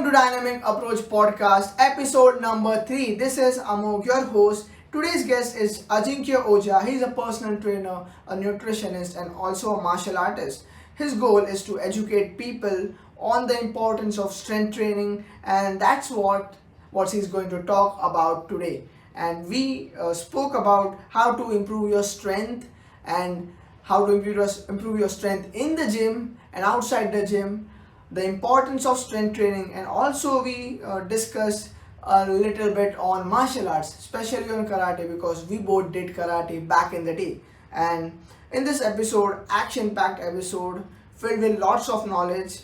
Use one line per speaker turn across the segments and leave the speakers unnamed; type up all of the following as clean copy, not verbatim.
Welcome to Dynamic Approach Podcast, episode number 3. This is Amog, your host. Today's guest is Ajinkya Ojha. He's a personal trainer, a nutritionist, and also a martial artist. His goal is to educate people on the importance of strength training, and that's what he's going to talk about today. And we spoke about how to improve your strength and how to improve your strength in the gym and outside the gym, the importance of strength training, and also we discussed a little bit on martial arts, especially on karate, because we both did karate back in the day. And in this episode, action packed episode filled with lots of knowledge,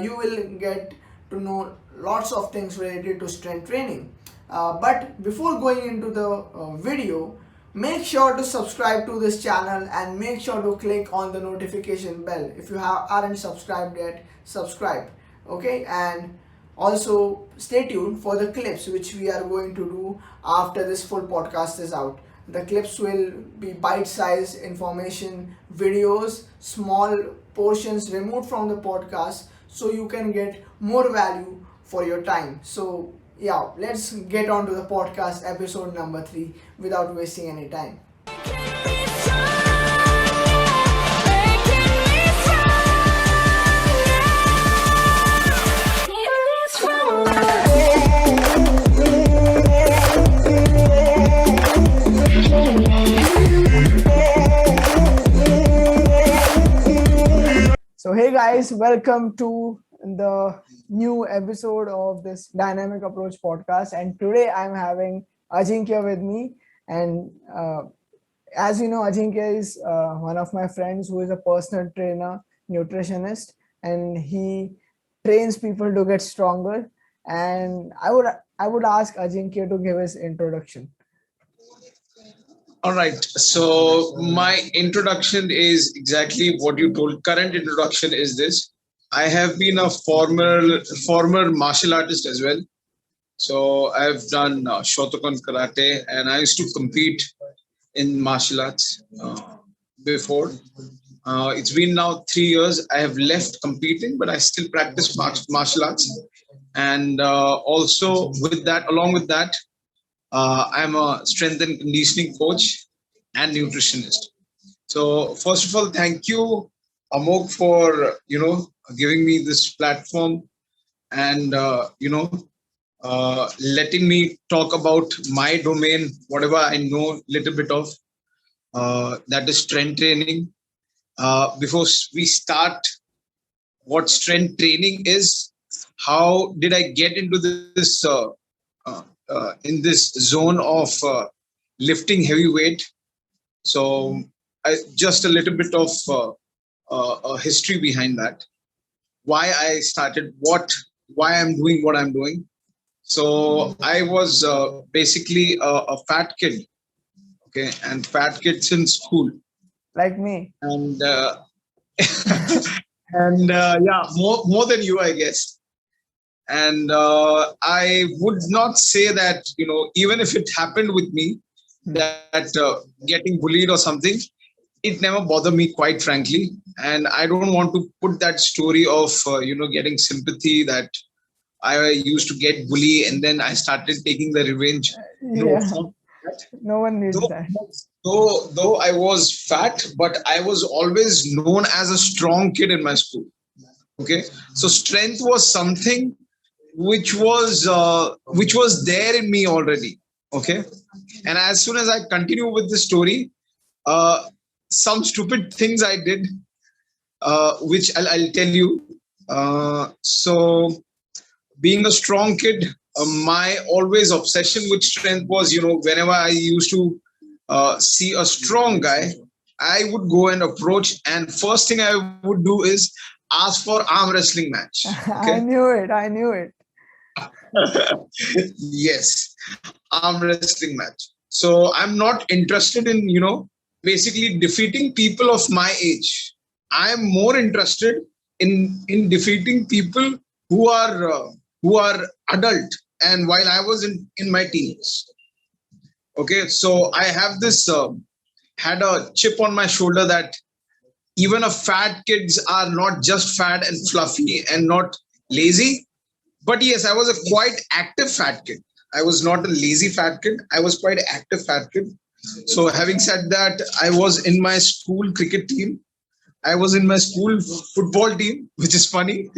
you will get to know lots of things related to strength training. But before going into the video, make sure to subscribe to this channel and make sure to click on the notification bell. If you aren't subscribed yet, subscribe. Okay, and also stay tuned for the clips which we are going to do after this full podcast is out. The clips will be bite-sized information videos, small portions removed from the podcast, so you can get more value for your time. So yeah, let's get on to the podcast episode number 3 without wasting any time. So hey guys, welcome to the new episode of this Dynamic Approach podcast, and today I'm having Ajinkya with me. And as you know, Ajinkya is one of my friends who is a personal trainer, nutritionist, and he trains people to get stronger. And I would ask Ajinkya to give his introduction.
All right. So my introduction is exactly what you told. Current introduction is this. I have been a former martial artist as well. So I've done Shotokan karate, and I used to compete in martial arts before. It's been now 3 years. I have left competing, but I still practice martial arts. And also with that, along with that, I'm a strength and conditioning coach and nutritionist. So first of all, thank you, Amok, for giving me this platform and letting me talk about my domain, whatever I know little bit of, that is strength training. Before we start, what strength training is, how did I get into this in this zone of lifting heavy weight? So just a little bit of a history behind that, why I started, why I'm doing what I'm doing. So I was basically a fat kid, okay, and fat kids in school,
like me.
and yeah, more than you, I guess. And I would not say that, even if it happened with me, that getting bullied or something, it never bothered me, quite frankly. And I don't want to put that story of, getting sympathy, that I used to get bullied and then I started taking the revenge.
Yeah, no one needs that.
Though I was fat, but I was always known as a strong kid in my school. Okay. So strength was something which was there in me already. Okay. And as soon as I continue with the story, some stupid things I did, which I'll tell you. So being a strong kid, my always obsession with strength was, whenever I used to see a strong guy, I would go and approach, and first thing I would do is ask for arm wrestling match. Okay?
I knew it.
Yes, arm wrestling match. So I'm not interested in, basically defeating people of my age. I am more interested in defeating people who are adult, and while I was in my teens. Okay, so I have this had a chip on my shoulder that even a fat kids are not just fat and fluffy and not lazy. But yes, I was a quite active fat kid. I was not a lazy fat kid. I was quite an active fat kid. So having said that, I was in my school cricket team. I was in my school football team, which is funny.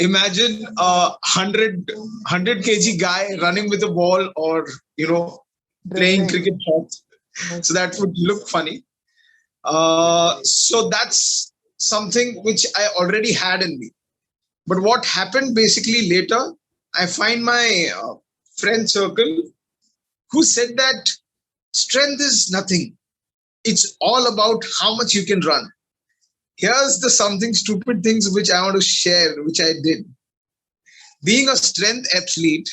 Imagine a 100 kg guy running with a ball, or you know, playing
Dribbling.
cricket shots. So
Yes.
that would look funny. So that's something which I already had in me. But what happened basically later, I find my friend circle who said that strength is nothing. It's all about how much you can run. Here's the something stupid things which I want to share, which I did. Being a strength athlete,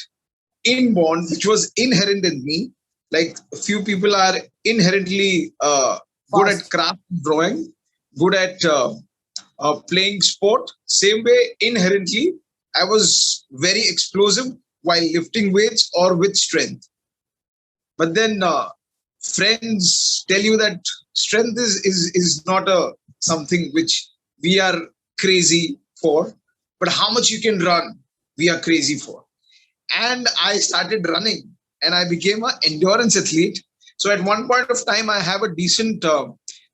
inborn, which was inherent in me, like a few people are inherently good at
Fast.
craft drawing, good at playing sport. Same way, inherently, I was very explosive while lifting weights or with strength. But then friends tell you that strength is not a something which we are crazy for, but how much you can run, we are crazy for. And I started running, and I became an endurance athlete. So at one point of time, I have a decent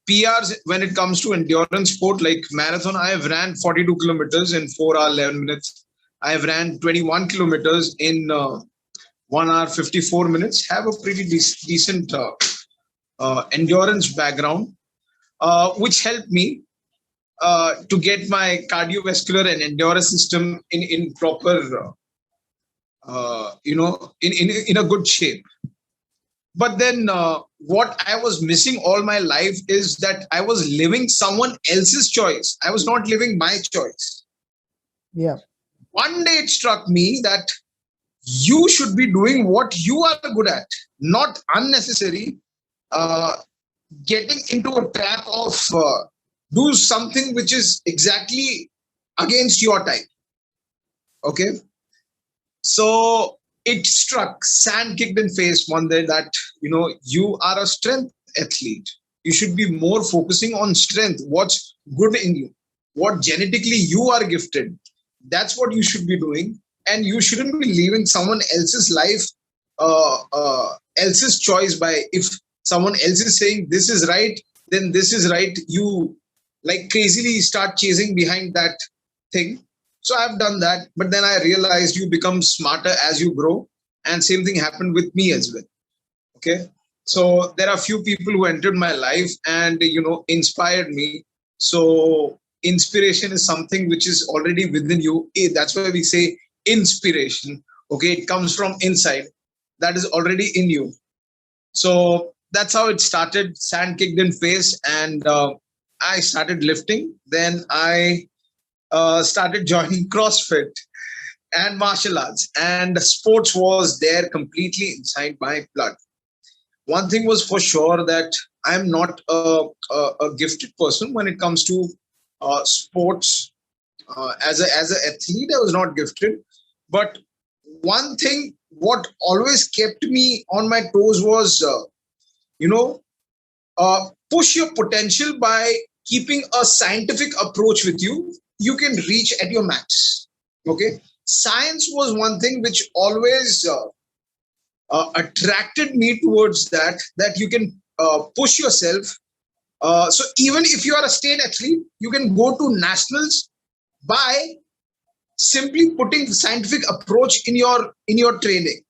PRs when it comes to endurance sport like marathon. I have ran 42 kilometers in 4 hours 11 minutes. I have ran 21 kilometers in 1 hour 54 minutes. Have a pretty decent endurance background, which helped me to get my cardiovascular and endurance system in proper in a good shape. But then what I was missing all my life is that I was living someone else's choice. I was not living my choice.
Yeah.
One day it struck me that you should be doing what you are good at, not unnecessary uh, getting into a trap of do something which is exactly against your type. Okay. So it struck, sand kicked in face one day that, you are a strength athlete. You should be more focusing on strength, what's good in you, what genetically you are gifted. That's what you should be doing. And you shouldn't be leaving someone else's life, else's choice by if someone else is saying this is right, then this is right. You like crazily start chasing behind that thing. So I've done that, but then I realized you become smarter as you grow, and same thing happened with me as well. Okay, so there are few people who entered my life and inspired me. So inspiration is something which is already within you. That's why we say inspiration. Okay, it comes from inside. That is already in you. So that's how it started. Sand kicked in face, and I started lifting. Then I started joining CrossFit and martial arts, and sports was there completely inside my blood. One thing was for sure that I'm not a gifted person when it comes to sports. As an athlete, I was not gifted, but one thing what always kept me on my toes was you know push your potential by keeping a scientific approach with you. You can reach at your max. Okay, science was one thing which always attracted me towards that you can push yourself. So even if you are a state athlete, you can go to nationals by simply putting scientific approach in your training.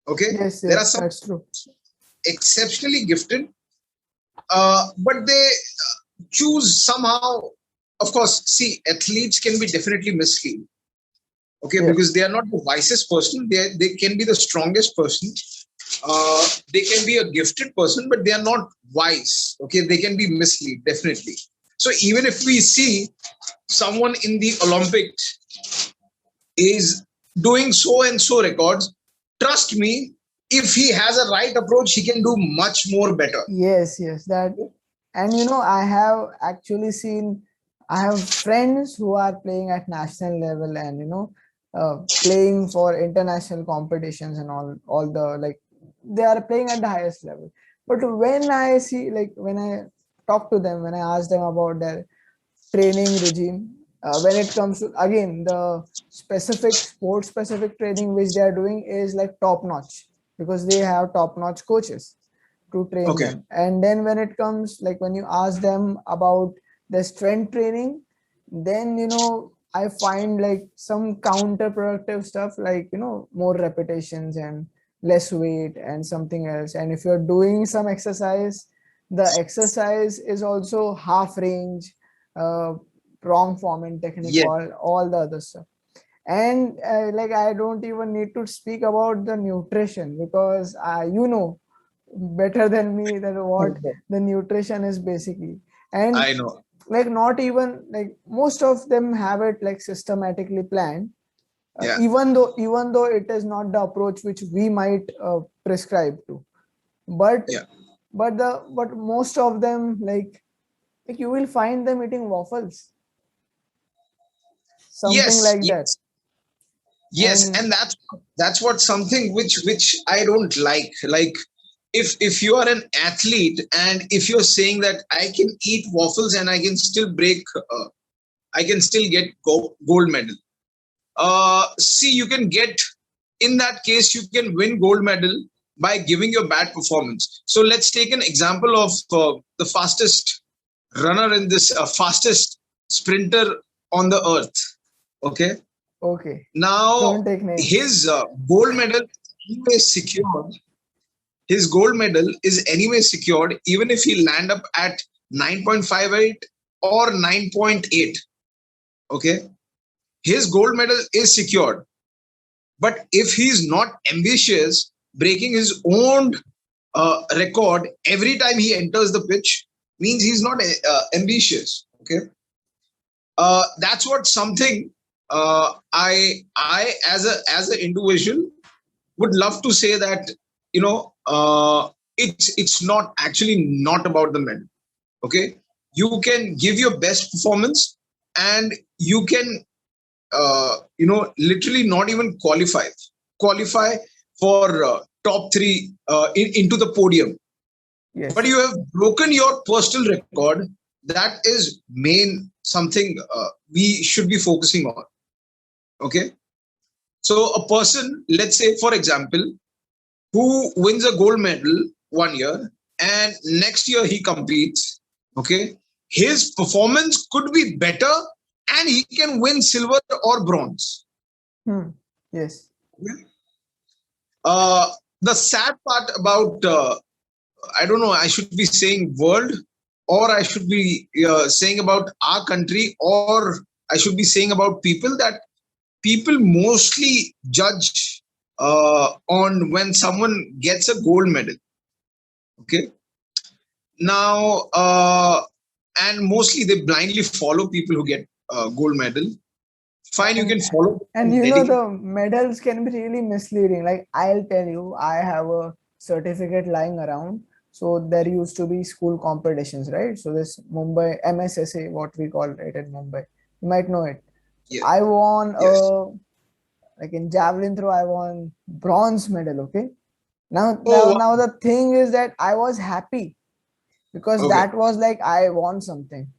Okay,
Yes,
there are
yes,
some
that's true.
exceptionally gifted, but they choose somehow. Of course, see, athletes can be definitely mislead. Okay,
Yeah.
because they are not the wisest person. They can be the strongest person. They can be a gifted person, but they are not wise. Okay, they can be mislead definitely. So even if we see someone in the Olympics is doing so and so records, trust me, if he has a right approach, he can do much more better.
Yes, yes, that. And I have actually seen, I have friends who are playing at national level, and playing for international competitions and all the, like, they are playing at the highest level. But when I talk to them, when I ask them about their training regime, When it comes to, again, the specific sport specific training which they are doing is like top notch, because they have top notch coaches to train
Okay.
them. And then when it comes, like when you ask them about the strength training, then I find like some counterproductive stuff, like more repetitions and less weight and something else. And if you're doing some exercise, the exercise is also half range, uh, wrong form and technique,
Yes.
all the other stuff. And like I don't even need to speak about the nutrition, because better than me that what the nutrition is basically. And
I know.
like not even like most of them have it like systematically planned,
Yeah.
even though it is not the approach which we might prescribe to. But
Yeah.
but most of them, like you will find them eating waffles, something
Yes.
like that.
Yes. Yes,
And
and that's what something which I don't like. Like, if you are an athlete and if you're saying that I can eat waffles and I can still I can still get gold medal. See, you can get, in that case you can win gold medal by giving your bad performance. So let's take an example of the fastest runner in this fastest sprinter on the earth. Okay.
okay,
Now,
don't take names.
his gold medal anyway secured. His gold medal is anyway secured, even if he land up at 9.58 or 9.8. Okay, his gold medal is secured. But if he's not ambitious, breaking his own record every time he enters the pitch, means he's not ambitious. Okay, that's what something I as an individual would love to say, that it's not actually not about the medal. Okay, you can give your best performance and you can literally not even qualify for top three into the podium, but
Yes.
you have broken your personal record. That is main something we should be focusing on. Okay, so a person, let's say for example, who wins a gold medal one year and next year he competes, okay, his performance could be better and he can win silver or bronze.
Hmm. Yes.
uh, the sad part about I don't know, I should be saying world, or I should be saying about our country, or I should be saying about people, that people mostly judge on when someone gets a gold medal. Okay, now and mostly they blindly follow people who get gold medal. Fine, you
and
can follow
and
dedication.
the medals can be really misleading. Like I'll tell you, I have a certificate lying around. So there used to be school competitions, right? So this Mumbai MSSA, what we call it in Mumbai, you might know it. So
Yeah.
I won
Yes.
like in javelin throw, I won bronze medal. Okay. Now,
Oh,
now,
wow.
now the thing is that I was happy, because
Okay.
that was like I won something.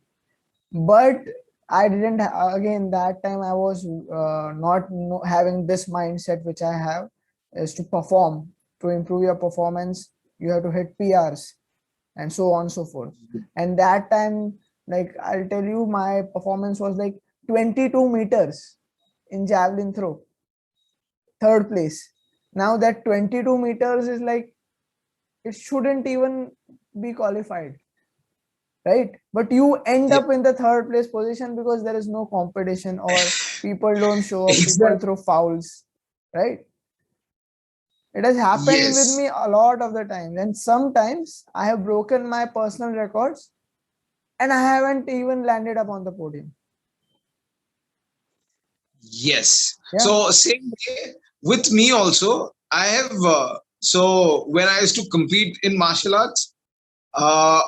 But I didn't again that time I was not having this mindset which I have, is to perform, to improve your performance. You have to hit PRs and so on and so forth. And that time, like I'll tell you, my performance was like 22 meters in javelin throw, third place. Now that 22 meters is like, it shouldn't even be qualified, right? But you end
Yeah.
up in the third place position because there is no competition, or people don't show up, people
Exactly.
throw fouls, right? It has happened with
Yes.
me a lot of the time, and sometimes I have broken my personal records and I haven't even landed up on the podium.
Yes.
Yeah.
So same way with me also. I have so when I used to compete in martial arts, uh,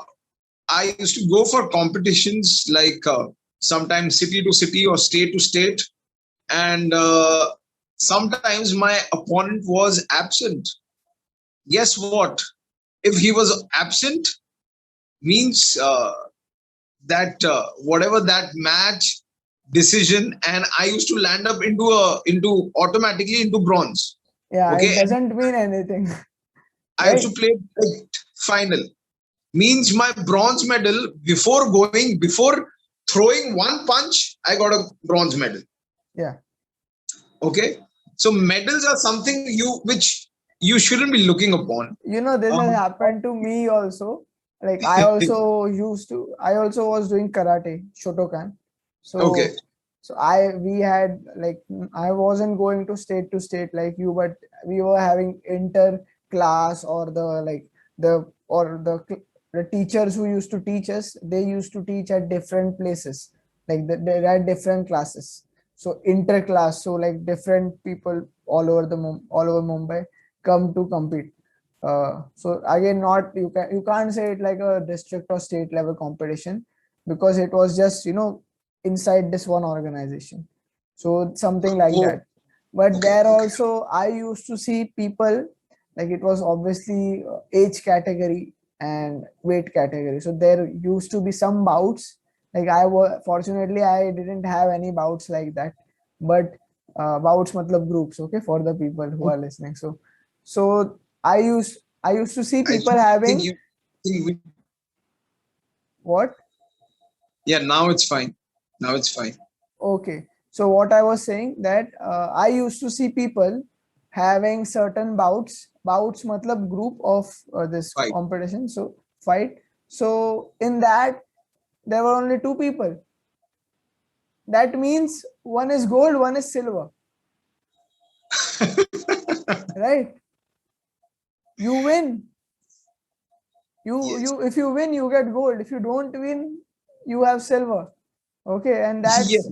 I used to go for competitions like sometimes city to city or state to state, and sometimes my opponent was absent. Guess what? If he was absent, means that whatever that match, decision, and I used to land up into automatically into bronze.
Yeah,
Okay,
it doesn't mean anything,
I used
right?
to play like final. Means my bronze medal before throwing one punch, I got a bronze medal.
Yeah.
Okay, so medals are something which you shouldn't be looking upon.
This has happened to me also. Like I also was doing karate, Shotokan.
Okay.
So we had like, I wasn't going to state like you, but we were having inter class, or the teachers who used to teach us, they used to teach at different places. Like they had different classes. So inter class, so like different people all over Mumbai come to compete. So again, not you can't say it like a district or state level competition, because it was just inside this one organization. So something like
Oh,
that. But
okay.
there
Okay.
also I used to see people, like it was obviously age category and weight category. So there used to be some bouts. Like fortunately I didn't have any bouts like that, but bouts matlab groups, okay, for the people who are listening. So I used to see
I
people
think
having
you think we,
what?
yeah, now it's fine. Now it's fine.
Okay. So what I was saying, that I used to see people having certain bouts. Bouts matlab group of this
Fine.
competition. So fight. So in that there were only two people. That means one is gold, one is silver. Right? You win.
Yes.
If you win, you get gold. If you don't win, you have silver. Okay, and
Yeah.
that's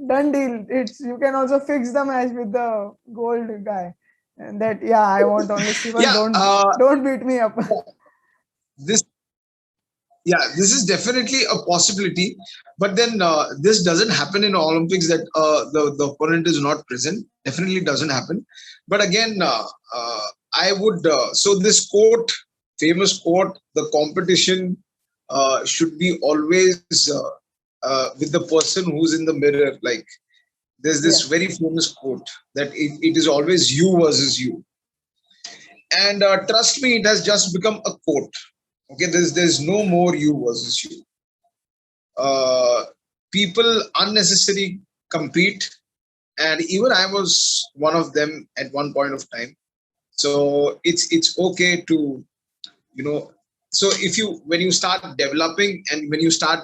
done deal. It's You can also fix the match with the gold guy, and that, yeah, I want only silver.
Yeah.
Don't beat me up.
This yeah, this is definitely a possibility, but then this doesn't happen in Olympics that the opponent is not present. Definitely doesn't happen. But again, I would so this quote, famous quote, the competition should be always with the person who's in the mirror. Like there's this
Yeah.
very famous quote that it is always you versus you, and trust me, it has just become a quote. Okay, there's no more you versus you. uh, People unnecessarily compete, and even I was one of them at one point of time. So it's okay to, you know, so if you when you start developing and when you start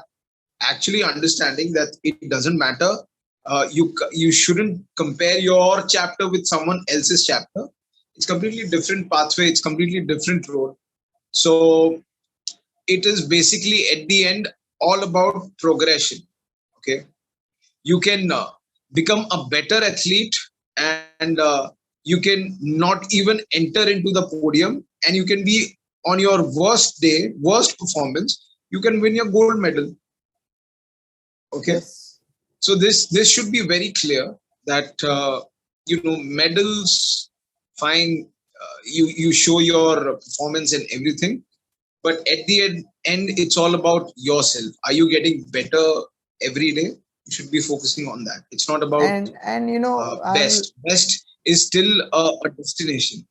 actually understanding that it doesn't matter, you shouldn't compare your chapter with someone else's chapter. It's completely different pathway, it's completely different road. So it is basically at the end all about progression. Okay, you can become a better athlete, and you can not even enter into the podium, and you can be on your worst day, worst performance, you can win your gold medal. Okay,
Yes.
so this should be very clear that medals, fine, you show your performance and everything, but at the end it's all about yourself. Are you getting better every day? You should be focusing on that. It's not about
And
best is still a destination.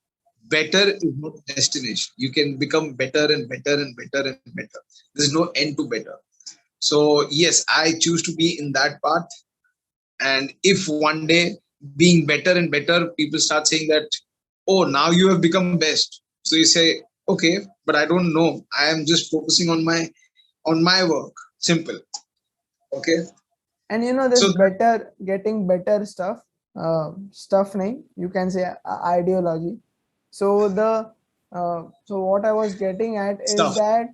Better is not a destination. You can become better and better and better and better. There's no end to better. So yes, I choose to be in that path. And if one day, being better and better, people start saying that, oh, now you have become best, so you say, okay, but I don't know, I am just focusing on my work. Simple. Okay.
and
So
this better, getting better stuff name, you can say ideology. So so what I was getting at is
stuff.
that,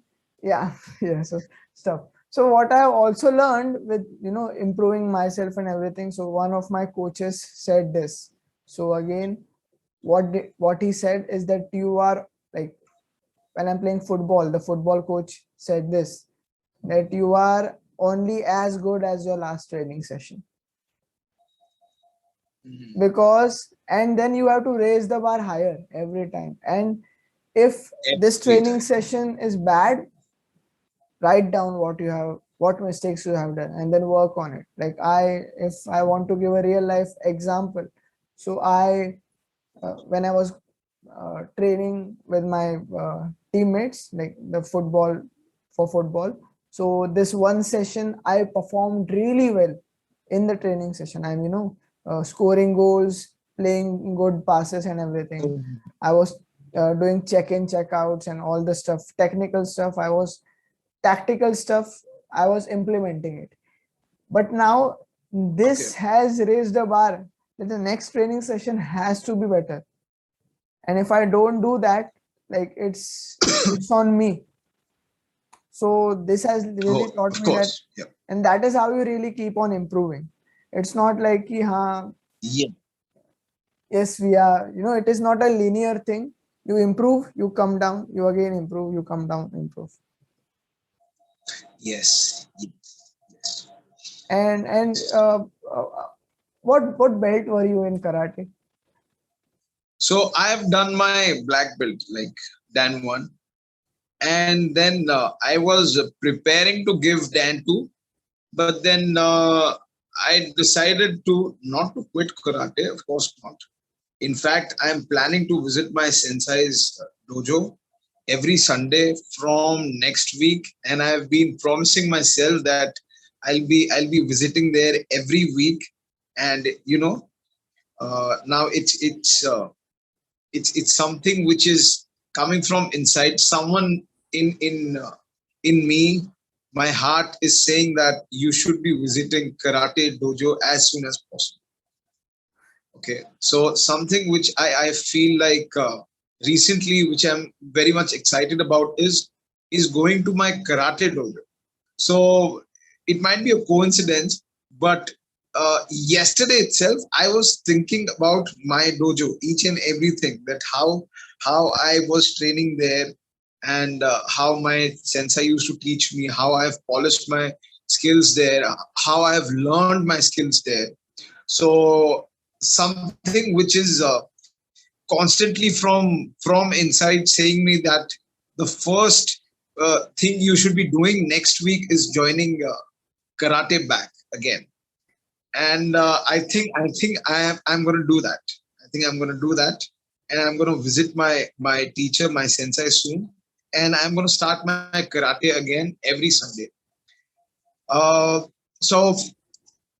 yeah, yeah, so stuff. So what I also learned with improving myself and everything. So one of my coaches said this. So again, what he said is that you are like, when I'm playing football, the football coach said this, that you are only as good as your last training session.
Mhm.
Because, and then you have to raise the bar higher every time. And if this
Every
training
time.
session is bad, write down what you have what mistakes you have done, and then work on it. Like if I want to give a real life example, so when I was training with my teammates, like the football. So this one session, I performed really well in the training session. I'm, scoring goals, playing good passes and everything. I was doing check-in, check-outs and all the stuff, technical stuff. Tactical stuff, I was implementing it. But now this has raised the bar that the next training session has to be better. And if I don't do that, like it's on me. So this has really
Oh,
taught
of
me that,
course. Yeah.
and that is how you really keep on improving. It's not like ki,
Yeah.
yes, we are, it is not a linear thing. You improve, you come down, you again improve, you come down, improve.
Yes. Yes.
And uh, what belt were you in karate?
So I've done my black belt, like Dan 1. And then I was preparing to give Dan 2. But then I decided to not to quit karate, of course not. In fact, I am planning to visit my sensei's dojo every Sunday from next week, and I have been promising myself that I'll be visiting there every week. And now it's something which is coming from inside. Someone in me, my heart is saying that you should be visiting karate dojo as soon as possible. Okay, so something which I feel like recently, which I'm very much excited about, is going to my karate dojo. So it might be a coincidence, but yesterday itself, I was thinking about my dojo, each and everything, that how I was training there, and how my sensei used to teach me, how I have polished my skills there, how I have learned my skills there. So something which is constantly from inside saying me that the first thing you should be doing next week is joining karate back again. And I'm going to do that. I think I'm going to do that, and I'm going to visit my teacher, my sensei soon, and I'm going to start my karate again every Sunday. uh, so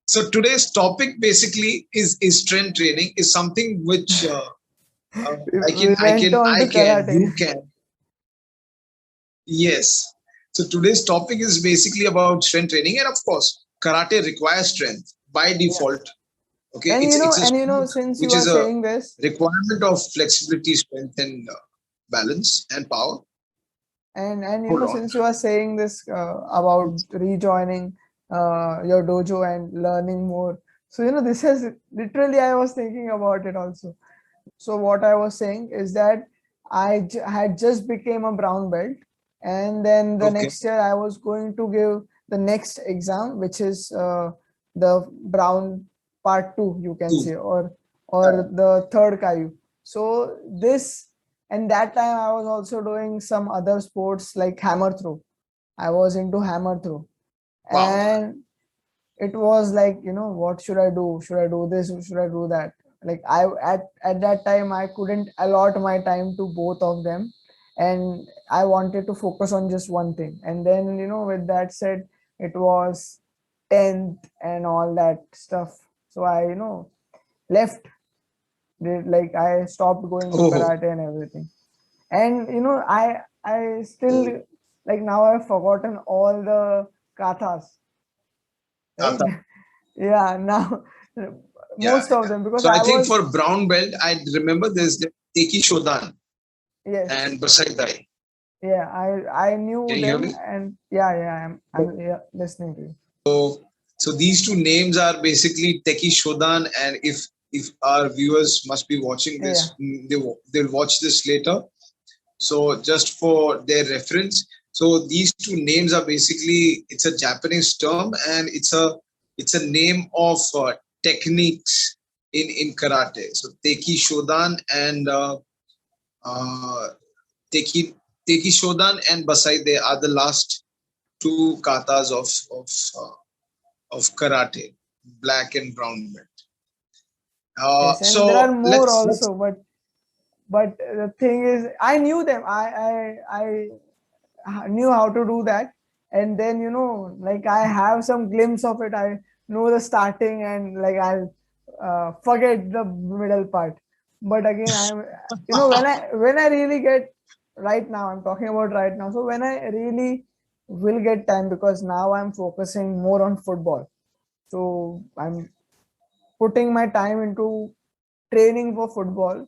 so today's topic basically is strength training, is something which I
We
can I
went
can
on
I
to
can
karate.
you can. Yes. So today's topic is basically about strength training, and of course, karate requires strength by
Yeah.
default. Okay,
And
it's a sport
since you
which
are
is a
saying this,
requirement of flexibility, strength, and balance and power.
and
Hold on.
since you are saying this about rejoining your dojo and learning more, so this has literally, I was thinking about it also. So what I was saying is that had just became a brown belt, and then the
Okay.
next year I was going to give the next exam, which is the brown part 2, you can
Two.
say, or the third kayu. So this, and that time I was also doing some other sports like hammer throw. I was into hammer throw,
Wow.
and it was like, what should I do? Should I do this? Should I do that? Like at that time I couldn't allot my time to both of them, and I wanted to focus on just one thing. And then, with that said, it was 10th and all that stuff. So I, left. Like I stopped going to
Oh,
karate and everything. And I
oh,
still, like, now I've forgotten all the kathas, right?
kata.
Yeah, now
Yeah,
most of
yeah.
them, because
So I
I
think
was,
for brown belt, I remember there's the Teki Shodan
yes,
and Basaidai.
yeah, I knew
Can you hear
them.
me?
And yeah, yeah, I'm yeah, listening to you.
So these two names are basically Teki Shodan, and if our viewers must be watching
Yeah,
this, they'll watch this later. So just for their reference, so these two names are basically, it's a Japanese term, and it's a name of techniques in karate. So Teki Shodan and uh, Teki Teki Shodan and Basai, they are the last two katas of karate, black and brown belt.
Yes, and there are
So
more
let's
also, but the thing is, I knew them. I knew how to do that, and then like I have some glimpse of it. I know the starting, and like I'll forget the middle part. But again, I'm when I really get right now, I'm talking about right now. So when I really will get time, because now I'm focusing more on football. So I'm putting my time into training for football.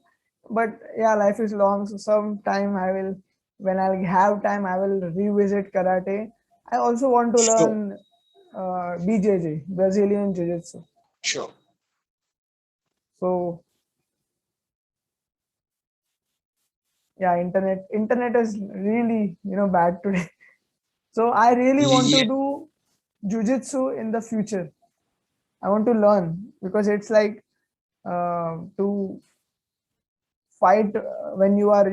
But yeah, life is long, so sometime I will, when I'll have time, I will revisit karate. I also want to
sure,
learn BJJ, Brazilian Jiu Jitsu.
sure.
So yeah, internet is really bad today. So I really want to
Yeah,
do Jiu Jitsu in the future. I want to learn because it's like to fight when you are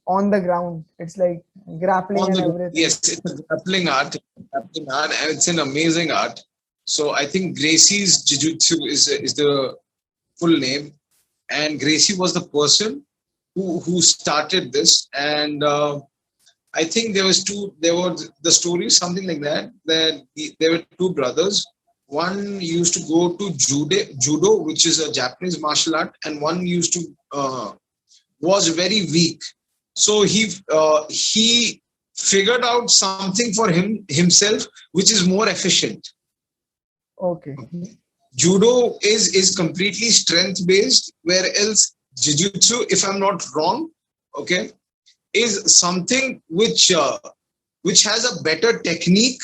on the ground. It's like grappling
on
and
the
everything.
yes, it's a grappling art, and it's an amazing art. So I think Gracie's Jiu-Jitsu is the full name, and Gracie was the person who started this, and I think there were the story something like that. There were two brothers. One used to go to judo, which is a Japanese martial art, and one used to was very weak. So he figured out something for himself, which is more efficient.
Okay.
Judo is completely strength based, whereas jiu-jitsu, if I'm not wrong, okay, is something which has a better technique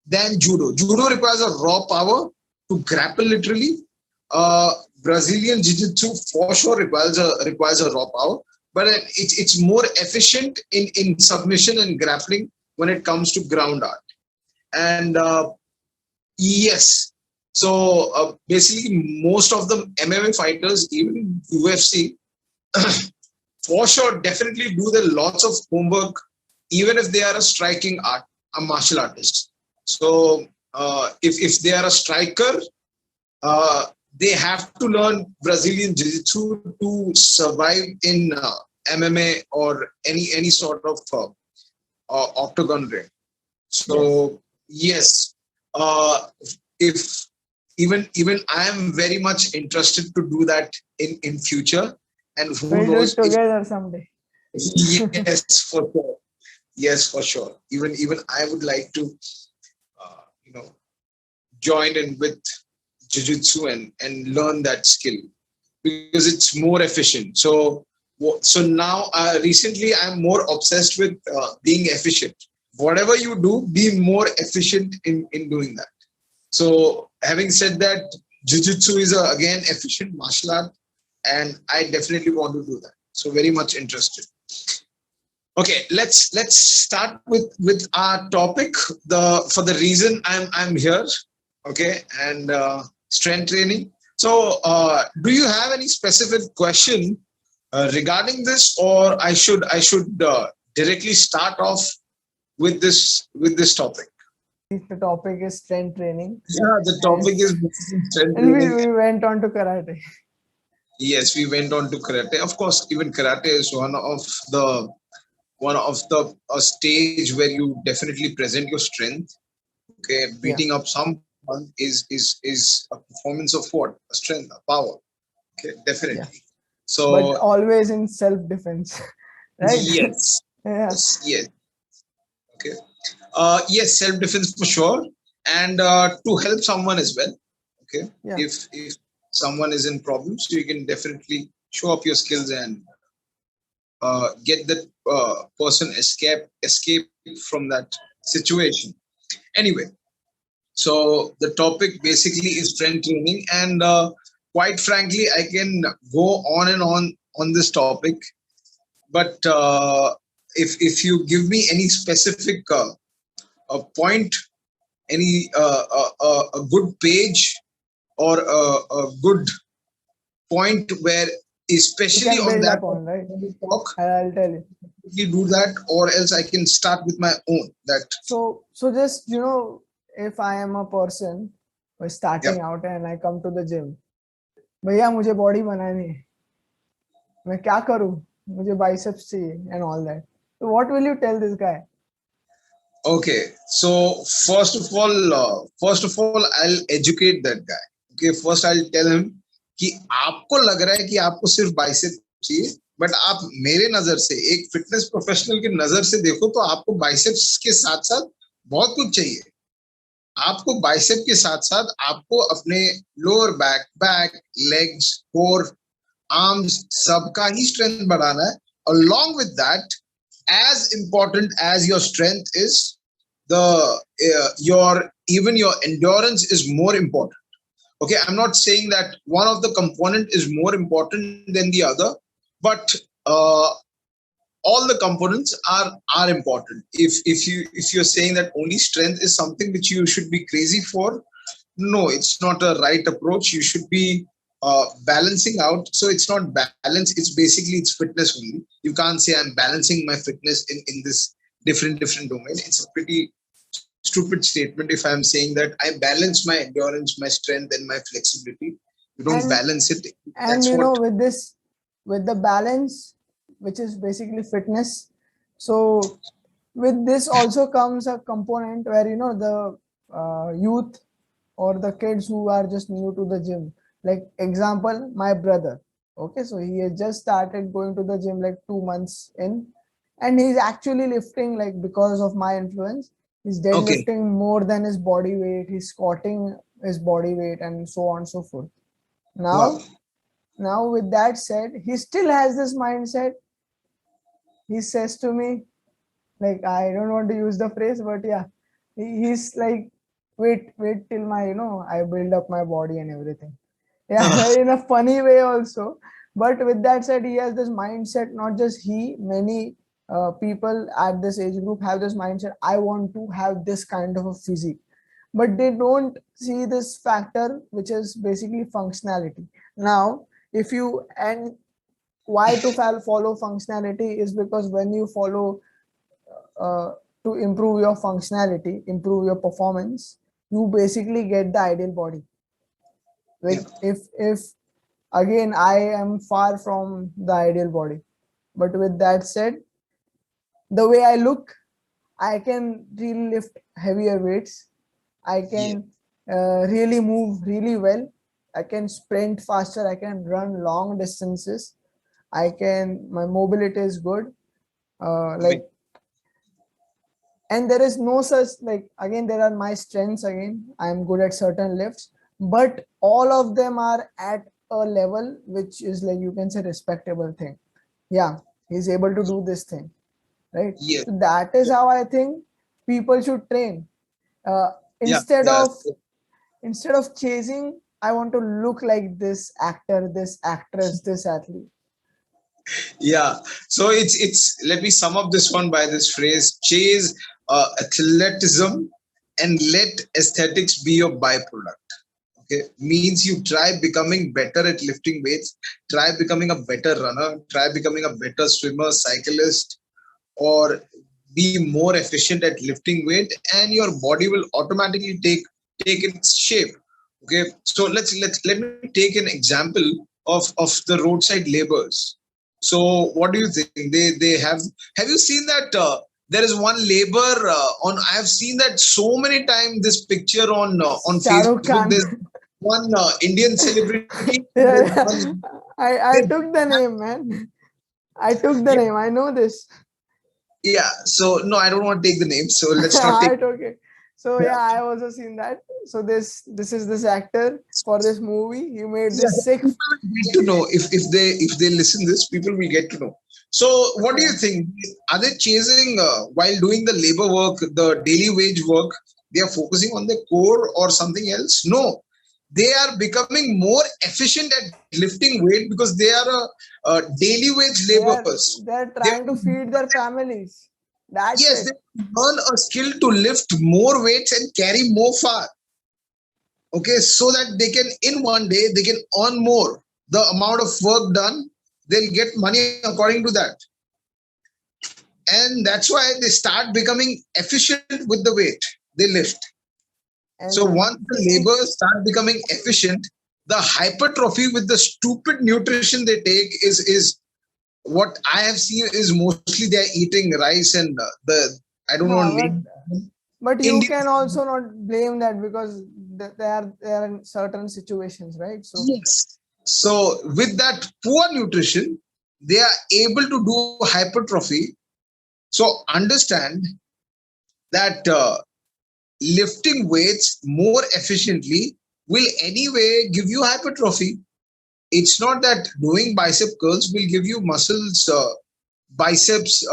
than judo. Judo requires a raw power to grapple literally. Brazilian jiu-jitsu for sure requires a raw power, but it's more efficient in submission and grappling when it comes to ground art. And yes, so basically most of the MMA fighters, even UFC, for sure definitely do the lots of homework, even if they are a martial artist. So if they are a striker, uh, they have to learn Brazilian jiu-jitsu to survive in MMA or any sort of octagon ring.
Yes.
So yes, if even I am very much interested to do that in future, and who
We'll do it
knows if
together someday.
yes, for sure. Yes, for sure. Even I would like to, you know, join in with jiu-jitsu and learn that skill because it's more efficient. So now recently I'm more obsessed with being efficient. Whatever you do, be more efficient in doing that. So having said that, jiu-jitsu is again efficient martial art, and I definitely want to do that. So very much interested. Okay, let's start with our topic. The for the reason I'm here. Okay, and strength training. So, do you have any specific question regarding this, or I should directly start off with this topic?
The topic is strength training,
Yeah, the
and
topic is basically strength
and we,
training.
we went on to karate.
Yes, we went on to karate. Of course, even karate is one of the a stage where you definitely present your strength. Okay,
Yeah,
beating up someone is a performance of what? A strength, a power. Okay,
yeah,
definitely.
but
So
always in self-defense, right?
yes,
Yeah,
yes. Okay. Yes, self defense for sure, and to help someone as well. Okay,
yeah,
if someone is in problems, you can definitely show up your skills and get that person escape from that situation. Anyway, so the topic basically is strength training, and quite frankly, I can go on and on this topic. But if you give me any specific a point, any a good page or a good point where
you
especially
can
on
build
that
upon, right?
talk,
I'll tell you.
do that, or else I can start with my own. That
So just if I am a person who is
yeah.
starting out and I come to the gym, भैया मुझे body बनानी है, मैं क्या करूं, मुझे biceps चाहिए and all that. So what will you tell this guy?
Okay, so first of all, I'll educate that guy. Okay, first I'll tell him कि आपको लग रहा है कि आपको सिर्फ बाइसेप चाहिए, बट आप मेरे नजर से एक फिटनेस प्रोफेशनल की नजर से देखो तो आपको बाइसेप्स के साथ साथ बहुत कुछ चाहिए. आपको बाइसेप के साथ साथ आपको अपने lower back, legs, core, arms सबका ही स्ट्रेंथ बढ़ाना है. Along with that, as important as your strength is, the your endurance is more important. Okay, I'm not saying that one of the component is more important than the other, but all the components are important. If you're saying that only strength is something which you should be crazy for, no, it's not a right approach. You should be balancing out. So it's not balance, it's basically it's fitness only. You can't say I'm balancing my fitness in this different domain. It's a pretty stupid statement if I'm saying that I balance my endurance, my strength, and my flexibility. You don't
And
balance it.
and
That's what.
with the balance, which is basically fitness, so with this also comes a component where the youth or the kids who are just new to the gym, like example my brother. Okay, so he has just started going to the gym like 2 months in, and he's actually lifting, like because of my influence, he's
Okay.
deadlifting more than his body weight, he's squatting his body weight, and so on and so forth.
Wow.
Now with that said, he still has this mindset. He says to me, like, I don't want to use the phrase, but yeah, he's like, wait till my I build up my body and everything. Yeah, in a funny way also. But with that said, he has this mindset. Not just he, many people at this age group have this mindset. I want to have this kind of a physique, but they don't see this factor, which is basically functionality. Now, if you and why to follow functionality is because when you follow uh, to improve your functionality, improve your performance, you basically get the ideal body.
Yeah.
Like if again, I am far from the ideal body, but with that said, the way I look, I can really lift heavier weights. I
Yeah.
can really move really well. I can sprint faster. I can run long distances. My mobility is good. Like, and there is no such, like, again, there are my strengths. Again, I'm good at certain lifts, but all of them are at a level which is, like, you can say, respectable thing. Yeah, he's able to do this thing, right?
Yeah.
So that is how I think people should train. uh,
Yeah.
instead
Yeah.
of chasing, I want to look like this actor, this actress, this athlete.
Yeah. So it's let me sum up this one by this phrase: chase athleticism and let aesthetics be your byproduct. Okay, means you try becoming better at lifting weights, try becoming a better runner, try becoming a better swimmer, cyclist, or be more efficient at lifting weight, and your body will automatically take its shape. Okay, so let me take an example of the roadside laborers. So what do you think? They have you seen that there is one labor on, I have seen that so many times, this picture on
Shahrukh
Facebook.
Khan.
There's one Indian celebrity.
Yeah,
There's
yeah.
one,
I took the name, man. I took the
yeah,
name. I know this.
yeah. So no, I don't want to take the name. So let's not take.
I took it. So yeah, I also seen that. So this is this actor for this movie. He made
Yeah,
this sick.
people will get to know if they listen this. People will get to know. So, what do you
Yeah.
think? Are they chasing while doing the labor work, the daily wage work? They are focusing on the core or something else? No, they are becoming more efficient at lifting weight because they are daily wage laborers.
They're
They
trying to feed their families. That's
yes, they
it.
learn a skill to lift more weights and carry more far. Okay, so that they can in one day they can earn more. The amount of work done, they'll get money according to that. And that's why they start becoming efficient with the weight they lift. So once the laborers start becoming efficient, the hypertrophy with the stupid nutrition they take is what I have seen is mostly they're eating rice and I don't know name.
But you can also not blame that because they are in certain situations, right? So
yes. So with that poor nutrition, they are able to do hypertrophy. So understand that lifting weights more efficiently will anyway give you hypertrophy. It's not that doing bicep curls will give you muscles, biceps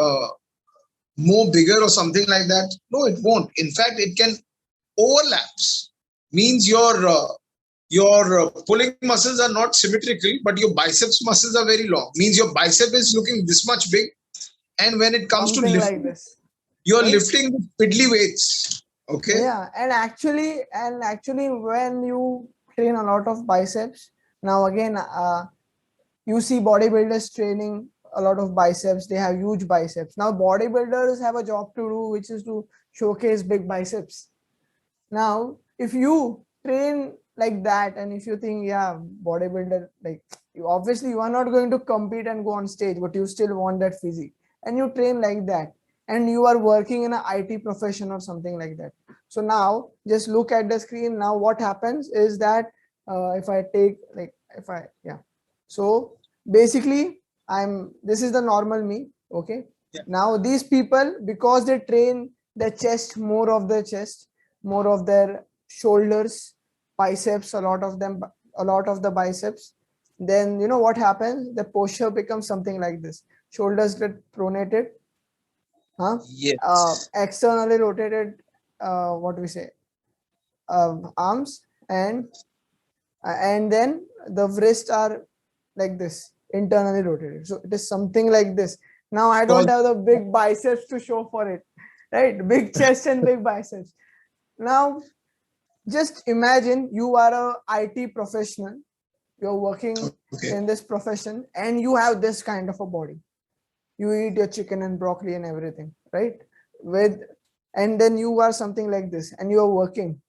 more bigger or something like that. No, it won't. In fact, it can overlaps. Means your pulling muscles are not symmetrical, but your biceps muscles are very long. Means your bicep is looking this much big, and when it comes
something
to lifting,
like this,
you're
right?
lifting with fiddly weights. Okay.
Yeah, and actually, when you train a lot of biceps, now again, you see bodybuilders training a lot of biceps. They have huge biceps. Now bodybuilders have a job to do, which is to showcase big biceps. Now, if you train like that, and if you think, yeah, bodybuilder, like you are not going to compete and go on stage, but you still want that physique, and you train like that, and you are working in an IT profession or something like that. So now, just look at the screen. Now, what happens is that if I take so basically, this is the normal me. Okay.
Yeah.
Now these people, because they train the chest, more of the chest, more of their shoulders, biceps, a lot of the biceps, then you know what happens, the posture becomes something like this. Shoulders get pronated,
Yes.
externally rotated, what we say, arms, and then the wrists are like this, internally rotated. So it is something like this. Now I don't have the big biceps to show for it, right? Big chest and big biceps. Now just imagine you are a IT professional, you're working in this profession, and you have this kind of a body. You eat your chicken and broccoli and everything, right? And then you are something like this, and you are working.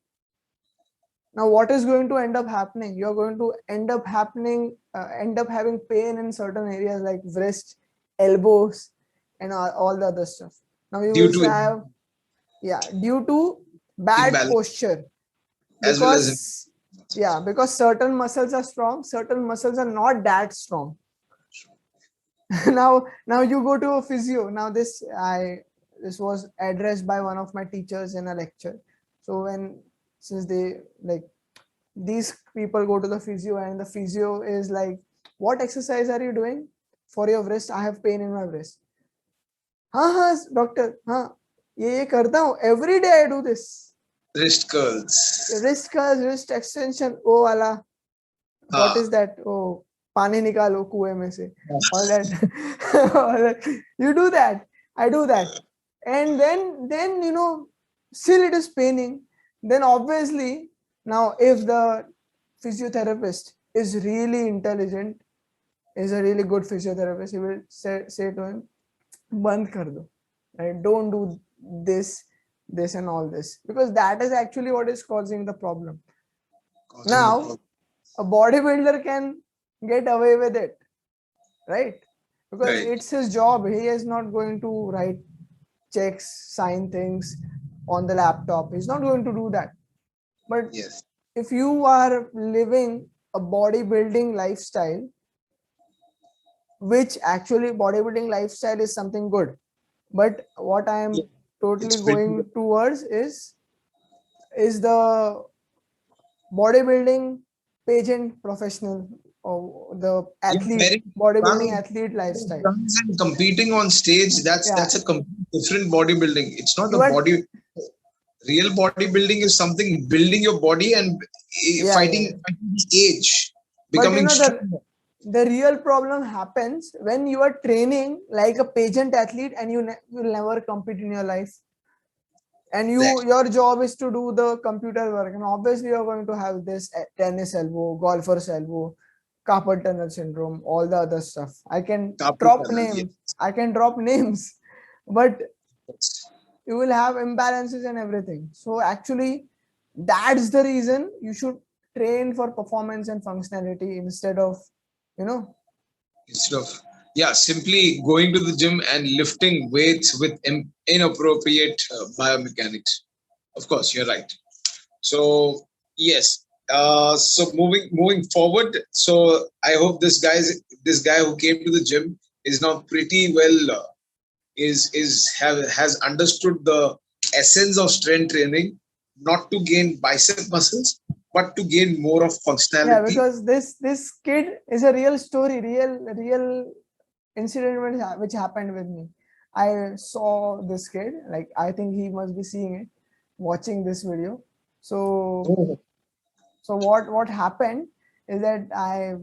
Now what is going to end up happening? You're going to end up having pain in certain areas like wrist, elbows, and all the other stuff. Now you will have, due to bad posture, because certain muscles are strong, certain muscles are not that strong. now you go to a physio. Now this was addressed by one of my teachers in a lecture. So since they, like, these people go to the physio, and the physio is like, what exercise are you doing for your wrist? I have pain in my wrist. हाँ doctor, हाँ ये करता हूँ, every day I do this.
Wrist curls,
wrist extension, oh wala, what is that? Oh, पानी निकालो कुएं में से, all that. You do that, I do that, and then you know, still it is paining. Then obviously, now if the physiotherapist is really intelligent, is a really good physiotherapist, he will say to him, band kar do, right? Don't do this and all this, because that is actually what is causing the problem. Now a bodybuilder can get away with it, right? Because it's his job. He is not going to write checks, sign things on the laptop. He's not going to do that. But if you are living a bodybuilding lifestyle, which actually bodybuilding lifestyle is something good, but what I am totally going towards is the bodybuilding pageant professional, or the athlete, bodybuilding athlete lifestyle.
And competing on stage, that's a completely different bodybuilding. It's not the body. Real bodybuilding is something building your body and fighting age, becoming
strong. The real problem happens when you are training like a pageant athlete and you will never compete in your life. And your job is to do the computer work, and obviously you're going to have this tennis elbow, golfer's elbow, carpal tunnel syndrome, all the other stuff. I can
Carpal
drop
tunnel,
names.
yes.
I can drop names, but
Yes.
you will have imbalances and everything. So actually, that's the reason you should train for performance and functionality instead of, you know,
Instead of, yeah, simply going to the gym and lifting weights with inappropriate biomechanics. Of course, you're right. So yes. So moving forward. So I hope this guy who came to the gym is now pretty well has understood the essence of strength training, not to gain bicep muscles, but to gain more of
yeah,
functionality.
because this kid is a real story, real incident which happened with me. I saw this kid, like I think he must be seeing it, watching this video. So
Oh.
so what happened is that I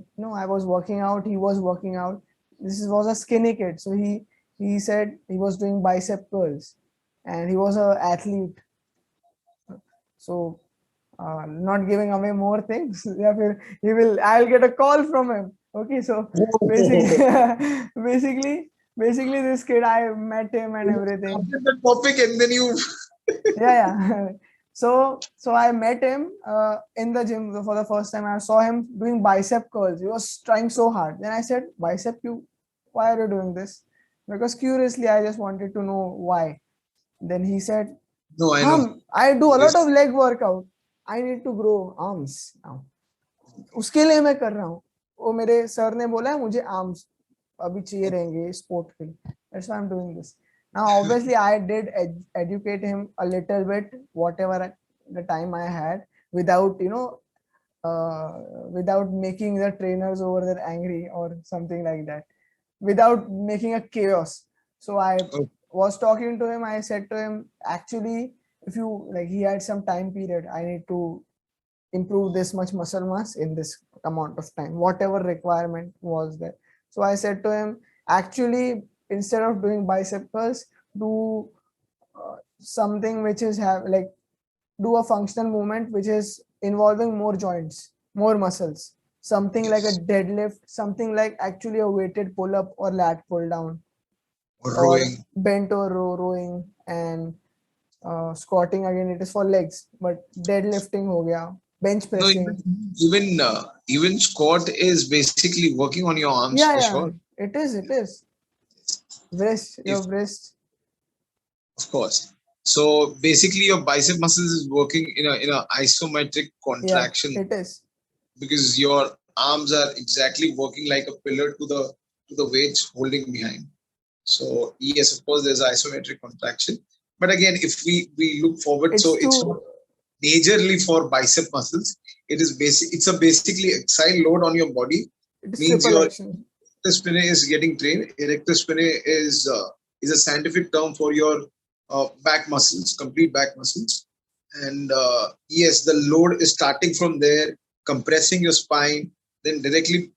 was working out, he was working out. Was a skinny kid, so he said he was doing bicep curls, and he was a athlete. So not giving away more things. Yeah, he will. I'll get a call from him. Okay, so basically, basically, basically, this kid, I met him and
You
everything.
started the topic and then you.
Yeah, yeah. So I met him in the gym for the first time. I saw him doing bicep curls. He was trying so hard. Then I said, "Bicep, why are you doing this?" Because curiously, I just wanted to know why. Then he said,
No, I know.
I do a lot of
Yes.
leg workout. I need to grow arms now. उसके लिए मैं कर रहा हूँ. वो मेरे sir ने बोला है मुझे arms अभी चाहिए रहेंगे sport के लिए. That's why I'm doing this. Now, obviously, I did educate him a little bit, whatever the time I had, without without making the trainers over there angry or something like that, without making a chaos. So I
Oh,
was talking to him. I said to him, actually, if you like, he had some time period. I need to improve this much muscle mass in this amount of time, whatever requirement was there. So I said to him, actually, instead of doing bicep curls, do something which is have like do a functional movement which is involving more joints, more muscles, something like a
yes.
deadlift, something like actually a weighted pull up or lat pull down,
Or
or
rowing.
bent or rowing, and squatting again it is for legs, but deadlifting ho gaya, bench
No,
pressing.
even squat is basically working on your arms for
Yeah, yeah,
sure.
it is wrist, your
If
wrist.
Of course. So basically, your bicep muscles is working in a isometric
Yeah,
contraction
it is.
because your arms are exactly working like a pillar to the weights holding behind. So yes, of course, there's isometric contraction. But again, if we look forward, so
It's
it's not
to
majorly for bicep muscles. It is basic. It's a basically exile load on your body.
it is
Means
triple
your
action.
erector spinae is getting trained. Erector spinae is a scientific term for your back muscles, complete back muscles. And yes, the load is starting from there, compressing your spine. Then directly,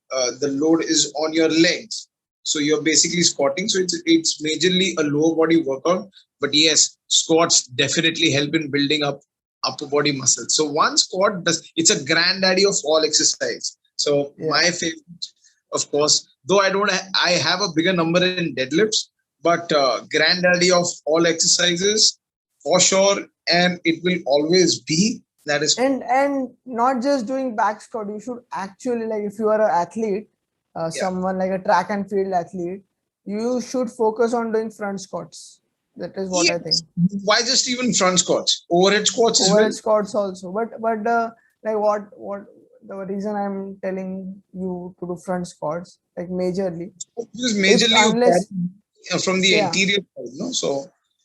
the load is on your legs. So you're basically squatting. So it's majorly a lower body workout. But yes, squats definitely help in building up upper body muscles. So one squat does. It's a granddaddy of all exercise. So
Yeah.
my favorite, of course, though I have a bigger number in deadlifts, but granddaddy of all exercises for sure, and it will always be that is squat.
And not just doing back squat, you should actually, like, if you are an athlete,
Yeah.
someone like a track and field athlete, you should focus on doing front squats. That is what I
Yes.
think.
Why just even front squats? Overhead squats as well.
Overhead squats also, but like what the reason I'm telling you to do front squats, like majorly,
Because
if
majorly you carry
unless
from the
yeah,
anterior side, no? So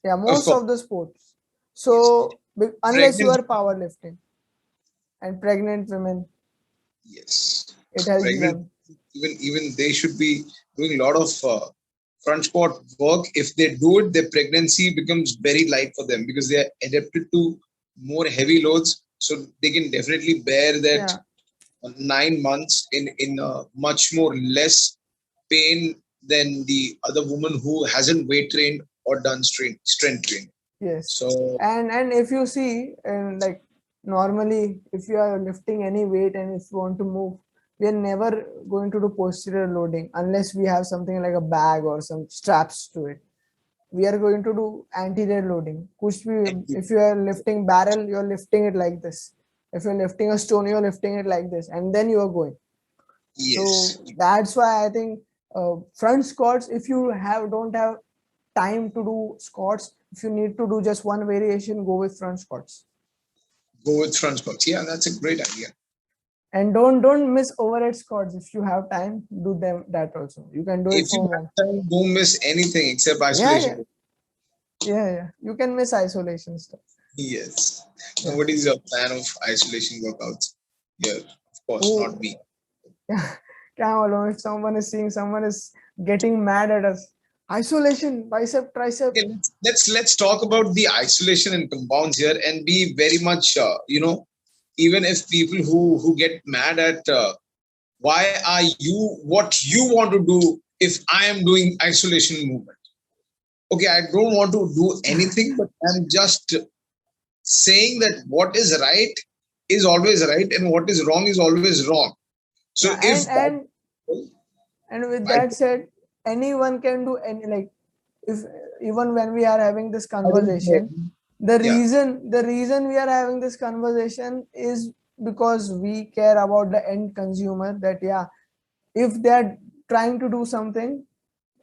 yeah,
of
most
course,
of the sports.
yes.
So unless you
Pregnant,
are powerlifting, and pregnant women,
yes.
it helps
Pregnant,
them.
even they should be doing a lot of front squat work. If they do it, their pregnancy becomes very light for them because they are adapted to more heavy loads. So they can definitely bear that
Yeah.
9 months in much more less pain than the other woman who hasn't weight trained or done strength training.
Yes,
So
and if you see, and like normally, if you are lifting any weight and if you want to move, we are never going to do posterior loading unless we have something like a bag or some straps to it. We are going to do anterior loading. If you are lifting barrel, you're lifting it like this. If you're lifting a stone, you're lifting it like this, and then you are going.
Yes.
So that's why I think front squats, if you don't have time to do squats, if you need to do just one variation, go with front squats.
Go with front squats. Yeah, that's a great idea.
And don't miss overhead squats. If you have time, do them that also. You can do it
If you
for
have
one.
time, don't miss anything except
Yeah, yeah,
isolation.
yeah. You can miss isolation stuff.
Yes.
Yeah.
Nobody's a fan of isolation workouts here. Of course, not me.
Yeah. If someone is seeing someone is getting mad at us, isolation, bicep, tricep.
Okay, let's talk about the isolation and compounds here and be very much even if people who get mad at why are you what you want to do if I am doing isolation movement. Okay, I don't want to do anything, but I'm just saying that what is right is always right and what is wrong is always wrong. So
Yeah,
if
and with
by
that said, anyone can do any, like, if even when we are having this conversation,
yeah,
the reason we are having this conversation is because we care about the end consumer, that yeah, if they are trying to do something,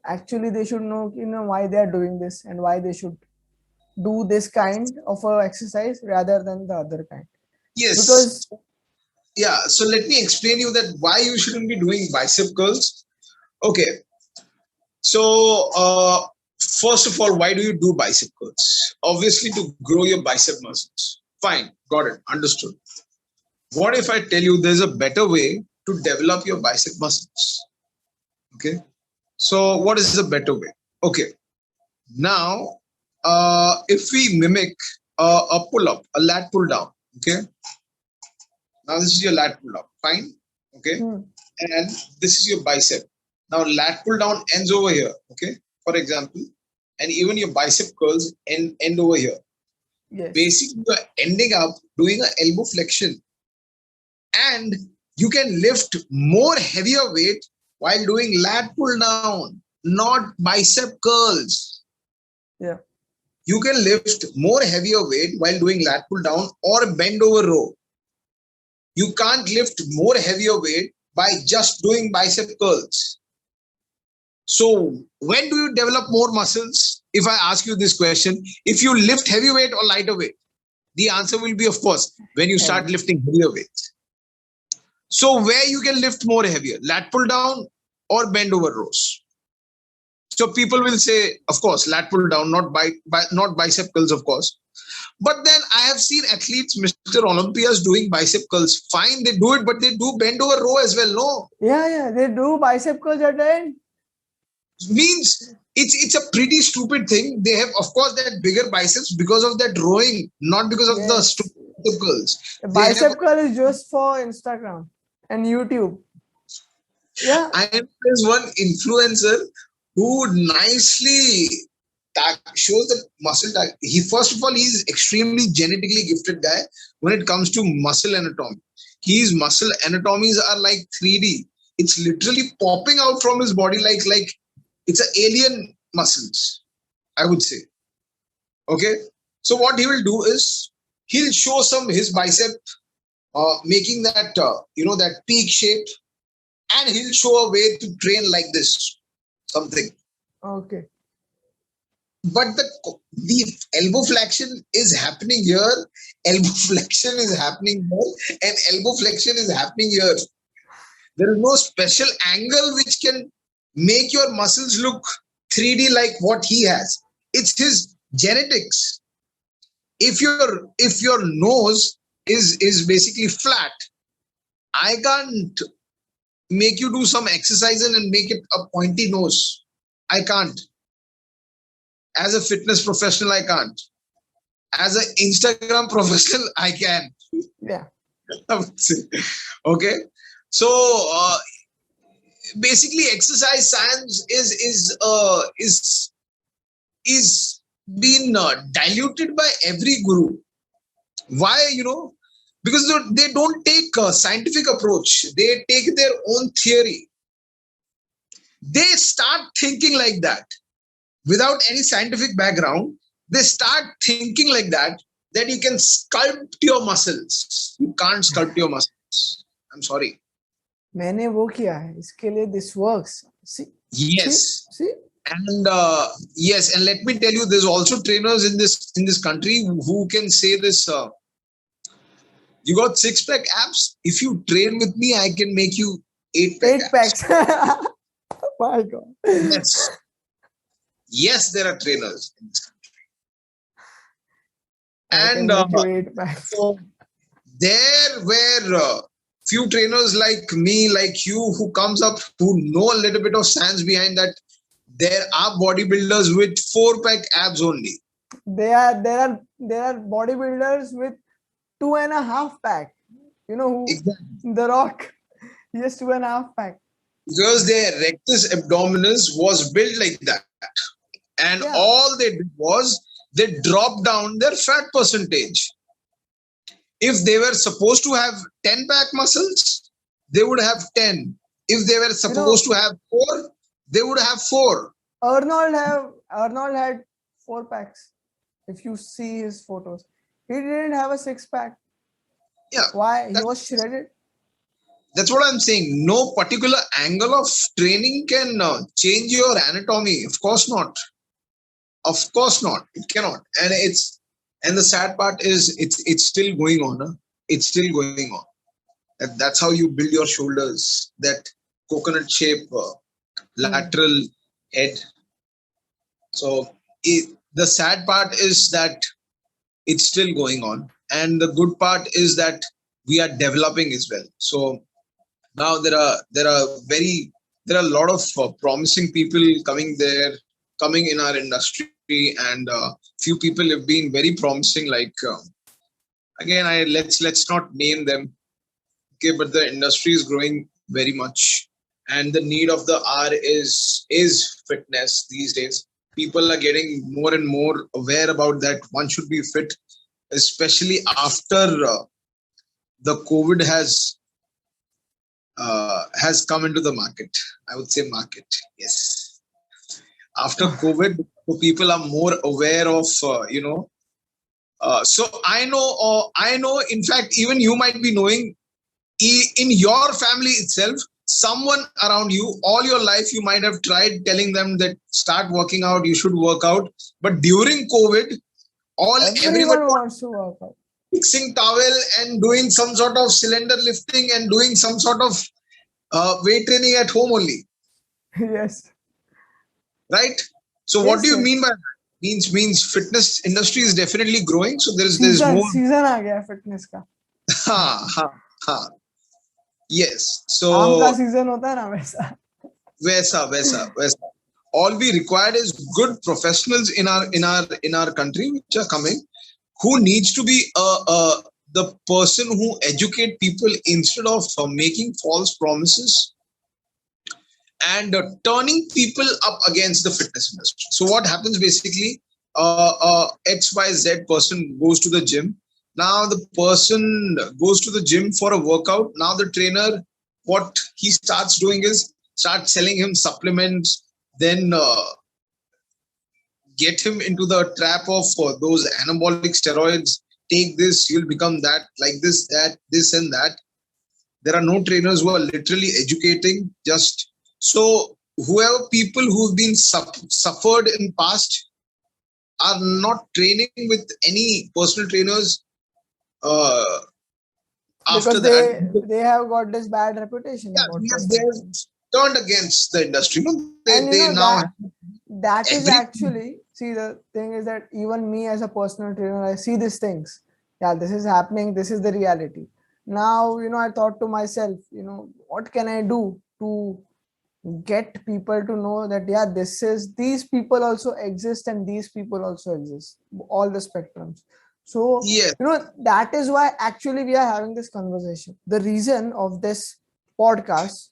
actually they should know, why they are doing this and why they should do this kind of a exercise rather than the other kind.
yes,
Because
yeah. So let me explain you that why you shouldn't be doing bicep curls. Okay, so first of all, why do you do bicep curls? Obviously, to grow your bicep muscles. Fine, got it, understood. What if I tell you there's a better way to develop your bicep muscles? Okay, so what is a better way? Okay, now if we mimic a pull up, a lat pull down. Okay, now this is your lat pull up. Fine, okay, and this is your bicep. Now lat pull down ends over here. Okay, for example, and even your bicep curls end over here.
yes,
Basically, you're ending up doing an elbow flexion, and you can lift more heavier weight while doing lat pull down, not bicep curls.
yeah,
You can lift more heavier weight while doing lat pull down or bend over row. You can't lift more heavier weight by just doing bicep curls. So when do you develop more muscles? If I ask you this question, if you lift heavy weight or lighter weight, the answer will be, of course, when you start
heavy.
lifting heavier weights. So where you can lift more heavier, lat pull down or bend over rows. So people will say, of course, lat pull down, not bicep curls, of course. But then I have seen athletes, Mr. Olympias, doing bicep curls. Fine, they do it, but they do bend over row as well. No,
Yeah, they do bicep curls at the end.
means it's a pretty stupid thing. They have, of course, that bigger biceps because of that rowing, not because of the
Yes,
stupid bicep curls.
the
They have.
bicep curl is just for Instagram and YouTube. Yeah,
I am there's one influencer who nicely shows that muscle tag. He first of all, he's extremely genetically gifted guy when it comes to muscle anatomy. His muscle anatomies are like 3D. It's literally popping out from his body like it's an alien muscles, I would say. Okay. So what he will do is he'll show some his bicep making that that peak shape, and he'll show a way to train like this, something.
okay.
But the elbow flexion is happening here, elbow flexion is happening here, and elbow flexion is happening here. There is no special angle which can make your muscles look 3D like what he has. It's his genetics. If your nose is basically flat, I can't make you do some exercise and make it a pointy nose. I can't. As a fitness professional, I can't. As an Instagram professional, I can.
Yeah,
I would say. Okay. So basically, exercise science is being diluted by every guru. Why? because they don't take a scientific approach. They take their own theory. They start thinking like that without any scientific background. They start thinking like that you can sculpt your muscles. You can't sculpt your muscles. I'm sorry.
मैंने वो किया है इसके लिए. This works.
Yes.
See.
And yes, and let me tell you, there's also trainers in this country who can say this. You got 6-pack abs. If you train with me, I can make you 8-pack abs.
8 packs. My God.
Yes, there are trainers in this
I
country.
can make you 8 packs.
So there were few trainers like me, like you, who comes up, who know a little bit of science behind that. There are bodybuilders with 4-pack abs only.
There are bodybuilders with 2.5 pack. You know who?
Exactly.
The Rock. He has 2.5 pack.
Because their rectus abdominis was built like that. And all they did was they dropped down their fat percentage. If they were supposed to have 10-pack muscles, they would have 10. If they were supposed to have 4, they would have 4.
Arnold had 4 packs. If you see his photos, he didn't have a 6-pack.
Yeah.
Why? He was shredded.
That's what I'm saying. No particular angle of training can change your anatomy. Of course not. Of course not. It cannot. And the sad part is it's still going on. Huh? It's still going on. That's how you build your shoulders. That coconut shape, lateral head. So the sad part is that it's still going on. And the good part is that we are developing as well. So now there are a lot of promising people coming in our industry, and few people have been very promising. Like again, let's not name them. Okay, but the industry is growing very much, and the need of the hour is fitness these days. People are getting more and more aware about that. One should be fit, especially after the COVID has come into the market. I would say market. Yes. After COVID, people are more aware of, so I know, in fact, even you might be knowing in your family itself, someone around you, all your life, you might have tried telling them that start working out, you should work out. But during COVID, everyone
wants to work out.
Fixing towel and doing some sort of cylinder lifting and doing some sort of weight training at home only.
Yes.
Right? So what do you mean by that? Means fitness industry is definitely growing. So there's more.
Season आ गया fitness का.
Yes. So
आम का season होता है ना
वैसा. All we required is good professionals in our country which are coming, who needs to be the person who educate people instead of making false promises and turning people up against the fitness industry. So what happens basically, XYZ person goes to the gym. Now the person goes to the gym for a workout. Now the trainer, what he starts doing is start selling him supplements, then get him into the trap of those anabolic steroids. Take this, you'll become that, like this, that, this and that. There are no trainers who are literally educating. Just so whoever people who've been suffered in past are not training with any personal trainers. After
because
that,
they have got this bad reputation.
Yeah, they've turned against the industry.
That is actually, see, the thing is that even me as a personal trainer, I see these things. Yeah, this is happening. This is the reality. Now, I thought to myself, what can I do to get people to know that, yeah, these people also exist and these people also exist, all the spectrums. So,
yes.
That is why actually we are having this conversation. The reason of this podcast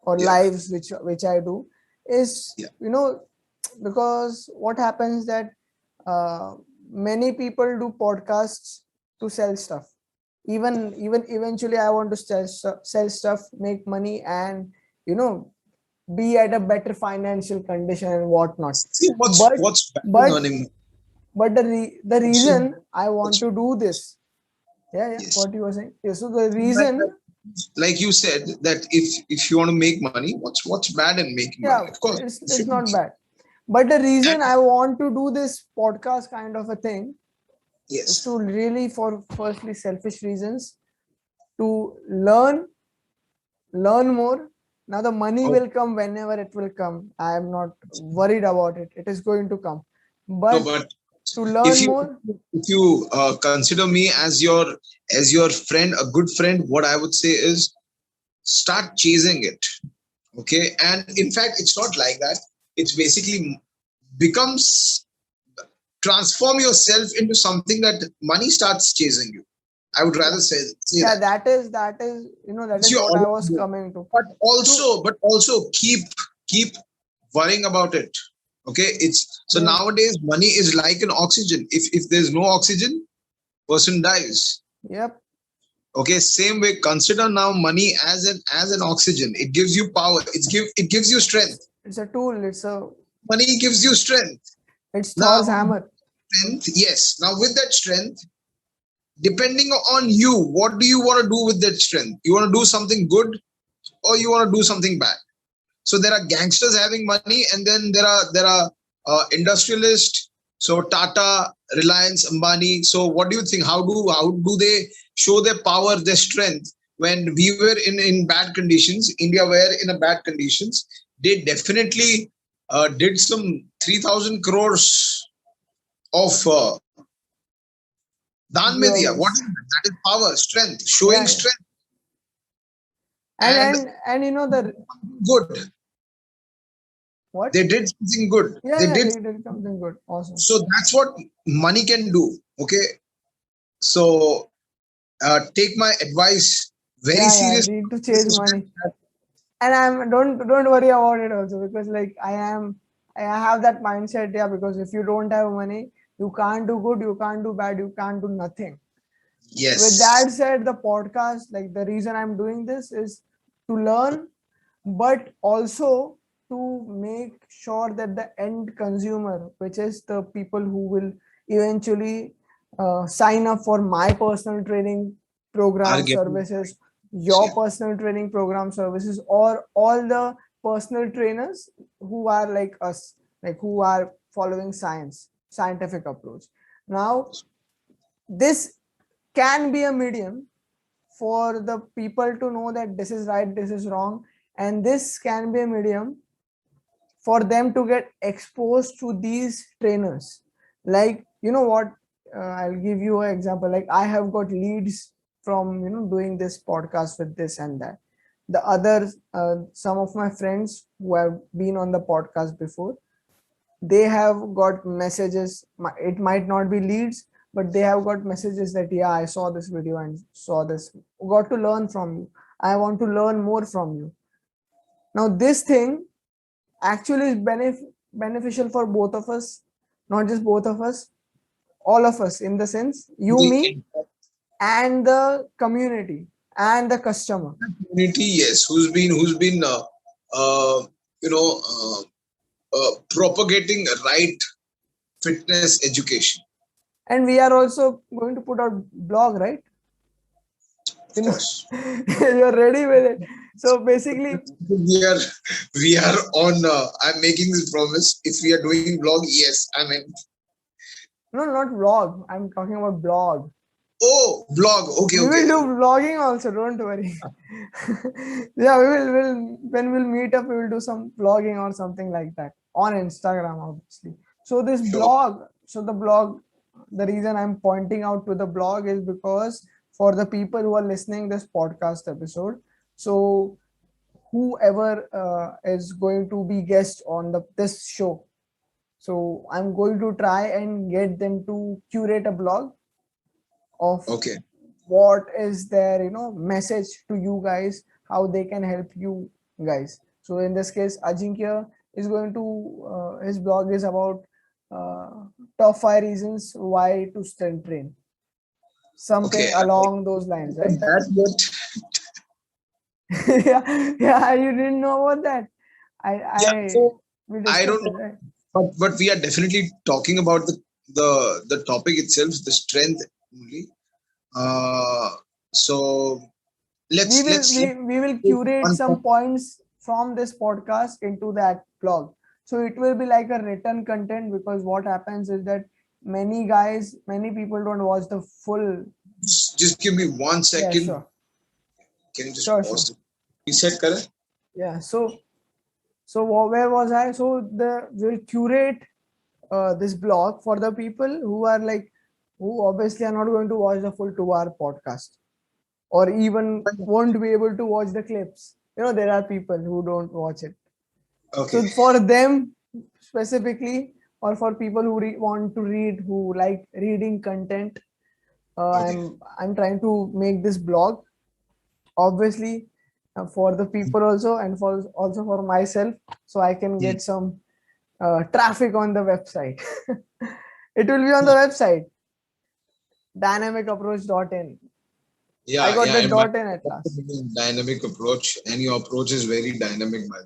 or lives, which I do, is, because what happens that many people do podcasts to sell stuff. even eventually I want to sell stuff, make money, and you know, be at a better financial condition and whatnot.
See,
But
what's bad in
but
earning?
but the
So
reason I want
what's
to do this, yeah,
yes.
what you were saying, yeah, so the
Like,
reason,
like you said that if you want to make money, what's bad in making money?
yeah,
Of course,
it's not bad, but the reason I want to do this podcast kind of a thing is to
yes.
really, for firstly selfish reasons, to learn more. Now the money
Oh,
will come whenever it will come. I am not worried about it. It is going to come.
no,
But
but
to
if
learn
you
more,
if you consider me as your friend, a good friend, what I would say is start chasing it. Okay, and in fact, it's not like that. It's basically becomes transform yourself into something that money starts chasing you. I would
yeah,
rather say
yeah,
that.
that is, that
It's
is
your
what I was
own,
coming to.
but
To
also keep worrying about it. Okay, it's so
yeah,
nowadays money is like an oxygen. If there's no oxygen, person dies.
yep,
Okay, same way. Consider now money as an oxygen. It gives you power. It gives you strength.
it's a tool.
Money gives you strength.
It's
Now,
Thor's hammer.
strength, yes. Now with that strength, depending on you, what do you want to do with that strength? You want to do something good or you want to do something bad? So there are gangsters having money, and then there are industrialists. So Tata, Reliance, Ambani. So what do you think? How do they show their power, their strength? When we were in bad conditions, India were in a bad conditions. They definitely did some 3,000 crores of Dan Media. What is
Giveaways.
that? That is power, strength, showing
Yeah, yeah.
strength,
And
and
and and you know the
good.
what?
They did something good.
Yeah,
They
yeah,
did.
they did something good. Awesome.
So that's what money can do. Okay. So take my advice very
Yeah, yeah.
seriously.
Need to
This
chase
is
money. And I'm don't worry about it also, because like I have that mindset, yeah, because if you don't have money, you can't do good, you can't do bad, you can't do nothing. With
yes.
that said, the podcast, like the reason I'm doing this is to learn, but also to make sure that the end consumer, which is the people who will eventually sign up for my personal training
Are
program
getting
services,
yeah.
your personal training program services, or all the personal trainers who are like us, like who are following scientific approach. Now this can be a medium for the people to know that this is right, this is wrong, and this can be a medium for them to get exposed to these trainers. Like, you know what, I'll give you an example. Like, I have got leads from, doing this podcast with this and that. The others, some of my friends who have been on the podcast before, they have got messages. It might not be leads, but they have got messages that, yeah, I saw this video and saw this, got to learn from you, I want to learn more from you. Now this thing actually is beneficial for both of us, not just both of us, all of us, in the sense, you, me,
The
and the community and the customer.
community, yes, who's been you know propagating right fitness education.
And we are also going to put out blog, right?
Of course.
You're ready with it. So basically,
We are we are on. I'm making this promise. If we are doing vlog, yes, I'm in.
no, not vlog, I'm talking about blog.
Oh, vlog. Okay,
We
okay.
will do vlogging also, don't worry. Yeah, we will when we'll meet up, we will do some vlogging or something like that on Instagram, obviously. So this
Sure.
blog, the blog, the reason I'm pointing out to the blog is because for the people who are listening this podcast episode, so whoever is going to be guest on this show, so I'm going to try and get them to curate a blog of
Okay.
what is their, message to you guys, how they can help you guys. So in this case, Ajinkya is going to his blog is about uh, top 5 reasons why to strength train. something
Okay,
along those lines, right?
that what
Yeah, you didn't know about that.
yeah.
I
So
we
I don't
discussed it,
know,
right?
but we are definitely talking about the topic itself, the strength only. Uh, so
We
let's
will
let's
we,
let's
we will
take
curate
one
some
point.
points from this podcast into that blog. So it will be like a written content, because what happens is that many people don't watch the full.
Just give me one
Yeah,
second.
sure.
Can you just
Sure.
pause it? Reset, Karan?
Yeah. So where was I? So the we'll curate this blog for the people who are like, who obviously are not going to watch the full 2 hour podcast, or even won't be able to watch the clips. There are people who don't watch it.
Okay.
So for them specifically, or for people who want to read, who like reading content,
Okay.
I'm trying to make this blog, obviously, for the people also, and for also for myself, so I can
Hmm.
get some traffic on the website. It will be on the website, dynamicapproach.in. I
Yeah,
got
yeah.
the
In my
dot in at last.
dynamic approach, and your approach is very dynamic, man.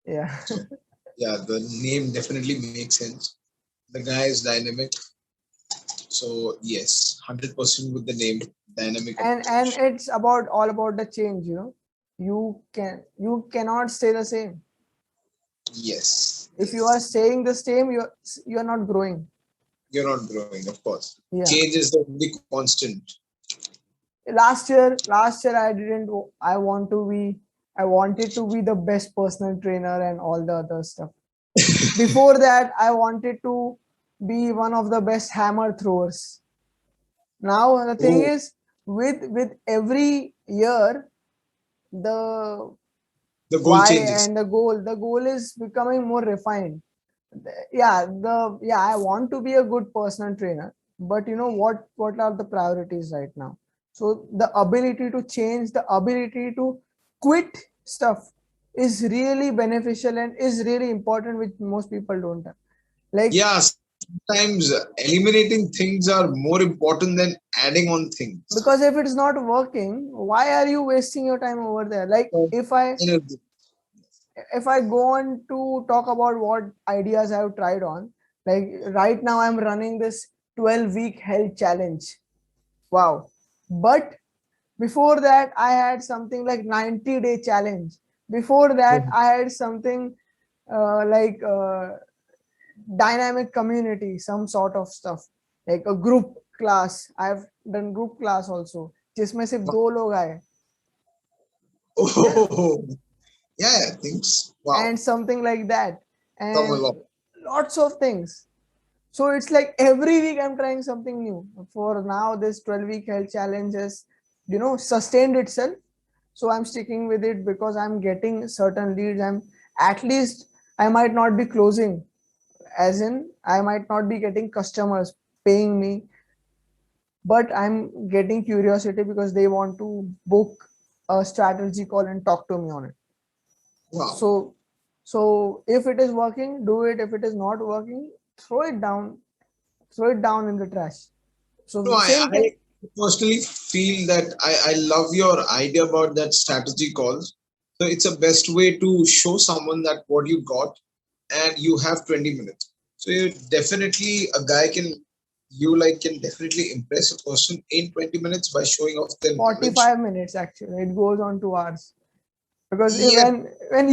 Yeah.
So yeah, the name definitely makes sense. The guy is dynamic. So yes, 100% with the name dynamic
and
approach.
it's about all about the change. You cannot stay the same.
Yes,
If you are
yes.
staying the same, you're not growing.
You're not growing, of course.
Yeah.
Change is the only constant.
Last year I wanted to be the best personal trainer and all the other stuff. Before that, I wanted to be one of the best hammer throwers. Now the thing
Oh,
is, with every year, the
the goal
why
changes.
and the goal is becoming more refined. Yeah, I want to be a good personal trainer, but what are the priorities right now? So the ability to change, the ability to quit stuff is really beneficial and is really important, which most people don't have. Like,
Yeah, sometimes eliminating things are more important than adding on things.
because if it's not working, why are you wasting your time over there? Like,
So, energy.
if I go on to talk about what ideas I've tried on, like right now I'm running this 12-week health challenge. Wow. But before that, I had something like 90-day challenge. Before that, I had something like dynamic community, some sort of stuff, like a group class. I've done group class also, जिसमें सिर्फ 2 लोग आए. Yeah.
Oh, yeah, things. Wow,
And something like that,
come
and
along.
lots of things. So it's like every week I'm trying something new. For now, this 12-week health challenge has sustained itself, so I'm sticking with it because I'm getting certain leads. I'm At least, I might not be closing, as in I might not be getting customers paying me, but I'm getting curiosity because they want to book a strategy call and talk to me on it.
Wow.
So if it is working, do it. If it is not working, throw it down. Throw it down in the trash.
No,
So same
I
thing.
personally feel that I love your idea about that strategy calls. So it's a best way to show someone that what you got, and you have 20 minutes. So you definitely a guy can you like can definitely impress a person in 20 minutes by showing off their knowledge.
45 minutes actually. It goes on 2 hours. Because
Yeah,
when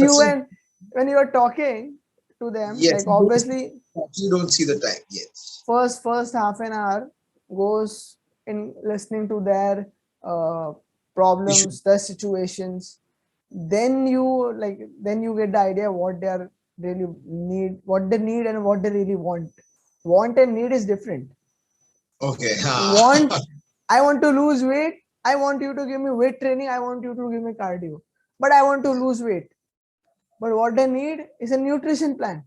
you are talking to them,
yes,
like obviously
you don't see the time. Yes.
first half an hour goes in listening to their uh,
Issue.
problems, their situations. Then you get the idea what they are really need, what they need, and what they really want. Want and need is different.
Okay.
Want, I want to lose weight. I want you to give me weight training. I want you to give me cardio. But I want to lose weight. But what they need is a nutrition plan, right?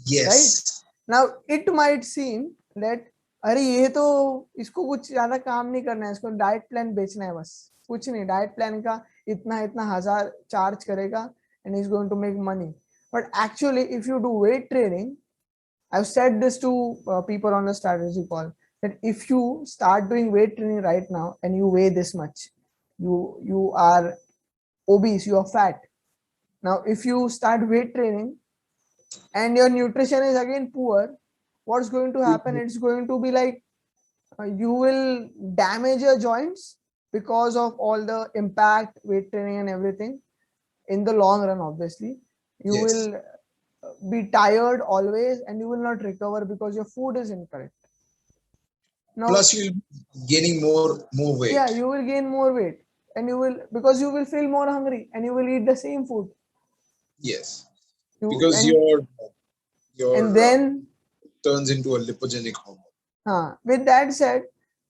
Yes.
Now it might seem that अरे ये तो इसको कुछ ज्यादा काम नहीं करना है, इसको डाइट प्लान बेचना है, बस कुछ नहीं, डाइट प्लान का इतना इतना हजार चार्ज करेगा and he's going to make money. But actually, if you do weight training, I've said this to people on the strategy call. that if you start doing weight training right now and you weigh this much, you are obese, you are fat. Now, if you start weight training and your nutrition is again poor, what's going to happen? It's going to be like you will damage your joints because of all the impact, weight training, and everything. In the long run, obviously, you
Yes.
will be tired always and you will not recover because your food is incorrect. Now,
Plus, you'll be gaining more weight.
yeah, you will gain more weight and you will, because you will feel more hungry and you will eat the same food.
Yes,
You
because your
and then
turns into a lipogenic hormone.
with that said,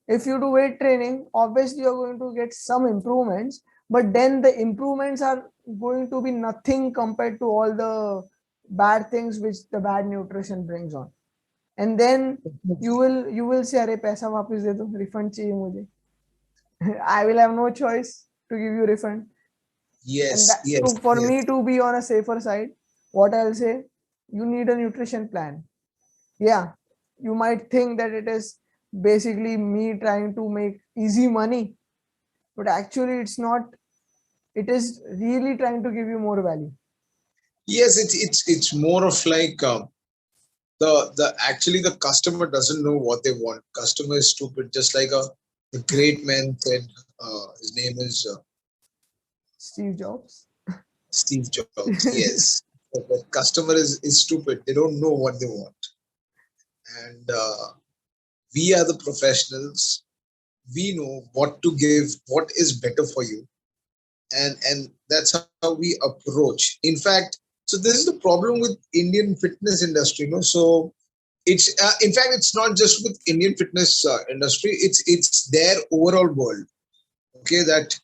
if you do weight training, obviously you're going to get some improvements, but then the improvements are going to be nothing compared to all the bad things which the bad nutrition brings on. And then you will say, "अरे पैसा वापस दे दो, refund चाहिए मुझे." I will have no choice to give you refund. And
Yes,
that,
yes,
for
yes.
me to be on a safer side, what I'll say, you need a nutrition plan. Yeah, you might think that it is basically me trying to make easy money, but actually it's not. It is really trying to give you more value.
Yes, it's more of like the actually the customer doesn't know what they want. Customer is stupid, just like the great man said. His name is
Steve Jobs.
Steve Jobs. Yes, the customer is stupid. They don't know what they want, and we are the professionals. We know what to give, what is better for you, and that's how we approach. In fact, so this is the problem with Indian fitness industry, so it's in fact it's not just with Indian fitness industry, it's their overall world. Okay, that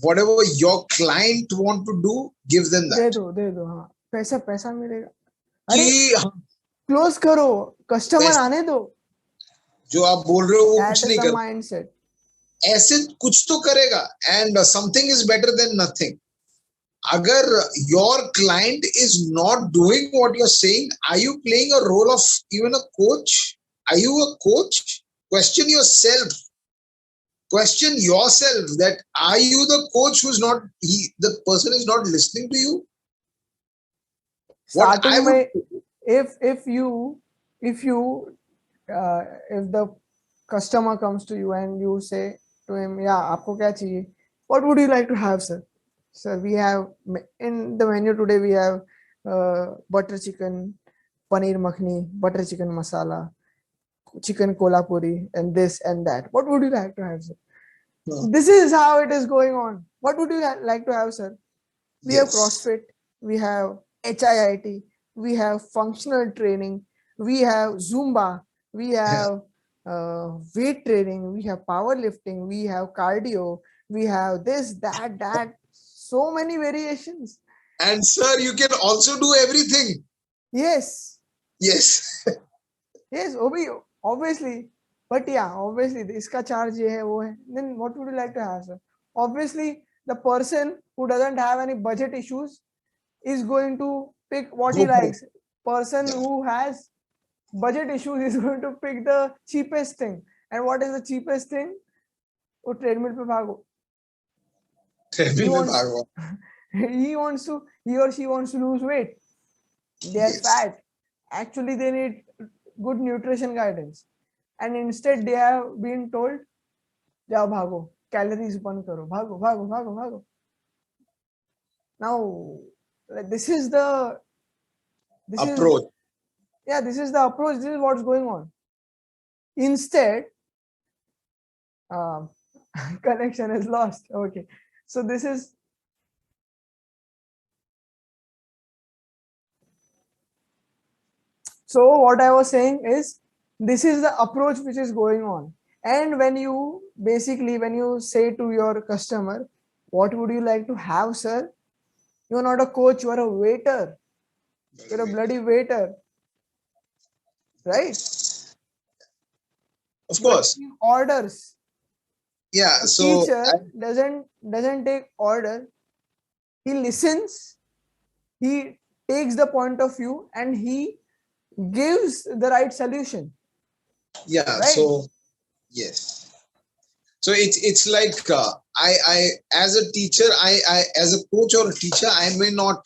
whatever your client want to do, give them that.
दे दो हाँ पैसा पैसा मिलेगा अरे
कि
close करो customer आने दो
जो आप बोल रहे हो वो
that
कुछ
is
नहीं
the
कर
mindset
ऐसे कुछ तो करेगा and something is better than nothing agar your client is not doing what you're saying, are you playing a role of even a coach? Are you a coach? Question yourself. Question yourself that are you the coach who's not the person is not listening to you? What I
starting
would
में if you if you if the customer comes to you and you say to him yeah आपको क्या चाहिए what would you like to have sir we have in the menu today we have butter chicken paneer makhni butter chicken masala chicken kolhapuri and this and that what would you like to have sir this is how it is going on what would you like to have sir we have
yes
CrossFit, we have HIIT, we have functional training, we have Zumba, we have weight training, we have powerlifting, we have cardio, we have this, that, so many variations.
and sir you can also do everything.
Yes,
Yes.
yes, obviously. But yeah, obviously, iska charge ye hai, wo hai. Then what would you like to have, sir? Obviously, the person who doesn't have any budget issues is going to pick what he
Go for it.
likes. Person
Yeah.
who has budget issues is going to pick the cheapest thing. And what is the cheapest thing? वो treadmill पे भागो. He wants, he or she wants to lose weight. They are
Yes.
fat. Actually, they need good nutrition guidance. And instead, they have been told, जाओ भागो, calories बंद करो, भागो, भागो, भागो, भागो. Now, this is the
Approach.
this is the approach. This is what's going on. Instead, connection is lost. Okay, so this is so what I was saying is this is the approach which is going on. And when you basically when you say to your customer, what would you like to have, sir? You're not a coach, you're a waiter. You're a bloody waiter, right?
Of
You are
course.
taking orders.
Yeah.
The
So
teacher doesn't take order. He listens, he takes the point of view and he gives the right solution.
Yeah.
right?
So yes. So it's like I as a teacher, I as a coach or a teacher, I may not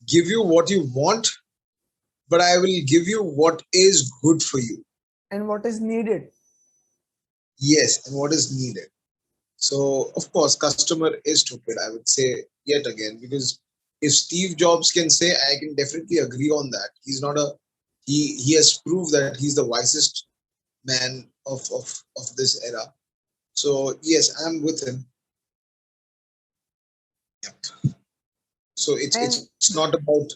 give you what you want, but I will give you what is good for you.
And what is needed.
Yes, and what is needed. So of course, customer is stupid. I would say yet again, because if Steve Jobs can say, I can definitely agree on that. He's not a he has proved that he's the wisest man of this era. So yes, I'm with him. Yep. So
And
it's not about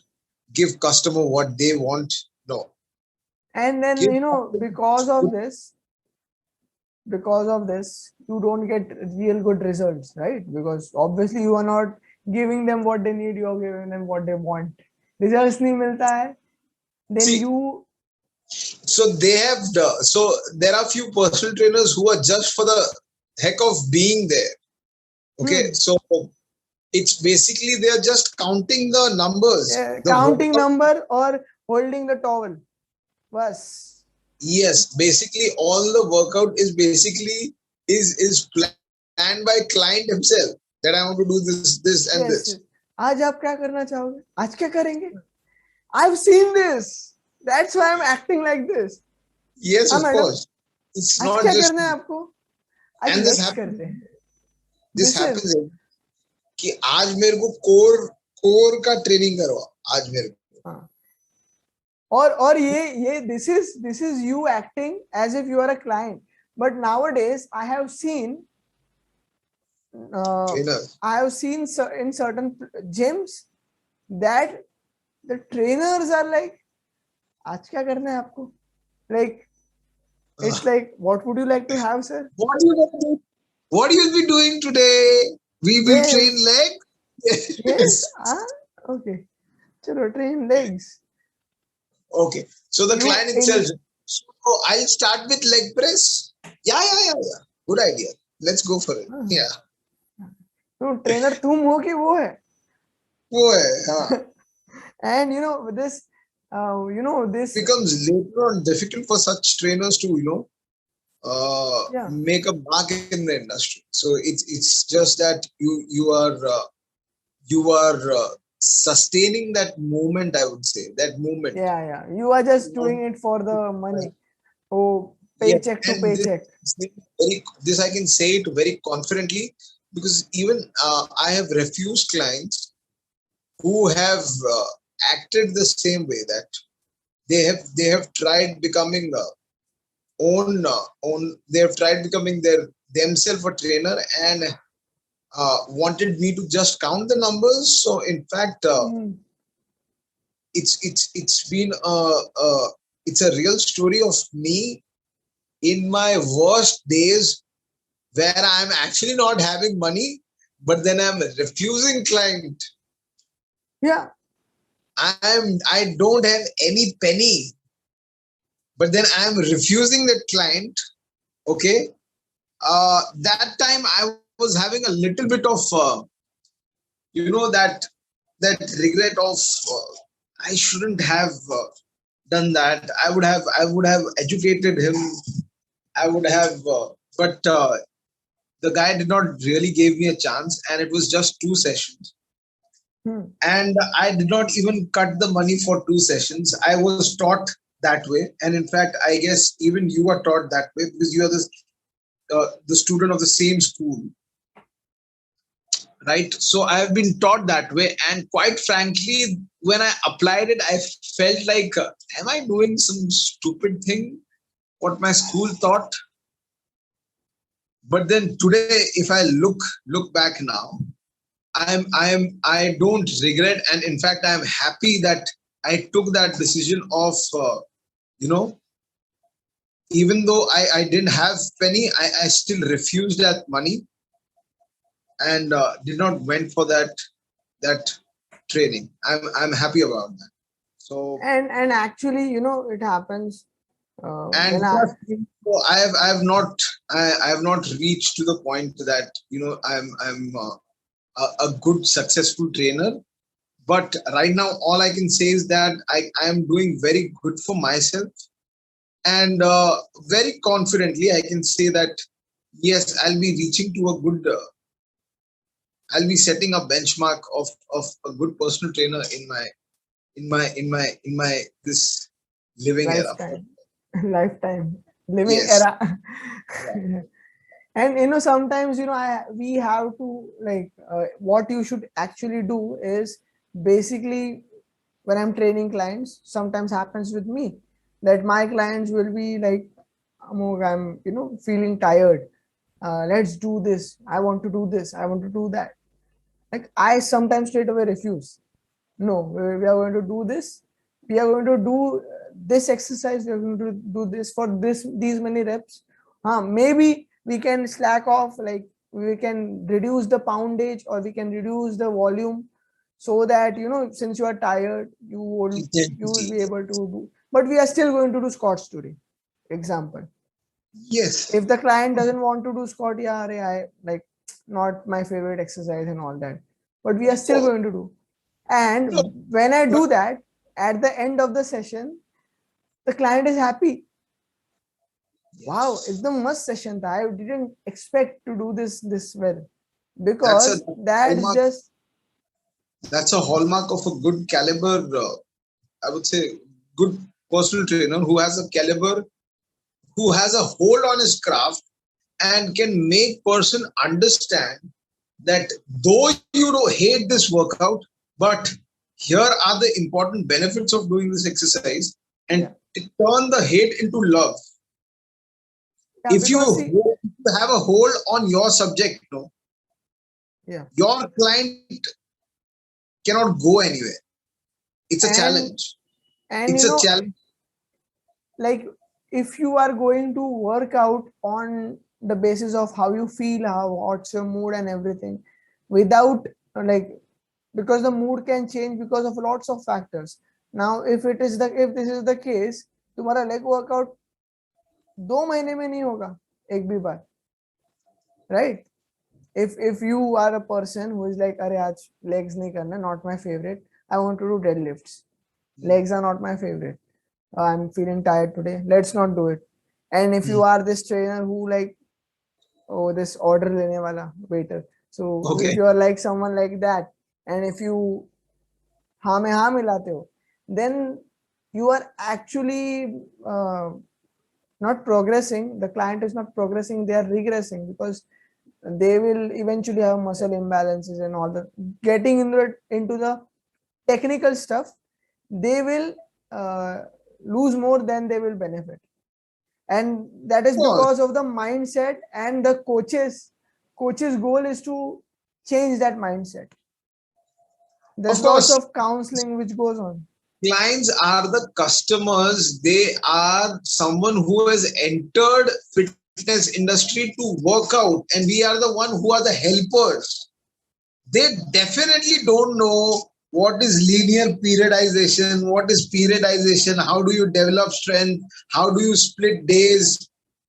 give customer what they want. No,
then
give customer what's good.
because of this you don't get real good results, right? Because obviously you are not giving them what they need, you are giving them what they want. Results nahi milta hai, then
See,
you.
so they have so there are few personal trainers who are just for the heck of being there. Okay,
Hmm,
so it's basically they are just counting the numbers, the
counting
workout.
number or holding the towel, bas.
Yes, basically all the workout is basically is planned by client himself that I want to do this and this.
Yes, yes. आज आप क्या करना चाहोगे, आज क्या करेंगे, I've seen this, that's why I'm acting like this.
Yes,
हाँ
of
madam,
course. It's
आज
not
क्या
just
करना है आपको, आज
and
लेग्स करते हैं,
this
दिस इज.
happens कि आज मेरे को कोर का ट्रेनिंग करवा आज मेरे को.
हाँ, और ये this is you acting as if you are a client. But nowadays I have seen, uh,
Trainer.
in certain gyms that the trainers are like, आज क्या करना है आपको, like it's like, what would you like to have, sir?
What you gonna do? What you will be doing today? We will train
Yes,
leg.
yes,
Yes.
okay, chalo train legs.
Okay. So the
You
client itself.
in
So I'll start with leg press. Yeah. Good idea. Let's go for it. Yeah.
तो trainer तुम हो कि वो है.
वो है, हाँ.
And this, this,
Becomes later on difficult for such trainers to
yeah,
make a mark in the industry. So it's just that you are sustaining that moment. I would say that moment.
yeah, you are just doing it for the money. Oh,
Yeah,
paycheck to
and
paycheck.
this I can say it very confidently because even I have refused clients who have acted the same way that they have tried becoming own they have tried becoming themselves a trainer and wanted me to just count the numbers. So in fact,
Hmm.
it's been it's a real story of me in my worst days where I'm actually not having money, but then I'm refusing client.
Yeah,
I don't have any penny, but then I'm refusing that client. Okay, that time I was having a little bit of that regret of I shouldn't have done that. I would have educated him. I would have, but the guy did not really give me a chance, and it was just 2 sessions.
hmm.
And I did not even cut the money for 2 sessions. I was taught that way, and in fact, I guess even you are taught that way because you are the student of the same school, right? So I have been taught that way, and quite frankly, when I applied it, I felt like, am I doing some stupid thing? What my school thought? But then today, if I look back now, I don't regret, and in fact, I'm happy that I took that decision of you know even though I didn't have penny, I still refused that money and did not went for that training. I'm happy about that. So
And actually, it happens
and
when I.
trust me, so I have not reached to the point that I'm a good successful trainer. But right now, all I can say is that I am doing very good for myself. and very confidently I can say that yes, I'll be reaching to a good. I'll be setting a benchmark of a good personal trainer in my this living era.
Lifetime. Lifetime. Living
Yes.
era. And sometimes we have to like what you should actually do is basically when I'm training clients, sometimes happens with me that my clients will be like, Amog, I'm feeling tired. Let's do this. I want to do this. I want to do that. Like I sometimes straight away refuse. No, we are going to do this. We are going to do this exercise. We are going to do this for these many reps. Maybe we can slack off, like we can reduce the poundage or we can reduce the volume so that since you are tired, you will be able to do. But we are still going to do squats today. Example.
Yes.
If the client doesn't want to do squat, yeah, I like not my favorite exercise and all that. But we are
Of
still
course.
going to do. And when I do that, at the end of the session, the client is happy. Wow, it's
Yes.
the must session. I didn't expect to do this well.
That's a
Because that's
hallmark.
just
That's a hallmark of a good caliber. I would say good personal trainer who has a caliber, who has a hold on his craft, and can make person understand that though you don't hate this workout, but here are the important benefits of doing this exercise, and
yeah.
turn the hate into love.
Yeah,
If
because see,
you have a hold on your subject, no,
yeah.
your client cannot go anywhere. It's a
And
challenge.
and
It's a challenge.
like if you are going to work out on the basis of how you feel, how what's your mood and everything, without like because the mood can change because of lots of factors. Now if this is the case, तुम्हारा leg workout 2 महीने में नहीं होगा एक भी बार, right? If you are a person who is like, अरे आज legs नहीं करना, not my favorite, I want to do deadlifts, legs are not my favorite, I'm feeling tired today, let's not do it. And if you are this trainer who like, oh, this order lene wala waiter, so if
Okay.
you are like someone like that, and if you हाँ में हाँ मिलाते हो, then you are actually not progressing. The client is not progressing, they are regressing because they will eventually have muscle imbalances and all that. Getting into the technical stuff, they will uh, lose more than they will benefit. And that
Of
is
course.
because of the mindset, and the coach's goal is to change that mindset.
Of
There's lots
course.
of counseling which goes on.
Clients are the customers. They are someone who has entered fitness industry to work out, and we are the one who are the helpers. They definitely don't know what is linear periodization, what is periodization, how do you develop strength, how do you split days,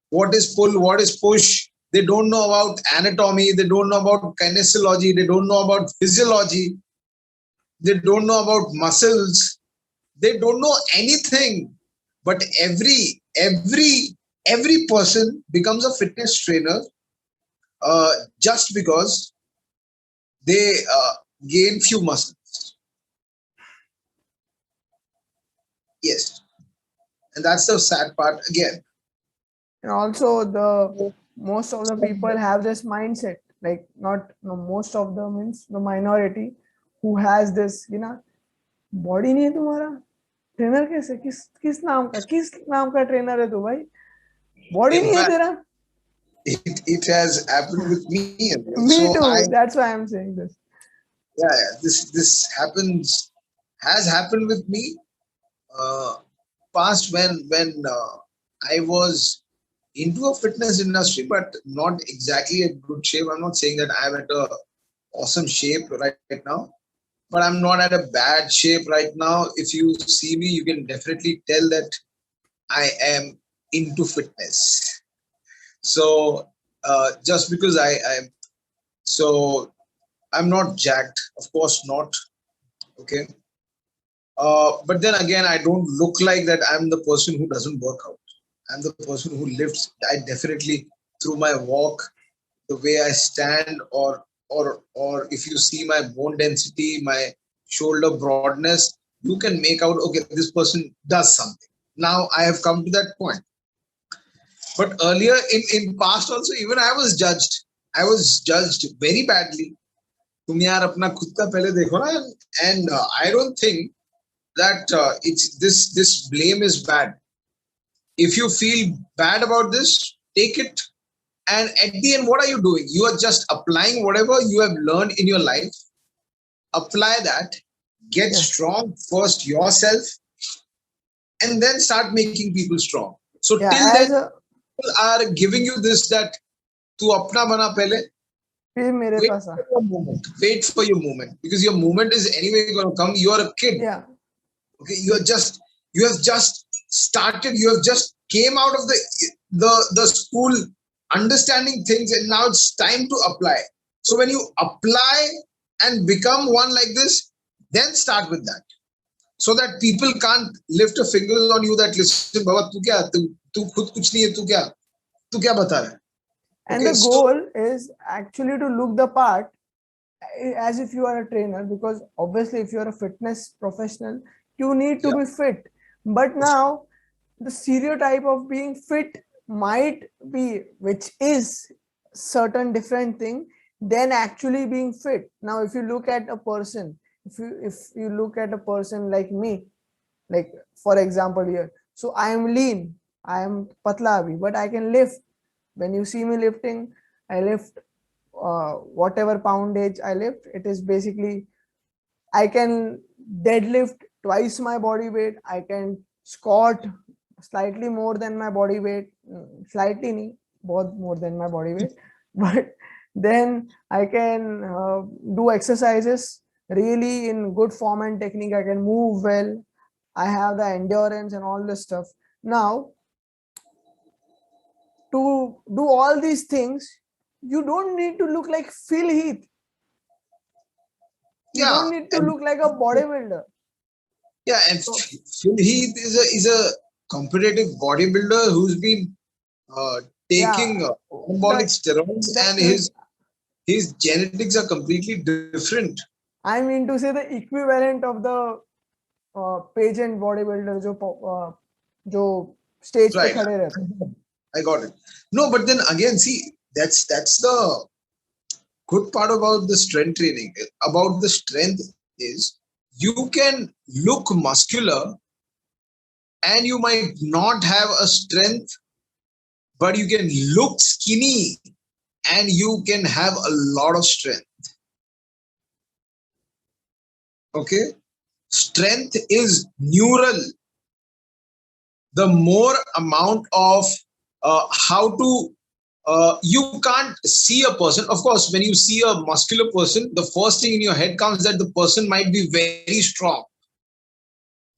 what is pull, what is push. They don't know about anatomy, they don't know about kinesiology, they don't know about physiology, they don't know about muscles, they don't know anything. But every person becomes a fitness trainer just because they gain few muscles. Yes, and that's the sad part again.
And also the most of the people have this mindset, like not no, most of them means the minority who has this, body नहीं है तुम्हारा, trainer कैसे, किस नाम का trainer है तू भाई, बॉडी
In
नहीं है
fact,
तेरा.
it has happened with me as well.
Me
So I
too, that's why I'm saying this.
yeah, this happens has happened with me uh, past when I was into a fitness industry, but not exactly a good shape. I'm not saying that I'm at a awesome shape right now, but I'm not at a bad shape right now. If you see me, you can definitely tell that I am into fitness. So just because so I'm not jacked, of course not. Okay, but then again, I don't look like that. I'm the person who doesn't work out. I'm the person who lifts. I definitely, through my walk, the way I stand, or if you see my bone density, my shoulder broadness, you can make out, okay, this person does something. Now I have come to that point. But earlier in past also, even I was judged. I was judged very badly. तुम यार अपना खुद का पहले देखो ना, and I don't think that it's this blame is bad. If you feel bad about this, take it. And at the end, what are you doing? You are just applying whatever you have learned in your life. Apply that. Get strong first yourself, and then start making people strong. So till then, people are giving you this that tu apna bana pehle. Wait for your moment, because your moment is anyway going to come. You are a kid.
Yeah.
Okay, you have just started. You have just came out of the school, understanding things, and now it's time to apply. So when you apply and become one like this, then start with that, so that people can't lift a finger on you that, listen, Baba, tu khud kuch nahi hai, tu kya bata raha hai?
And the goal is actually to look the part as if you are a trainer, because obviously if you are a fitness professional, you need to be fit. But now the stereotype of being fit might be, which is certain different thing than actually being fit. Now if you look at a person, if you look at a person like me, like for example here, so I am lean, I am patla abhi, but I can lift. When you see me lifting, I lift whatever poundage I lift. It is basically, I can deadlift twice my body weight. I can squat slightly more than my body weight, slightly nahi, both more than my body weight. But then I can do exercises really in good form and technique. I can move well. I have the endurance and all this stuff. Now, to do all these things, you don't need to look like Phil Heath. You don't need to look like a bodybuilder.
Yeah, and Phil Heath is a competitive bodybuilder who's been taking anabolic steroids, and his genetics are completely different.
I mean to say the equivalent of the pageant bodybuilder जो stage पे खड़े रहते हैं.
I got it. No, but then again, see, that's the good part about the strength training. About the strength is, you can look muscular and you might not have a strength, but you can look skinny and you can have a lot of strength. Okay? Strength is neural. The more amount of how to you can't see a person. Of course, when you see a muscular person, the first thing in your head comes that the person might be very strong.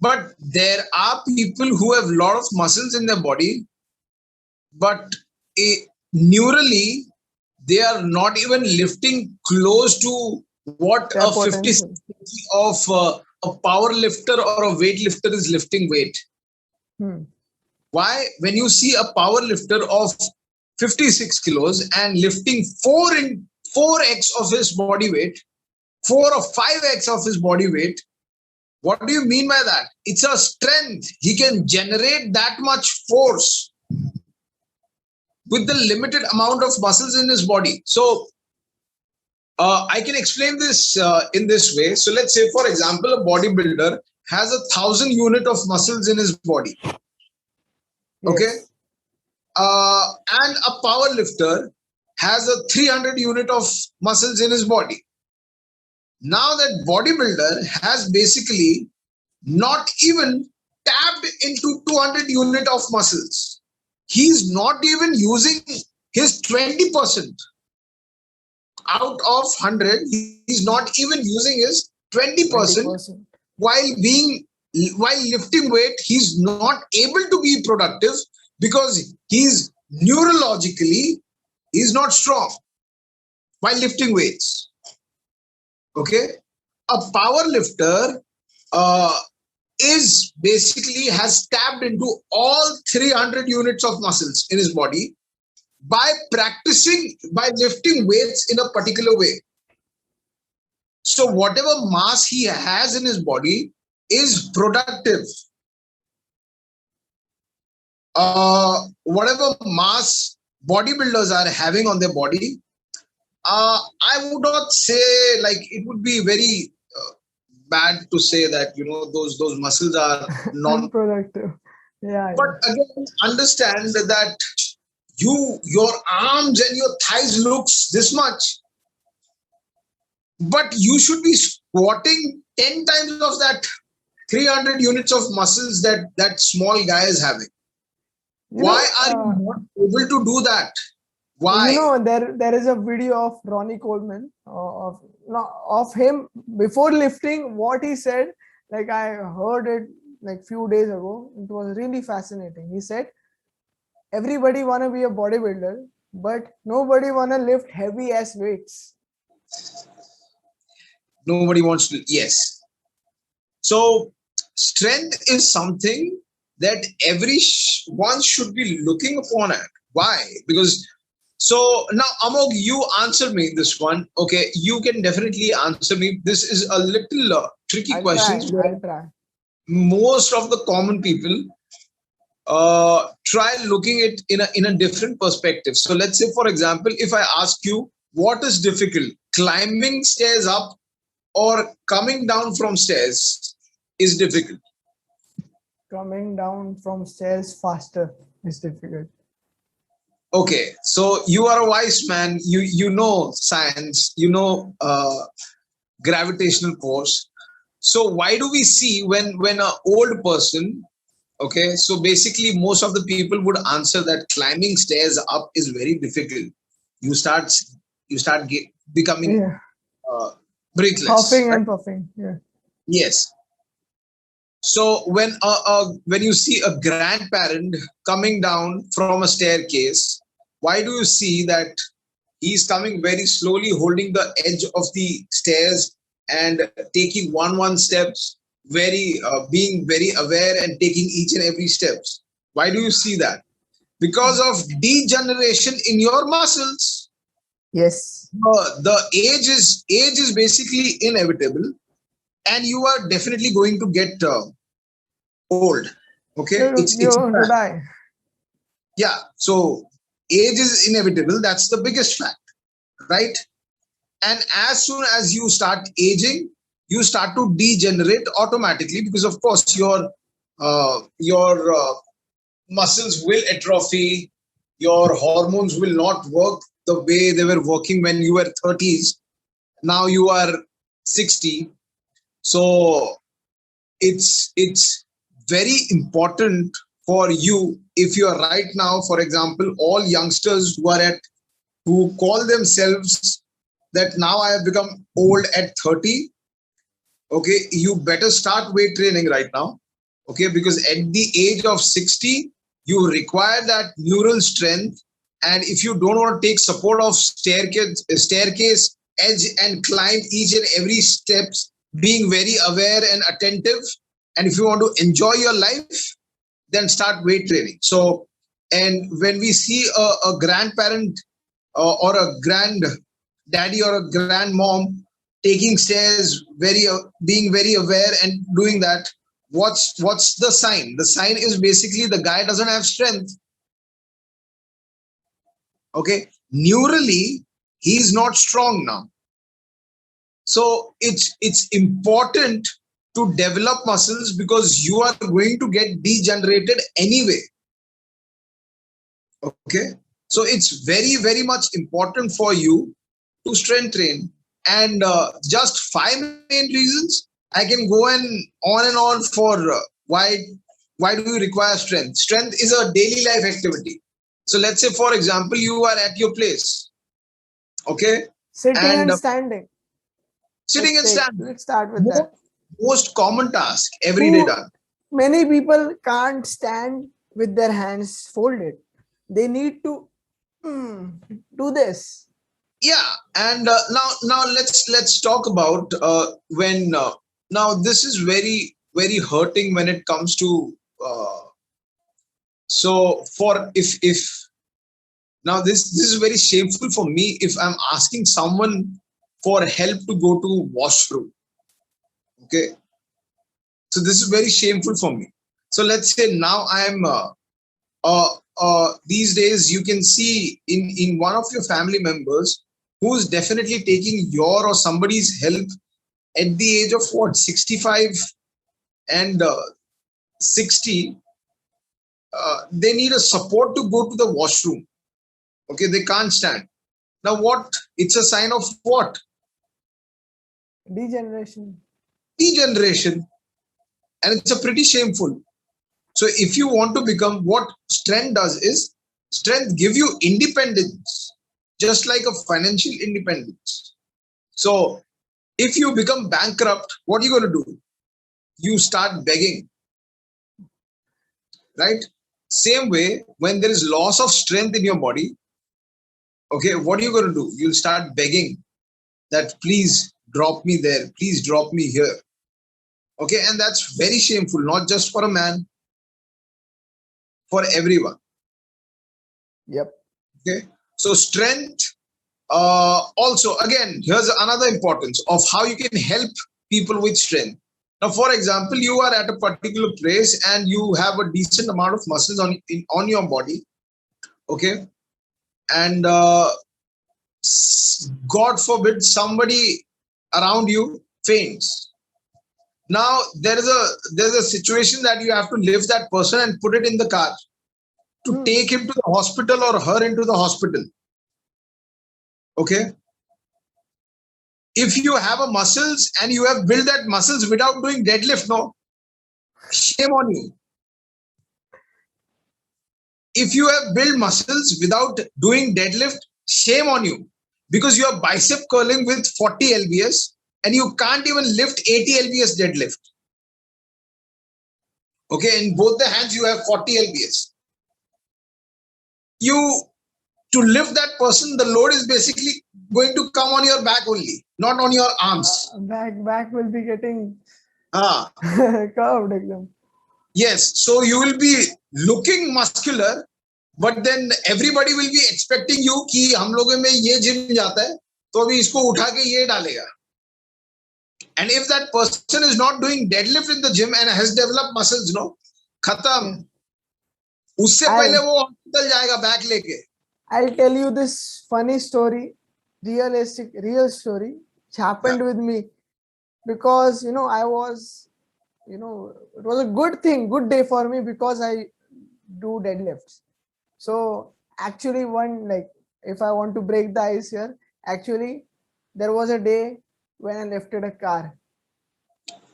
But there are people who have a lot of muscles in their body, but neurally, they are not even lifting close to what a 50 of a power lifter or a weightlifter is lifting weight. Why? When you see a power lifter of 56 kilos and lifting 4x of his body weight, 4 or 5x of his body weight, what do you mean by that? It's a strength. He can generate that much force with the limited amount of muscles in his body. So I can explain this in this way. So let's say, for example, a bodybuilder has 1,000 unit of muscles in his body. Okay? And a power lifter has 300 unit of muscles in his body. Now that bodybuilder has basically not even tapped into 200 unit of muscles. He's not even using his 20%. Out of 100, he's not even using his 20%. While lifting weight, he's not able to be productive because he's neurologically, he's not strong while lifting weights. Okay? A power lifter is basically has tapped into all 300 units of muscles in his body by practicing, by lifting weights in a particular way. So whatever mass he has in his body is productive. Whatever mass bodybuilders are having on their body, I would not say, like, it would be very bad to say that, you know, those muscles are non
unproductive. Yeah,
but
yeah.
again, understand that your arms and your thighs looks this much, but you should be squatting 10 times of that 300 units of muscles that small guy is having.
You
Why
know,
are you not able to do that? Why?
there is a video of Ronnie Coleman of no, of him before lifting. What he said, like I heard it like few days ago. It was really fascinating. He said, "Everybody wanna be a bodybuilder, but nobody wanna lift heavy ass weights."
Nobody wants to. Yes. So strength is something that one should be looking upon at. Why? Because so now, Amog, you answer me this one. Okay, you can definitely answer me. This is a little tricky
I'll
questions
try.
where
I'll try.
most of the common people try looking it in a different perspective. So let's say, for example, if I ask you, what is difficult, climbing stairs up or coming down from stairs is difficult?
Coming down from stairs faster is difficult.
Okay, so you are a wise man. You know science. You know gravitational force. So why do we see when a old person, okay, so basically most of the people would answer that climbing stairs up is very difficult. You start becoming
Yeah,
breathless,
huffing
right?
and puffing. Yeah.
Yes. So when you see a grandparent coming down from a staircase, why do you see that he's coming very slowly, holding the edge of the stairs and taking one steps, very being very aware and taking each and every steps? Why do you see that? Because of degeneration in your muscles.
Yes.
The age is basically inevitable, and you are definitely going to get old. Okay, it's a
You
fact.
die.
Yeah. So age is inevitable. That's the biggest fact, right? And as soon as you start aging, you start to degenerate automatically because, of course, your muscles will atrophy. Your hormones will not work the way they were working when you were 30s. Now you are 60. So it's very important for you, if you are right now, for example, all youngsters who call themselves that now I have become old at 30. Okay, you better start weight training right now. Okay, because at the age of 60 you require that neural strength, and if you don't want to take support of staircase edge and climb each and every steps, being very aware and attentive, and if you want to enjoy your life, then start weight training. So, and when we see a grandparent or a granddaddy or a grandmom taking stairs, being very aware and doing that, what's the sign? The sign is basically the guy doesn't have strength. Okay, neurally he's not strong now. So it's important to develop muscles because you are going to get degenerated anyway. Okay, so it's very much important for you to strength train. And just five main reasons I can go and on for why do you require strength. Strength is a daily life activity. So let's say, for example, you are at your place, okay,
Sitting
and
and standing.
sitting and standing,
Let's start with
most,
that.
most common task every day
Who
done.
Many people can't stand with their hands folded. They need to do this.
Yeah, and now let's talk about when now this is very very hurting when it comes to. So for if now this is very shameful for me if I'm asking someone for help to go to washroom. Okay, so this is very shameful for me. So let's say now I'm these days you can see in one of your family members who's definitely taking your or somebody's help at the age of what 65 and 60. They need a support to go to the washroom. Okay, they can't stand. Now what? It's a sign of what?
Degeneration.
Degeneration. And it's a pretty shameful. So if you want to become, what strength does is strength give you independence, just like a financial independence. So if you become bankrupt, what are you going to do? You start begging, right? Same way, when there is loss of strength in your body, okay, what are you going to do? You'll start begging that please drop me there, please drop me here. Okay, and that's very shameful, not just for a man, for everyone.
Yep.
Okay, so strength. Also, again, here's another importance of how you can help people with strength. Now, for example, you are at a particular place and you have a decent amount of muscles on your body. Okay, and God forbid somebody around you faints. Now there's a situation that you have to lift that person and put it in the car to take him to the hospital or her into the hospital. Okay. If you have a muscles and you have built that muscles without doing deadlift, no, shame on you. If you have built muscles without doing deadlift, shame on you, because you are bicep curling with 40 lbs and you can't even lift 80 lbs deadlift. Okay, in both the hands you have 40 lbs. To lift that person, the load is basically going to come on your back only, not on your arms.
Back will be getting curved.
Yes, so you will be looking muscular, but then everybody will be expecting you कि हम लोगों में ये gym जाता है तो अभी इसको उठा के ये डालेगा. And if that person is not doing deadlift in the gym and has developed muscles, no, खत्म. उससे पहले वो हॉस्पिटल जाएगा बैक लेके.
I'll tell you this funny story, real story, which happened with me, because I was, it was a good day for me because I do deadlifts. So actually, if I want to break the ice here, actually there was a day when I lifted a car,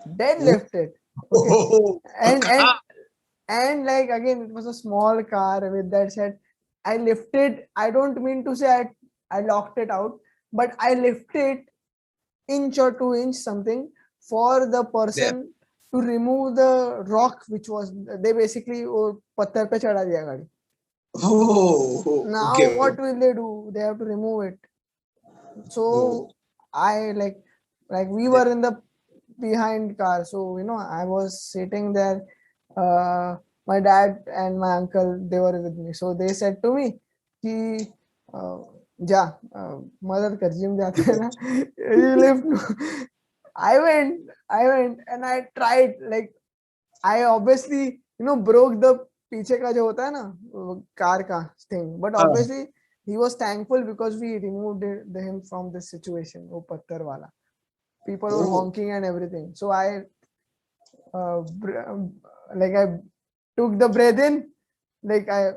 deadlifted, okay, and again it was a small car. With that said, I lifted, I don't mean to say I locked it out, but I lifted inch or 2 inch something for the person to remove the rock, which was, they basically patthar pe chada diya gadi. Now
okay.
what will they do? They have to remove it. So I we were in the behind car, so I was sitting there. My dad and my uncle, they were with me, so they said to me कि जा मदद कर, gym जाते हैं ना, you lift. I went and I tried, I obviously broke the पीछे का जो होता है ना कार का thing, but obviously he was thankful because we removed him from this situation. वो पत्थर वाला, people were honking and everything, so I I took the breath in, I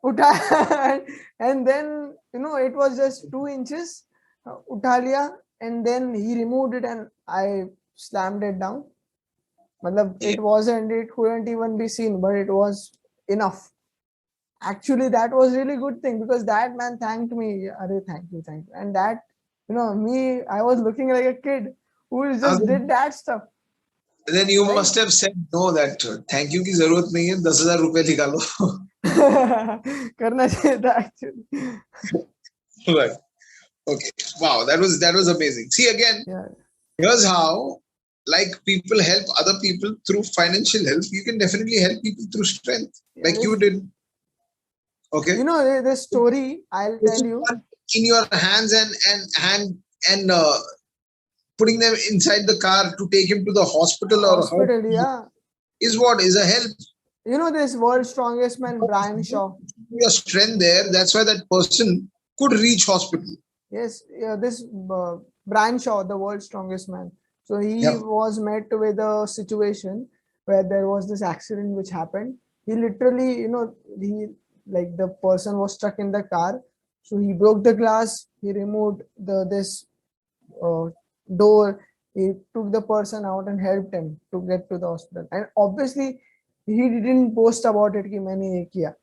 उठा, and then it was just 2 inches, उठा लिया, and then he removed it and I slammed it down. It couldn't even be seen, but it was enough. Actually, that was really good thing because that man thanked me. Arey, thank you. And that, me, I was looking like a kid who just did that stuff.
Then you must have said no, that thank you की जरूरत नहीं है, 10,000 रुपए निकालो.
करना चाहिए था actually.
Right. Okay. Wow, that was amazing. See again, here's how like people help other people through financial help, you can definitely help people through strength, like you did. Okay.
You know, the story I'll tell you.
In your hands and putting them inside the car to take him to the hospital or how
Hospital, yeah.
is what is a help.
You know this world's strongest man, Brian Shaw.
Your strength there. That's why that person could reach hospital.
Yes, yeah, this Brian Shaw, the world's strongest man. So he was met with a situation where there was this accident which happened. He literally, you know, he like the person was stuck in the car. So he broke the glass. He removed this uh, door. He took the person out and helped him to get to the hospital. And obviously, he didn't post about it. Ki maine ye kiya.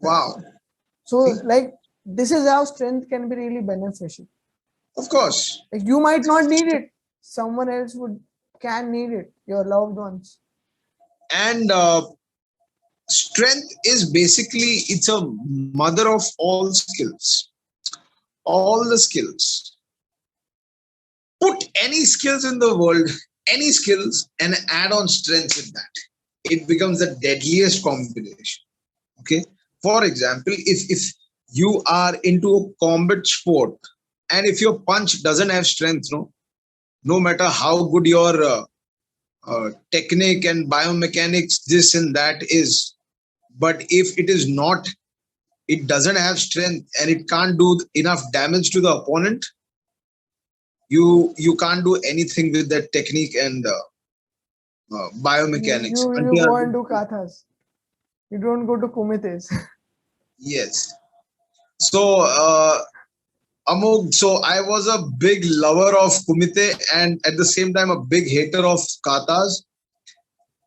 Wow.
So like this is how strength can be really beneficial.
Of course.
Like you might not need it. Someone else can need it. Your loved ones.
And strength is basically, it's a mother of all skills. All the skills. Put any skills in the world, any skills, and add on strength with that. It becomes the deadliest combination. Okay. For example, if you are into a combat sport, and if your punch doesn't have strength, no matter how good your technique and biomechanics, this and that is, but if it is not, it doesn't have strength and it can't do enough damage to the opponent, you can't do anything with that technique and biomechanics.
You go and do kathas. You don't go to kumites.
Yes. So Amog, so I was a big lover of kumite and at the same time a big hater of katas.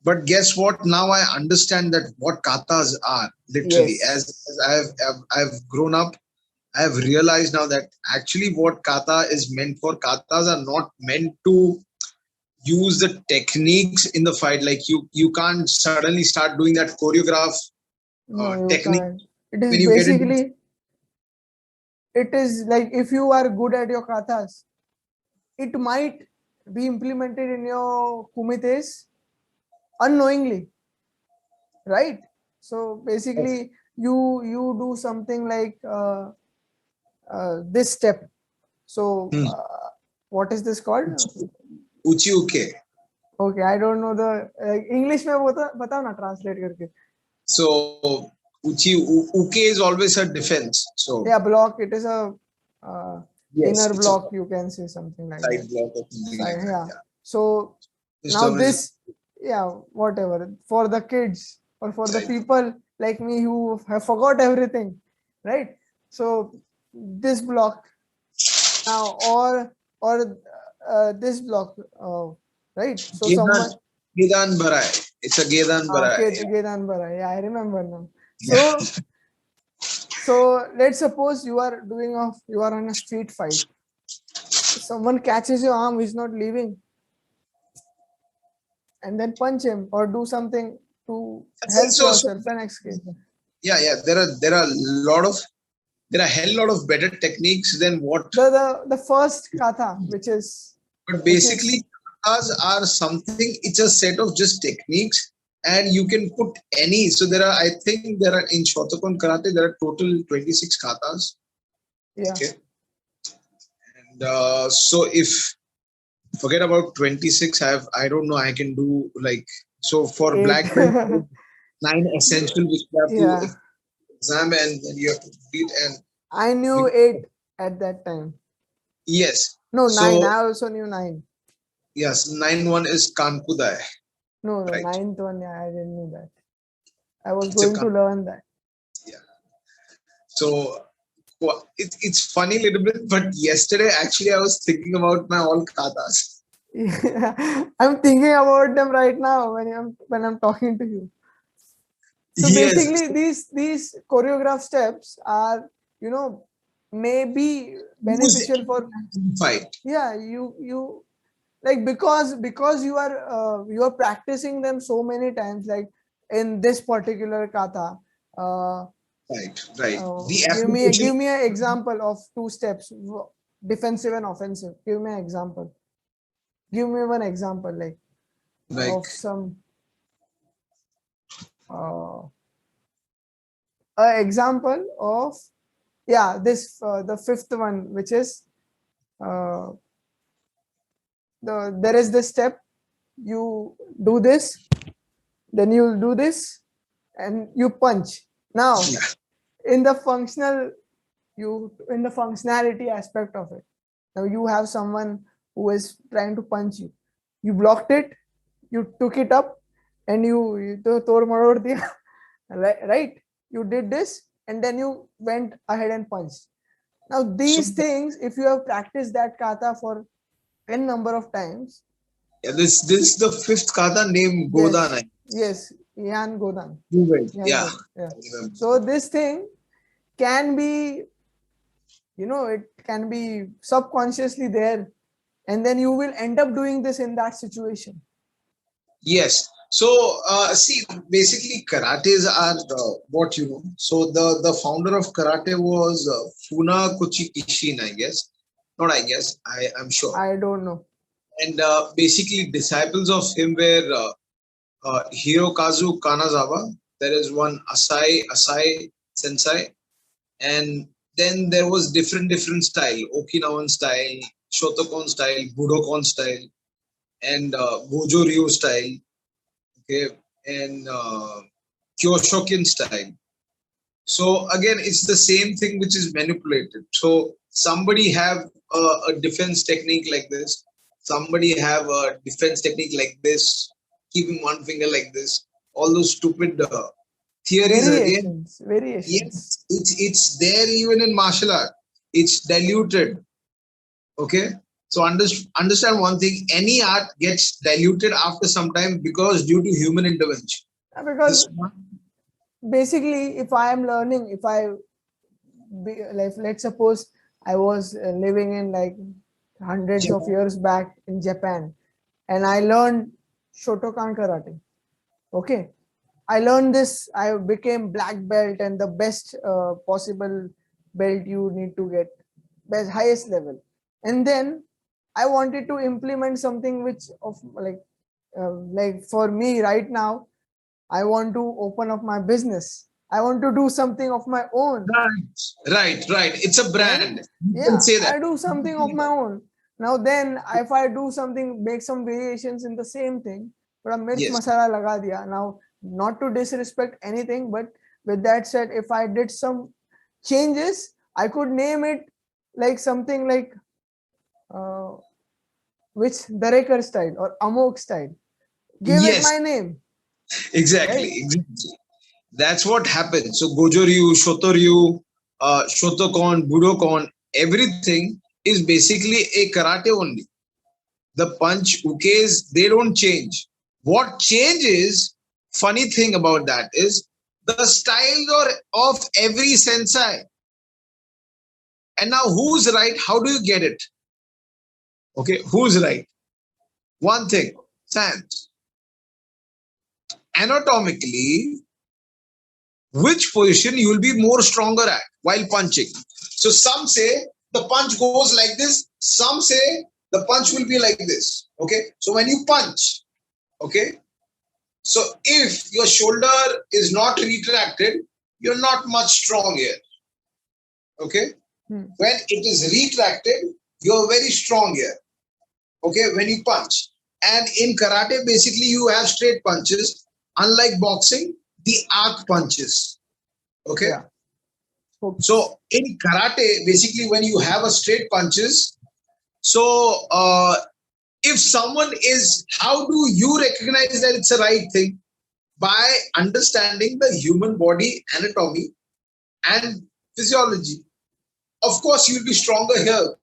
But guess what? Now I understand that what katas are literally.
Yes.
As I've grown up, I have realized now that actually what kata is meant for. Katas are not meant to use the techniques in the fight. Like you can't suddenly start doing that choreograph technique.
Can't. It is
When you
basically, it is like if you are good at your kathas, it might be implemented in your kumites unknowingly, right? So basically, you do something like this step. So what is this called?
Uchi uke.
Okay, I don't know the English में बताओ ना translate करके.
So uke is always a defense. So
yeah, block. It is a
yes,
inner block. You can say something like
side
that.
block or something like that.
Yeah. So now this, whatever for the kids or for the people like me who have forgot everything, right? So this block now or this block, right? So someone.
Gedan Barai. It's a Gedan Barai.
Gedan Barai. Yeah, I remember now. So, so let's suppose you are on a street fight. Someone catches your arm, he's not leaving, and then punch him or do something to help yourself and escape.
Yeah. There are a hell lot of better techniques than what
the first katha, which is.
But basically, kathas are something. It's a set of just techniques, and you can put any. So I think there are in Shotokan karate there are total 26 kathas.
Yeah.
Okay. And so if forget about 26, I don't know. I can do like so for 8. Black belt 9 essential which you have to examine and then you have to read and.
I knew 8 at that time.
Yes.
No, 9. I also knew 9.
Yes, 9-1 is Kankudai.
No, the 9th one, I didn't know that. I was going to learn that.
Yeah. So it's funny a little bit, but yesterday actually I was thinking about my all katas.
Yeah, I'm thinking about them right now when I'm talking to you. So basically, these choreographed steps are, may be beneficial for
fight.
Yeah, you like because you are practicing them so many times, like in this particular kata.
Right.
Give me an example of 2 steps, defensive and offensive. Give me an example. Give me one example, like of
Like,
some example of this the fifth one, which is uh, there is this step, you do this, then you do this, and you punch. Now
yeah.
in the functionality aspect of it, now you have someone who is trying to punch you, you blocked it, you took it up, and you tor marod diya. Right, you did this, and then you went ahead and punched. Now
So
these things, if you have practiced that kata for n number of times.
yeah, this is the fifth kata named
Yes,
Godan.
yes, Yan Godan. Yan
Yeah,
Godan. Yeah.
I remember.
So this thing can be, it can be subconsciously there, and then you will end up doing this in that situation.
Yes. So, see, basically, karates are what you know. So, the founder of karate was Funakoshi Kishin, I guess. Not I guess, I'm sure.
I don't know.
And basically, disciples of him were Hirokazu Kanazawa. There is one Asai Sensei. And then there was different style, Okinawan style, Shotokan style, Budokan style, and Gojo Ryu style. Okay, and Kyoshokin style. So again, it's the same thing which is manipulated. So somebody have a defense technique like this, somebody have a defense technique like this, keeping one finger like this. All those stupid theories again.
Variations.
Yes, it's there even in martial art. It's diluted. Okay, so understand one thing: any art gets diluted after some time because due to human intervention.
Because
This one,
basically, if I am learning, if I like, let's suppose I was living in like hundreds of years back in Japan, and I learned Shotokan karate. Okay, I learned this, I became black belt, and the best possible belt you need to get, best highest level. And then I wanted to implement something which of like for me right now, I want to open up my business, I want to do something of my own.
right. It's a
Then
brand. You can say that.
I do something of my own. Now then, if I do something, make some variations in the same thing, but a mirch
Yes,
masala laga diya. Now, not to disrespect anything, but with that said, if I did some changes, I could name it like something like uh, which Darekar style or Amok style. Give it
yes,
my name,
exactly,
right?
exactly. That's what happens. So Gojo Ryu, Shoto Ryu, Shotokan, Budokan, everything is basically a karate only. The punch, ukes, they don't change. What changes, funny thing about that is the styles of every sensei. And now who's right? How do you get it? Okay, who's right? One thing, science. Anatomically, which position you will be more stronger at while punching. So some say the punch goes like this, some say the punch will be like this. Okay, so when you punch, okay, so if your shoulder is not retracted, you're not much strong here. Okay, when it is retracted, you're very strong here. Okay, when you punch. And in karate, basically you have straight punches. Unlike boxing, the arc punches. Okay.
Yeah.
So in karate, basically when you have a straight punches, so if someone is, how do you recognize that it's a right thing? By understanding the human body anatomy and physiology. Of course, you'll be stronger here.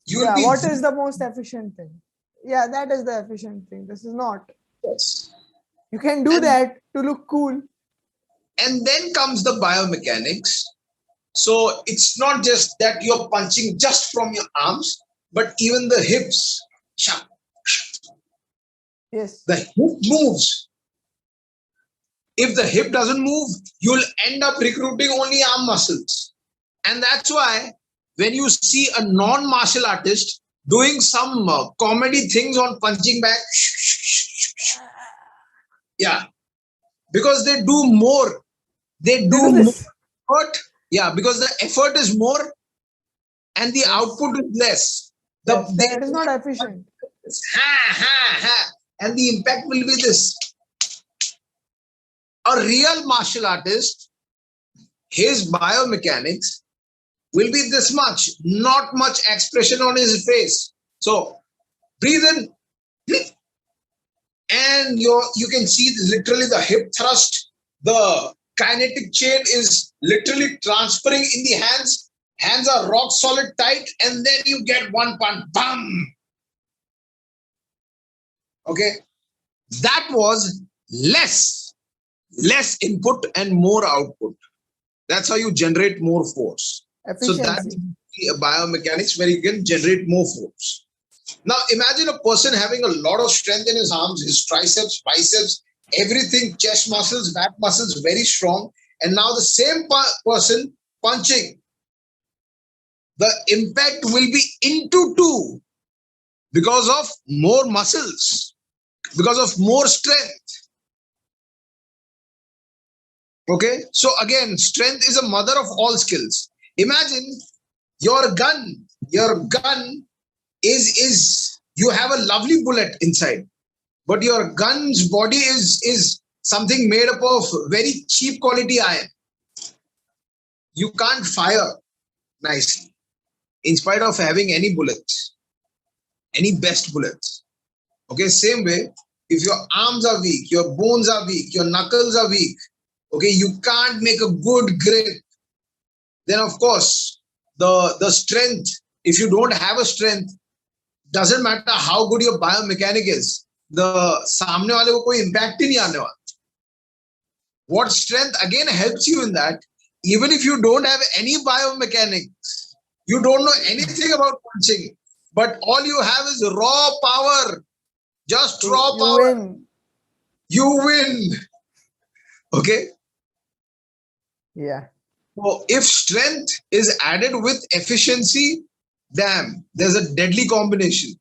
You will
Yeah,
be,
what is the most efficient thing? Yeah, that is the efficient thing. This is not.
yes.
You can do that to look cool.
And then comes the biomechanics. So it's not just that you're punching just from your arms, but even the hips.
Yes.
The hip moves. If the hip doesn't move, you'll end up recruiting only arm muscles. And that's why when you see a non-martial artist, doing some comedy things on punching bag. Yeah, because they do more. They
They
do
do
more
this.
effort. Yeah, because the effort is more and the
Yes.
output is less.
Yes.
They
Then it is not efficient.
and the impact will be this. A real martial artist, his biomechanics will be this much, not much expression on his face. So breathe in, and you can see literally the hip thrust, the kinetic chain is literally transferring in the hands. Hands are rock solid tight, and then you get one punch, bam. Okay, that was less input and more output. That's how you generate more force. So that's
Efficiency.
biomechanics where you can generate more force. Now imagine a person having a lot of strength in his arms, his triceps, biceps, everything, chest muscles, back muscles, very strong. And now the same person punching, the impact will be into two because of more muscles, because of more strength. Okay, so again, strength is a mother of all skills. Imagine your gun is you have a lovely bullet inside, but your gun's body is something made up of very cheap quality iron. You can't fire nicely in spite of having any bullets, any best bullets. Okay, same way, if your arms are weak, your bones are weak, your knuckles are weak, okay, you can't make a good grip. Then of course the strength, if you don't have a strength, doesn't matter how good your biomechanic is, the सामने वाले को कोई impact ही नहीं आने वाला. What strength again helps you in that, even if you don't have any biomechanics, you don't know anything about punching, but all you have is raw power, just raw
You
power,
win.
you win. Okay.
Yeah.
So if strength is added with efficiency, damn, there's a deadly combination.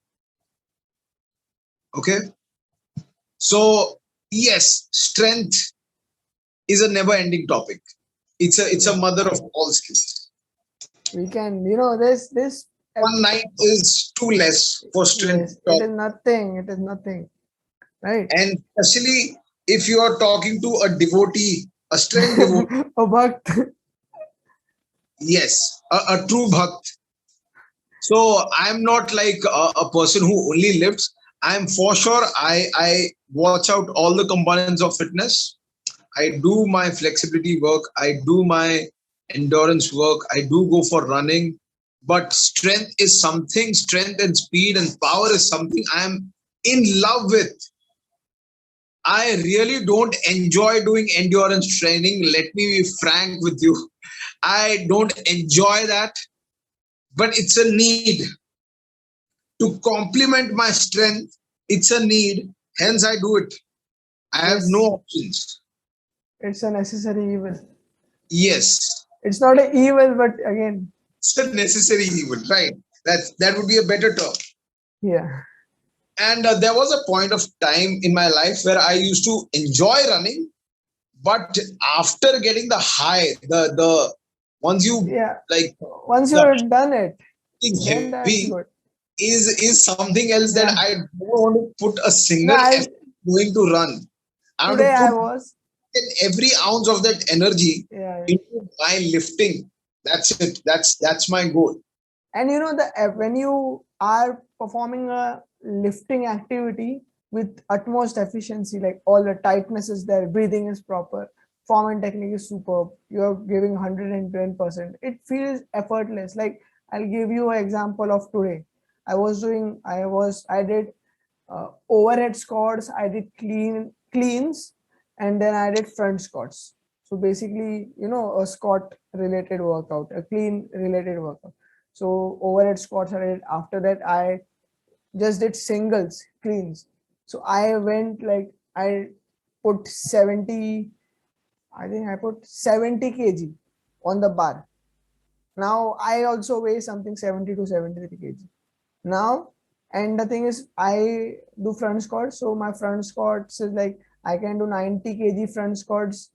Okay. So yes, strength is a never-ending topic. It's a mother of all skills.
We can, this.
One night is too less for strength.
Yes, it is nothing. It is nothing. Right.
And especially if you are talking to a devotee, a strength devotee.
A bhakt.
Yes, a true bhakt. So I'm not like a person who only lifts. I'm for sure I watch out all the components of fitness. I do my flexibility work. I do my endurance work. I do go for running. But strength is something, strength and speed and power is something I'm in love with. I really don't enjoy doing endurance training. Let me be frank with you. I don't enjoy that, but it's a need to complement my strength. It's a need. Hence, I do it. I have
Yes.
no options.
It's a necessary evil.
Yes.
It's not an evil, but again.
It's a necessary evil, right? That would be a better term.
Yeah.
And there was a point of time in my life where I used to enjoy running, but after getting the high, the once you like
once you're done it, then that's
heavy
good.
is something else that I don't want to put a single effort going to run. I want
Today
to
I
put
was
every ounce of that energy
yeah.
into my lifting. That's it. That's my goal.
And when you are performing a lifting activity with utmost efficiency, like all the tightness is there, breathing is proper, form and technique is superb, you're giving 110%, it feels effortless. Like I'll give you an example of today. I did overhead squats, I did cleans, and then I did front squats. So basically, a squat related workout, a clean related workout. So overhead squats I did. After that, I just did singles, cleans. So I went I put 70, I think I put 70 kg on the bar. Now I also weigh something 70 to 73 kg. Now, and the thing is, I do front squats. So my front squats is like I can do 90 kg front squats.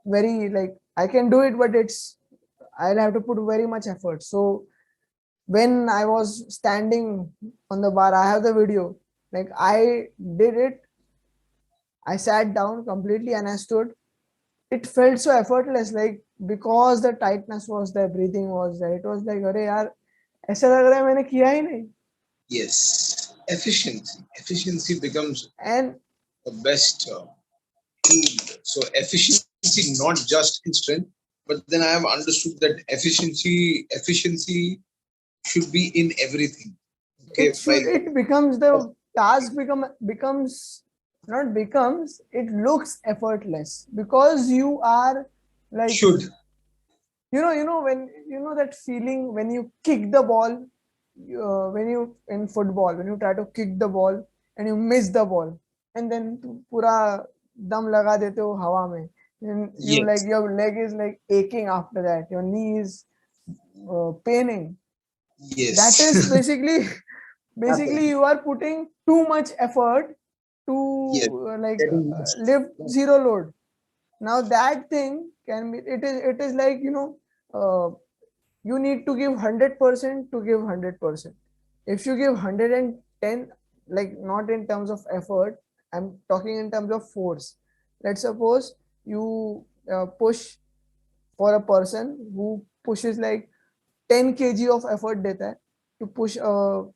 Very like I can do it, but I'll have to put very much effort. So when I was standing on the bar, I have the video. Like I did it. I sat down completely and I stood. It felt so effortless, like because the tightness was there, breathing was there. It was like, अरे यार, ऐसा लग रहा है मैंने किया ही नहीं.
Yes, efficiency becomes
And
the best tool. So efficiency not just in strength, but then I have understood that efficiency should be in everything. Okay,
it becomes the task becomes not becomes, it looks effortless because you are like,
should.
when that feeling when you kick the ball, when you in football, when you try to kick the ball and you miss the ball and then pura dam laga dete ho hawa mein, and you like
Yes.
your leg is like aching after that, your knee is paining. That is
Yes.
basically you are putting too much effort to
Yes. Getting lost.
lift zero load. Now that thing can be, it is like, uh, you need to give 100% to give 100%. If you give 110, like not in terms of effort, I'm talking in terms of force. Let's suppose you push for a person who pushes like 10 kg of effort deta hai to push 10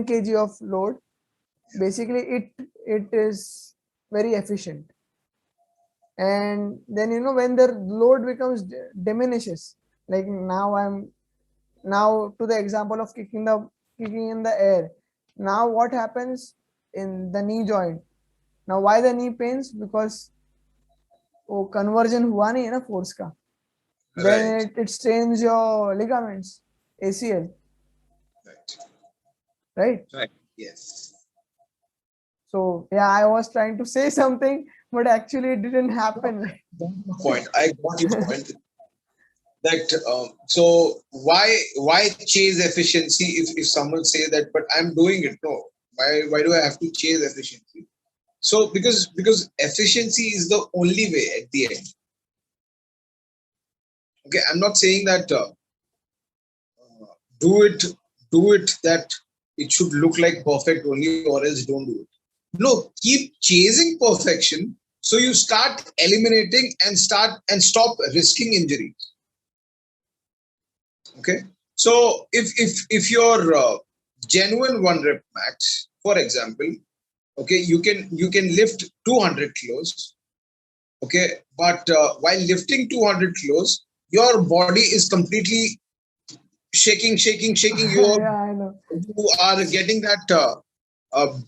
kg of load. Basically it is very efficient. And then when the load becomes diminishes, like now to the example of kicking in the air. Now what happens in the knee joint? Now why the knee pains? Because वो conversion हुआ नहीं है ना force का. Then
Right.
it strains your ligaments, ACL,
Right.
right?
Right. Yes.
So yeah, I was trying to say something, but actually it didn't happen.
Point. I got your point. That so why chase efficiency if someone say that, but I'm doing it. No, why do I have to chase efficiency? So because efficiency is the only way at the end. Okay, I'm not saying that do it do it that it should look like perfect only, or else don't do it. No, keep chasing perfection so you start eliminating and stop risking injuries. Okay, so if your genuine one rep max, for example, okay, you can lift 200 kilos. Okay, but while lifting 200 kilos, your body is completely shaking.
Yeah, I know.
You are getting that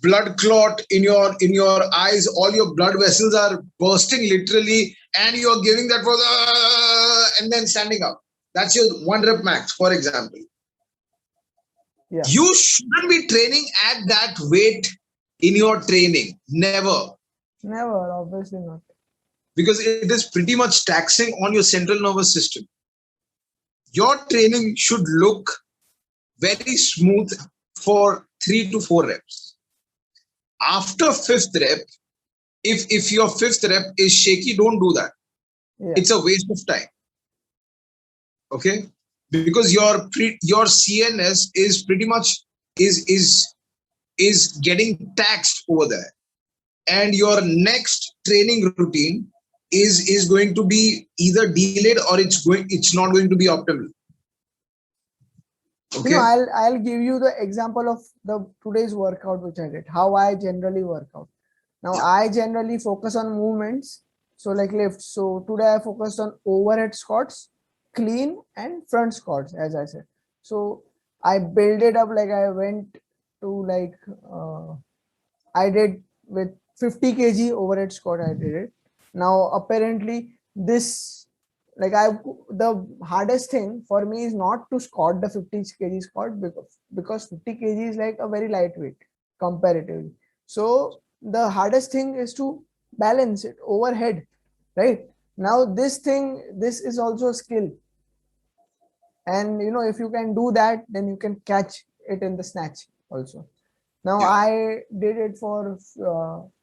blood clot in your eyes. All your blood vessels are bursting literally, and you're giving that for and then standing up. That's your one rep max, for example.
Yeah.
You shouldn't be training at that weight in your training. Never.
Never, obviously not.
Because it is pretty much taxing on your central nervous system. Your training should look very smooth for 3 to 4 reps. After fifth rep, if your fifth rep is shaky, don't do that.
Yeah.
It's a waste of time. Okay, because your CNS is pretty much is getting taxed over there, and your next training routine is going to be either delayed or it's not going to be optimal. Okay.
I'll give you the example of the today's workout which I did, how I generally work out. Now I generally focus on movements, so like lifts. So today I focused on overhead squats, clean and front squats, as I said. So I build it up, like I went to like I did with 50 kg overhead squat. I did it. Now apparently this, like the hardest thing for me is not to squat the 50 kg squat, because 50 kg is like a very lightweight comparatively. So the hardest thing is to balance it overhead, right? Now this is also a skill, And if you can do that, then you can catch it in the snatch also. Now
Yeah.
I did it for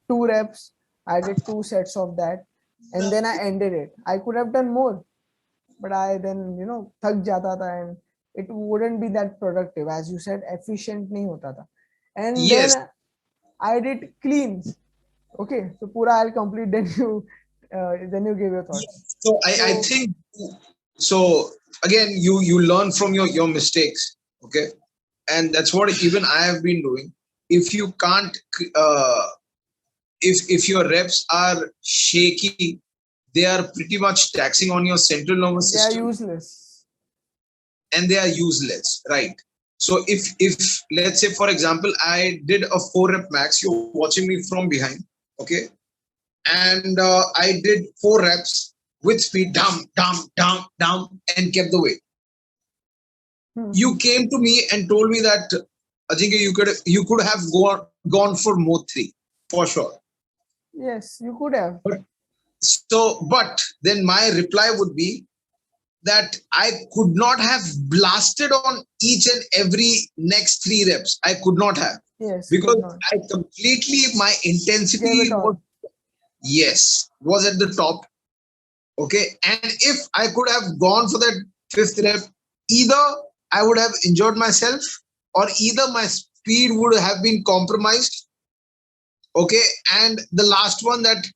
2 reps. I did 2 sets of that, and then I ended it. I could have done more, but I then thak jata tha, and it wouldn't be that productive, as you said, efficient nahi hota tha. And
Yes.
then I did cleans. Okay, so pura I'll complete. Then you give your thoughts.
So I
So
think so. Again, you learn from your mistakes. Okay, and that's what even I have been doing. If you can't, if your reps are shaky, they are pretty much taxing on your central nervous
they are
system,
useless.
and they are useless, right? So if let's say for example I did a 4 rep max, you're watching me from behind, okay, and I did 4 reps with speed, down, down, down, down, and kept the weight. You came to me and told me that Ajinkya, you could have gone for more 3 for sure.
Yes, you could have.
But then my reply would be that I could not have blasted on each and every next 3 reps. I could not have.
Yes, you
Because
could not.
I completely, my
Gave
intensity
it
was,
all.
yes, was at the top. Okay. And if I could have gone for that 5th rep, either I would have injured myself or either my speed would have been compromised. Okay. And the last one, that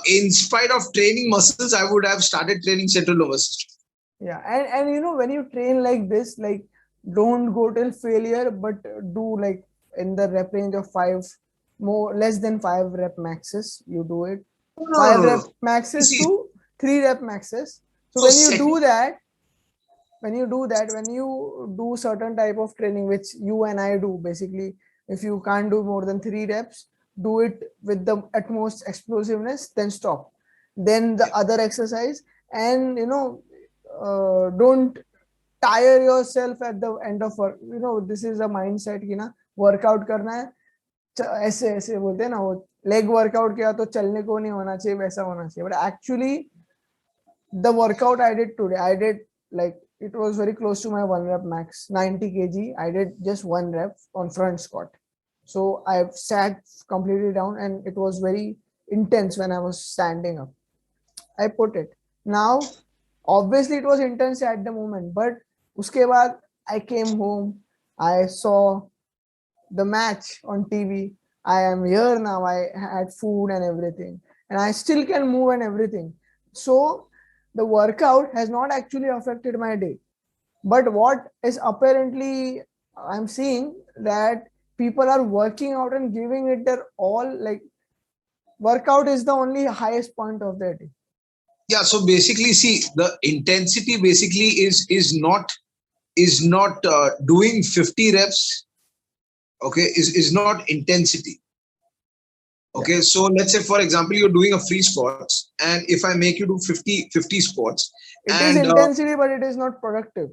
in spite of training muscles, I would have started training central nervous system.
Yeah, and when you train like this, like, don't go till failure, but do like in the rep range of 5, more less than 5 rep maxes. You do it
No, no, no,
5 rep
no.
maxes
See,
to 3 rep maxes. So
so
when you
set,
do that, when you do certain type of training, which you and I do, basically, if you can't do more than 3 reps, do it with the utmost explosiveness, then stop. Then the other exercise, and don't tire yourself at the end of work. This is a mindset कि ना workout करना है, ऐसे ऐसे बोलते हैं ना, वो leg workout किया तो चलने को नहीं होना चाहिए, वैसा होना चाहिए. But actually the workout I did today, I did, like, it was very close to my 1 rep max, 90 kg. I did just 1 rep on front squat. So I sat completely down, and it was very intense when I was standing up. I put it. Now, obviously, it was intense at the moment, but uske baad, I came home, I saw the match on TV. I am here now. I had food and everything, and I still can move and everything. So the workout has not actually affected my day. But what is apparently, I'm seeing that people are working out and giving it their all. Like, workout is the only highest point of their day.
yeah. So basically, see, the intensity basically is not doing 50 reps. Okay, is not intensity. Okay, so let's say for example you're doing a free squats, and if I make you do 50 squats,
It is
and
intensity, but it is not productive.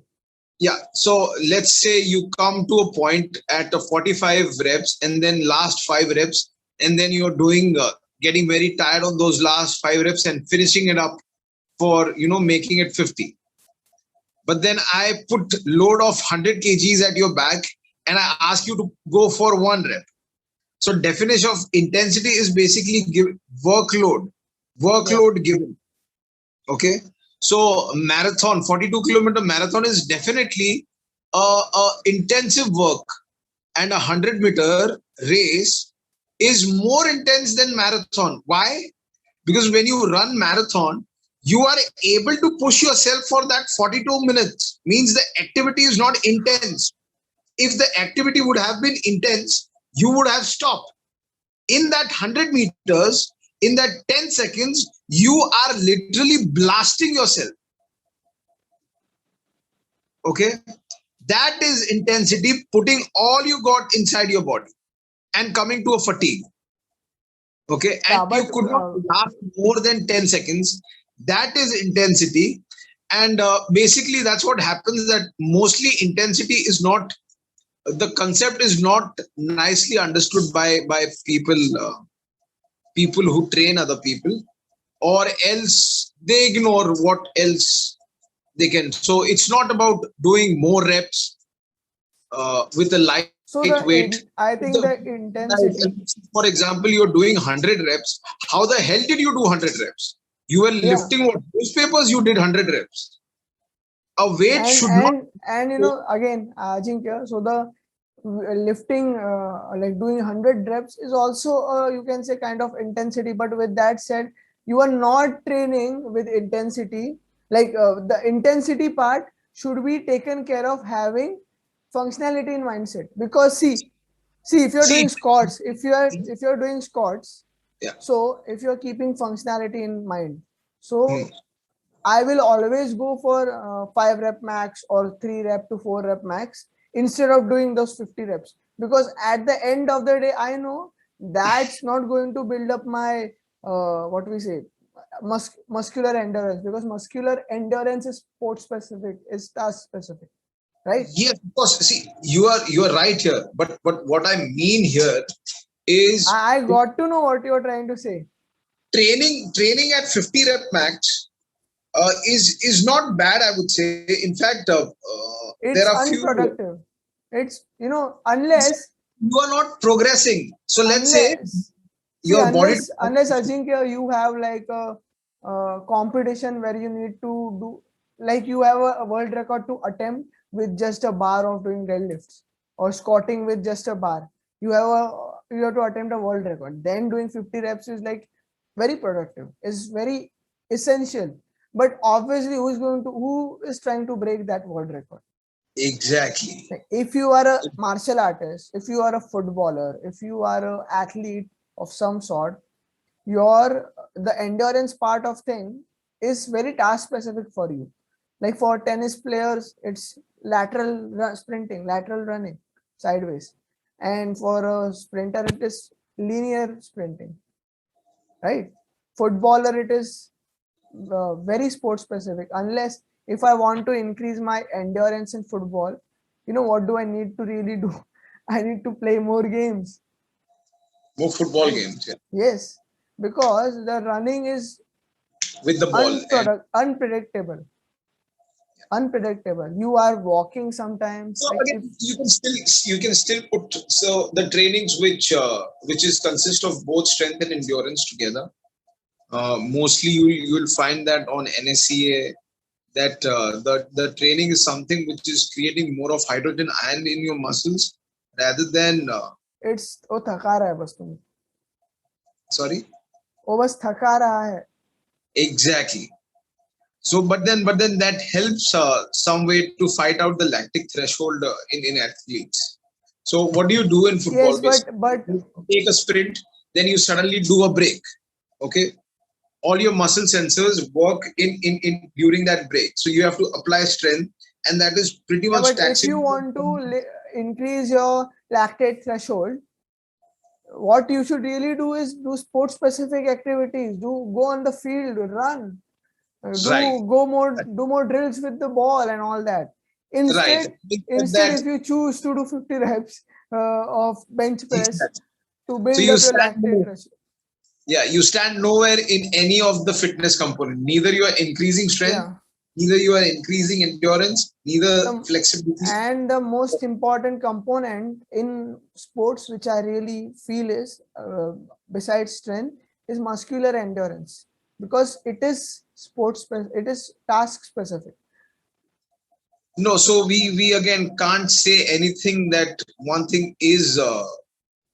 yeah, so let's say you come to a point at a 45 reps, and then last 5 reps, and then you're doing getting very tired on those last 5 reps and finishing it up for making it 50. But then I put load of 100 kgs at your back, and I ask you to go for 1 rep. So definition of intensity is basically workload given. Okay. So marathon, 42-kilometer marathon is definitely a intensive work, and 100-meter race is more intense than marathon. Why? Because when you run marathon, you are able to push yourself for that 42 minutes. Means the activity is not intense. If the activity would have been intense, you would have stopped. In that 100 meters, in that 10 seconds, you are literally blasting yourself. Okay. That is intensity, putting all you got inside your body and coming to a fatigue. Okay. And
Yeah,
you
but
could not last more than 10 seconds. That is intensity. And basically, that's what happens, that mostly intensity is not, the concept is not nicely understood by people who train other people, or else they ignore what else they can. So it's not about doing more reps with a
So
lightweight.
I think the intensity.
For example, you're doing 100 reps. How the hell did you do 100 reps? You were
Yeah.
lifting what newspapers, you did 100 reps. A weight should not.
And again, Ajinkya, so the lifting like doing 100 reps is also you can say kind of intensity, but with that said, you are not training with intensity. Like the intensity part should be taken care of having functionality in mindset, because see if you're
See,
doing squats, if you're doing squats,
yeah.
so if you're keeping functionality in mind, so
Hmm.
I will always go for 5 rep max or 3 rep to 4 rep max instead of doing those 50 reps, because at the end of the day I know that's not going to build up my what we say muscular endurance, because muscular endurance is sport specific, is task specific, right?
Yes, of course. See, you are right here, but what I mean here is
I got to know what you're trying to say.
training at 50 rep max is not bad, I would say. In fact, there are
It's
few.
unproductive. It's unless
You are not progressing. So let's say
unless see
your body.
unless Ajinkya, you have like a competition where you need to do, like you have a world record to attempt with just a bar of doing deadlifts, or squatting with just a bar. You have to attempt a world record, then doing 50 reps is like very productive, is very essential. But obviously who is trying to break that world record?
Exactly.
If you are a martial artist, if you are a footballer, if you are an athlete of some sort, your the endurance part of thing is very task specific for you. Like for tennis players, it's sprinting, lateral running, sideways, and for a sprinter, it is linear sprinting, right? Footballer, it is very sport specific. Unless if I want to increase my endurance in football, what do I need to really do? I need to play more games.
More football
Right?
games, yeah,
Yes, because the running is
with the ball. And
unpredictable. Unpredictable. You are walking sometimes.
so
Like if
again, you can still put so the trainings which is consist of both strength and endurance together. Mostly you will find that on NSCA that the training is something which is creating more of hydrogen ion in your muscles rather than
it's वो थका रहा है बस तुम
sorry.
वो बस थका रहा है.
Exactly. So but then that helps some way to fight out the lactic threshold in athletes. So what do you do in
Yes,
football?
but
Basically, you take a sprint, then you suddenly do a break. Okay, all your muscle sensors work in during that break. So you have to apply strength, and that is pretty
yeah,
much
but if
taxing.
you want to increase your lactate threshold, what you should really do is do sport specific activities. Do go on the field, run,
Right,
do more drills with the ball and all that.
right.
Instead
That
if you choose to do 50 reps of bench press
exactly.
to
So
build
you
up your
stand
lactate threshold.
yeah, you stand nowhere in any of the fitness component. Neither you are increasing strength,
Yeah.
neither you are increasing endurance, neither
the,
flexibility.
and the most important component in sports which I really feel is besides strength is muscular endurance, because it is it is task specific.
No, so we again can't say anything that one thing is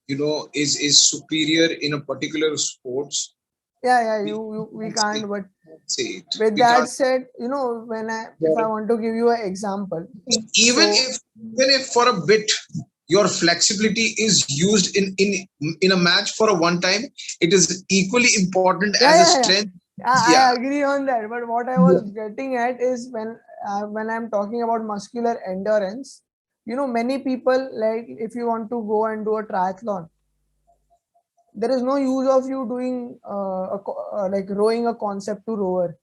is superior in a particular sports.
Yeah,
We
we
can't say,
can't, but
say it.
with
We
that
can't.
said, when if I want to give you an example,
Even
so
if for a bit your flexibility is used in a match for a one time, it is equally important
yeah,
as a
yeah, yeah.
strength.
I
Yeah.
agree on that. But what I
Yeah.
was getting at is when I'm talking about muscular endurance, many people, like if you want to go and do a triathlon, there is no use of you doing like rowing a concept to rower,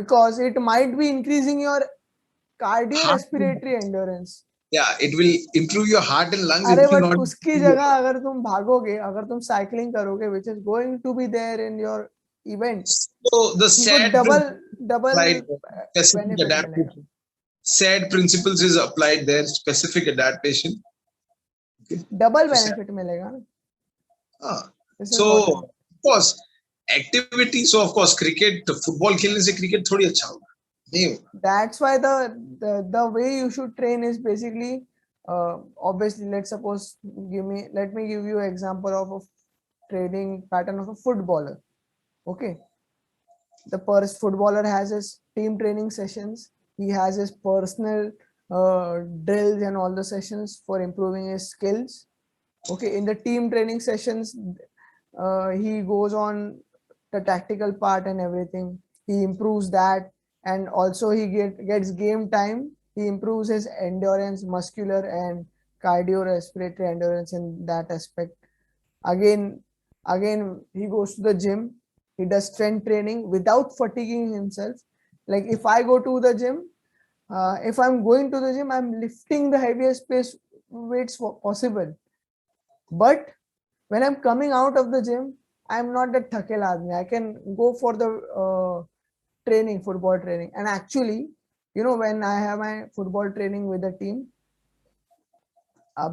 because it might be increasing your
Heart,
cardiorespiratory endurance.
yeah, it will improve your heart and lungs. It
अरे
will
but
not.
उसकी जगह अगर तुम भागोगे, अगर तुम cycling करोगे, which is going to be there in your event,
So the
उनको
SAD
double
applied specific
benefit मिलेगा.
adaptation. SAD principles is applied there, specific adaptation. Okay.
Double
So SAD.
benefit मिलेगा ना. This is
So
what
of course activity. So of course cricket, football खेलने से cricket थोड़ी अच्छा होगा. नहीं होगा.
that's why the way you should train is basically obviously, let's suppose let me give you an example of a training pattern of a footballer. Okay, the footballer has his team training sessions, he has his personal drills and all the sessions for improving his skills. Okay, in the team training sessions, he goes on the tactical part and everything, he improves that, and also he gets game time, he improves his endurance, muscular and cardiorespiratory endurance in that aspect. Again he goes to the gym, he does strength training without fatiguing himself. Like if I go to the gym, if I'm going to the gym, I'm lifting the heaviest weights possible, but when I'm coming out of the gym, I'm not that thakel aadmi. I can go for the football training. And actually, when I have my football training with the team,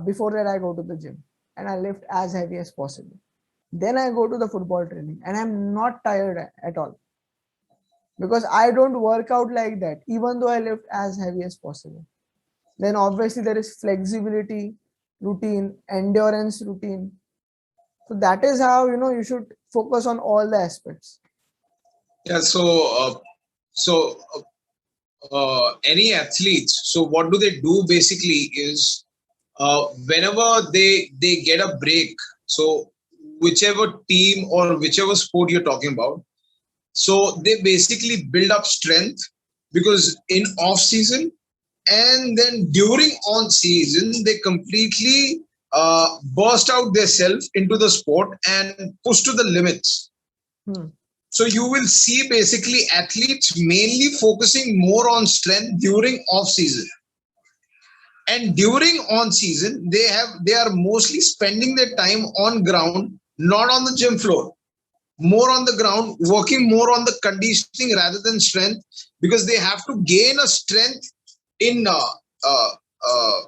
before that I go to the gym and I lift as heavy as possible. Then I go to the football training and I'm not tired at all, because I don't work out like that, even though I lift as heavy as possible. Then obviously there is flexibility routine, endurance routine. So that is how you should focus on all the aspects.
Yeah. So any athletes. So what do they do basically is whenever they get a break. So whichever team or whichever sport you're talking about. So they basically build up strength, because in off season and then during on season they completely burst out their self into the sport and push to the limits. So you will see basically athletes mainly focusing more on strength during off season, and during on season they are mostly spending their time on ground, not on the gym floor, more on the ground, working more on the conditioning rather than strength, because they have to gain a strength in uh,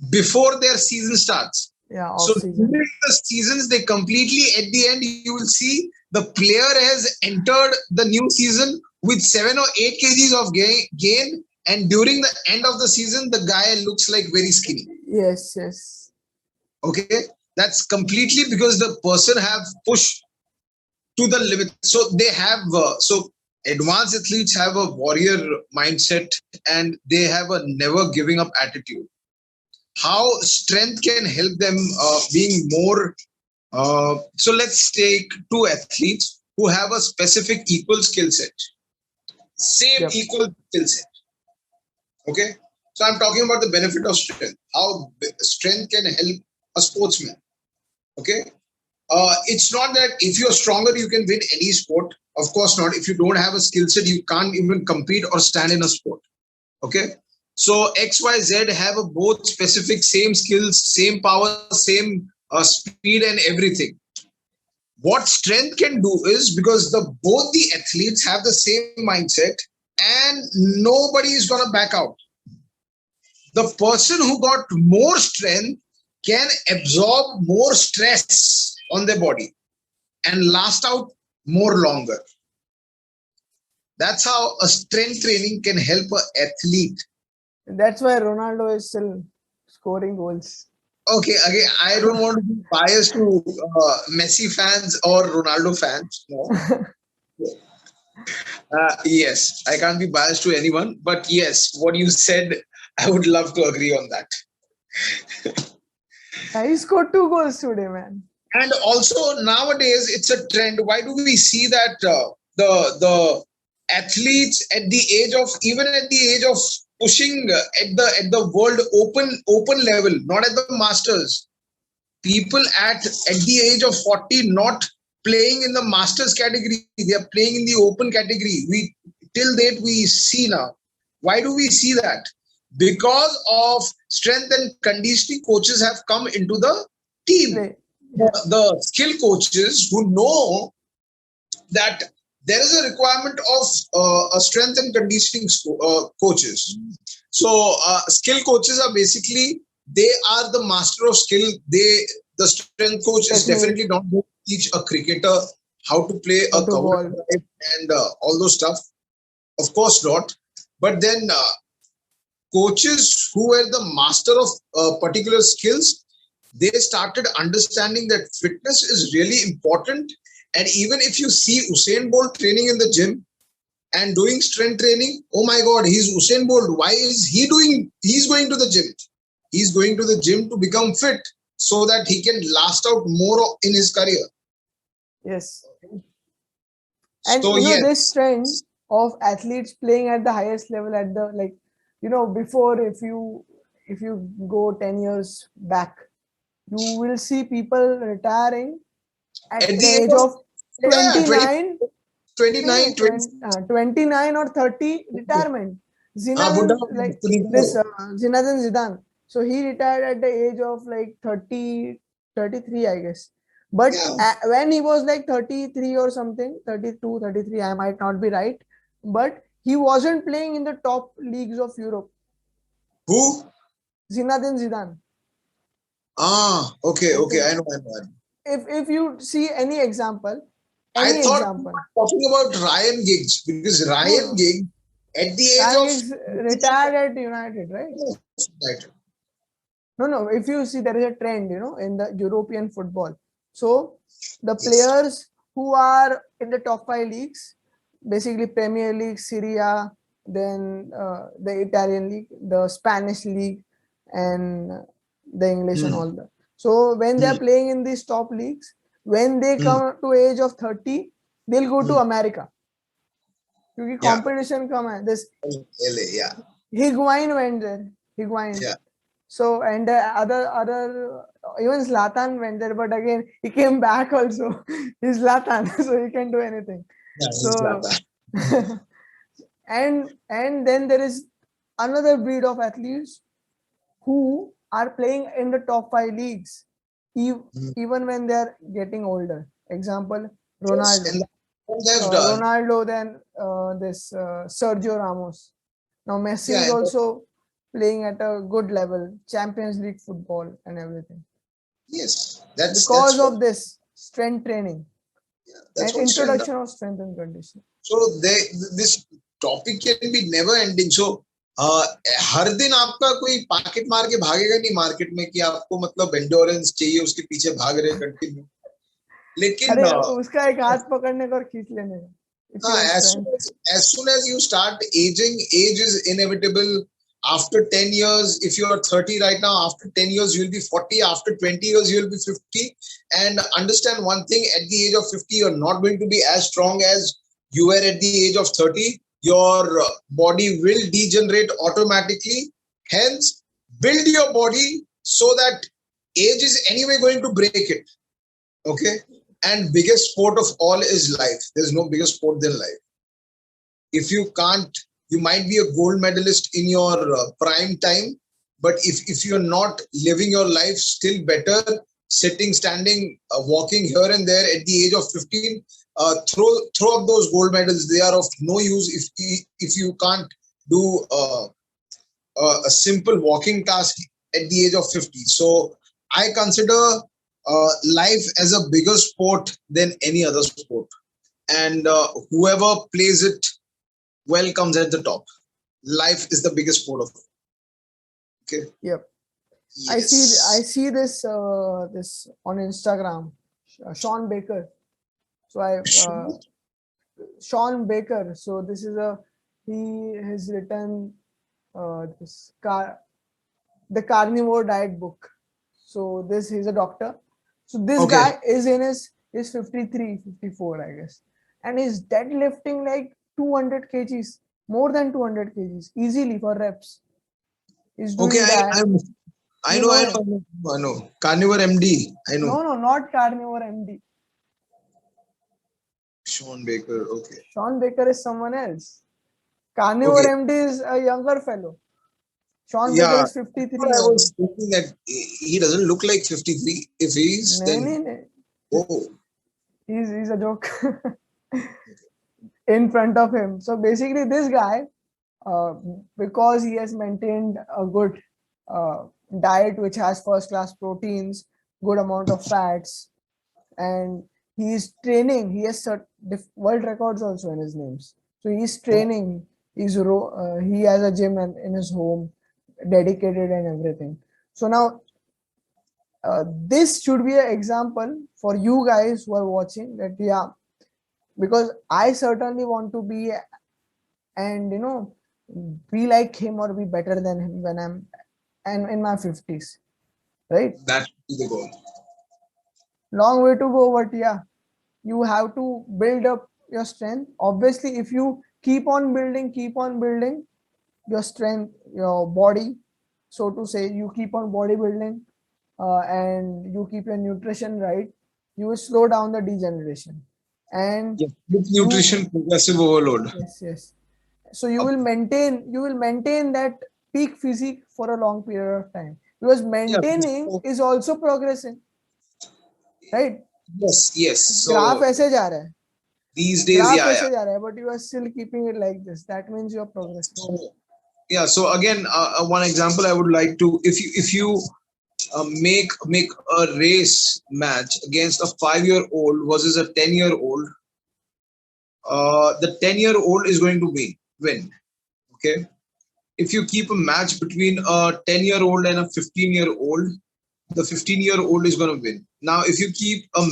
before their season starts.
Yeah,
so
off-season.
during the seasons, they completely, at the end, you will see the player has entered the new season with 7 or 8 kgs of gain, and during the end of the season, the guy looks like very skinny.
Yes.
Okay, that's completely because the person have pushed to the limit. So they have advanced athletes have a warrior mindset, and they have a never giving up attitude. How strength can help them being more. So let's take 2 athletes who have a specific equal skill set, same equal skill set. Okay, so I'm talking about the benefit of strength. How strength can help a sportsman. Okay, it's not that if you're stronger you can win any sport. Of course not. If you don't have a skill set, you can't even compete or stand in a sport. Okay, so XYZ have a both specific same skills, same power, same speed and everything. What strength can do is, because both the athletes have the same mindset and nobody is going to back out. The person who got more strength can absorb more stress on their body and last out more longer. That's how a strength training can help an athlete.
That's why Ronaldo is still scoring goals.
Okay, again, I don't want to be biased to Messi fans or Ronaldo fans. No. Yes, I can't be biased to anyone, but yes, what you said, I would love to agree on that.
He scored 2 goals today, man.
And also nowadays it's a trend. Why do we see that the athletes at the age of pushing at the world open level, not at the masters, people at the age of 40 not playing in the masters category, they are playing in the open category. We till date we see now. Why do we see that? Because of strength and conditioning coaches have come into the team. The skill coaches who know that there is a requirement of a strength and conditioning coaches. So skill coaches are basically, they are the master of skill. The strength coach is definitely
Technique,
not going to teach a cricketer how to play a
how to
cover
ball.
drive and all those stuff. Of course not. But then coaches who were the master of particular skills, they started understanding that fitness is really important. And even if you see Usain Bolt training in the gym and doing strength training, oh my God, he's Usain Bolt. Why is he doing? He's going to the gym. He's going to the gym to become fit so that he can last out more in his career.
Yes. And
So
this
yes,
trend of athletes playing at the highest level at the before, if you go 10 years back, you will see people retiring at
at
the
the age
age
of,
of
yeah,
29.
29, 20,
29 or 30 retirement.
Buddha,
Zinedine, like this Zinedine Zidane. So he retired at the age of like 30, 33, I guess. But
yeah.
when he was like 33 or something, 32, 33, I might not be right. But he wasn't playing in the top leagues of Europe.
Who?
Zinedine Zidane.
Okay, okay.
Okay.
I know.
If you see any example,
I
any
thought you
example.
were talking about Ryan Giggs, because
No,
Ryan
no.
Giggs at the age
Ryan
of
Giggs retired at United, right? No. If you see, there is a trend, in the European football. So the
Yes.
players who are in the top five leagues, basically Premier League, Syria, then the Italian league, the Spanish league, and the English and
Hmm.
all that. So when they are
Hmm.
playing in these top leagues, when they
Hmm.
come to age of 30, they'll go to
Hmm.
America. Because
Yeah.
competition come at this.
LA, yeah.
Higuain went there. Higuain.
Yeah.
So and other even Zlatan went there, but again he came back also. He's Zlatan, so he can do anything.
Yeah, he's
So
Zlatan.
and then there is another breed of athletes who are playing in the top five leagues,
Hmm.
even when they are getting older. Example,
Yes,
Ronaldo.
and what they've done.
Ronaldo, then this Sergio Ramos. Now Messi
Yeah,
is
and
also playing at a good level, Champions League football and everything.
yes,
Because
what,
of this strength training
yeah,
and
that's what strength does.
introduction of strength and conditioning.
So this topic can be never ending. So हर दिन आपका कोई packet मार के भागेगा नहीं market में कि आपको मतलब एंडोरेंस चाहिए उसके पीछे भाग रहे कंटिन्यू. लेकिन
अरे उसका एक हाथ पकड़ने का और खींच लेने का. If you have strength.
as soon as you start aging, age is inevitable. After 10 years, if you are 30 right now, after 10 years, you'll be 40. After 20 years, you'll be 50. And understand one thing, at the age of 50, you're not going to be as strong as you were at the age of 30. Your body will degenerate automatically. Hence, build your body so that age is anyway going to break it. Okay? And biggest sport of all is life. There's no bigger sport than life. If you can't, you might be a gold medalist in your prime time, but if you're not living your life still better, sitting, standing, walking here and there at the age of 15, throw up those gold medals. They are of no use if you can't do a simple walking task at the age of 50. So I consider life as a bigger sport than any other sport, and whoever plays it well comes at the top. Life is the biggest sport of all. Okay.
Yep.
Yes.
I see this this on Instagram. Sean Baker. So Sean Baker. So this is he has written this the carnivore diet book. So he's a doctor. So this
Okay.
guy is in his 53, 54, I guess. And he's deadlifting like 200 kgs, more than 200 kgs, easily for reps. He's
Okay.
doing that.
I
You
know.
know him?
I know. Carnivore MD. I know.
No, not carnivore MD.
Sean Baker. Okay.
Sean Baker is someone else. Carnivore
Okay.
MD is a younger fellow. Sean Baker
Yeah.
is
That's what
53
I
only.
was thinking, that he doesn't look like 53. If he is,
No,
then
no, no.
oh,
He's a joke. in front of him. So basically, this guy, because he has maintained a good diet which has first class proteins, good amount of fats, and he is training. He has world records also in his names. So he's training. He has a gym in his home, dedicated and everything. So now this should be an example for you guys who are watching, that yeah, because I certainly want to be, and be like him or be better than him when I'm and in my 50s, right?
That should be the goal.
Long way to go, but yeah, you have to build up your strength. Obviously, if you keep on building your strength, your body, so to say, you keep on bodybuilding, and you keep your nutrition right, you will slow down the degeneration. And
Yes. With
you
nutrition, progressive overload.
yes, so you will maintain that peak physique for a long period of time, because
Yeah.
maintaining
So,
is also progressing, right?
yes, yes.
Graph
So
ऐसे जा रहा है,
these days,
graph
yeah, yeah.
ऐसे जा रहा है, but you are still keeping it like this, that means you are progressing.
So, yeah. So again, one example I would like to, if you make a race match against a 5-year-old versus a 10-year-old, the 10-year-old is going to win. Okay. If you keep a match between a 10-year-old and a 15-year-old, the 15-year-old is going to win. Now, if you keep a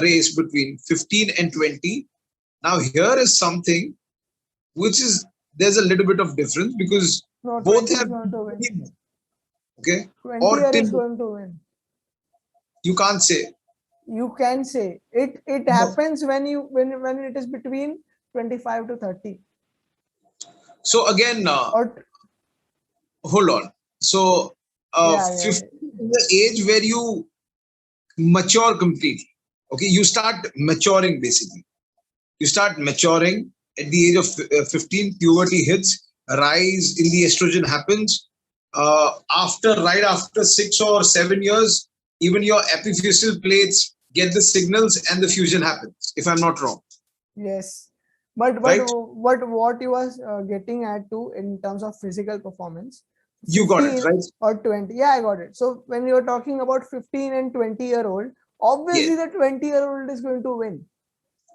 race between 15 and 20, now here is something which is, there's a little bit of difference because
No,
both
20 is
have,
going to win.
okay,
20
or
year
till
is going to win.
you can't say.
You can say it
No.
happens when it is between 25 to 30,
So again,
or
hold on. So
yeah.
50 is the age where you mature completely. Okay, you start maturing basically. You start maturing at the age of 15, puberty hits, rise in the estrogen happens. Right after 6 or 7 years, even your epiphyseal plates get the signals and the fusion happens, if I'm not wrong.
Yes, but
Right?
what you was getting at to in terms of physical performance,
You got it,
15
right?
or 20. Yeah, I got it. So when you're talking about 15 and 20-year-old, obviously
Yes.
the 20-year-old is going to win.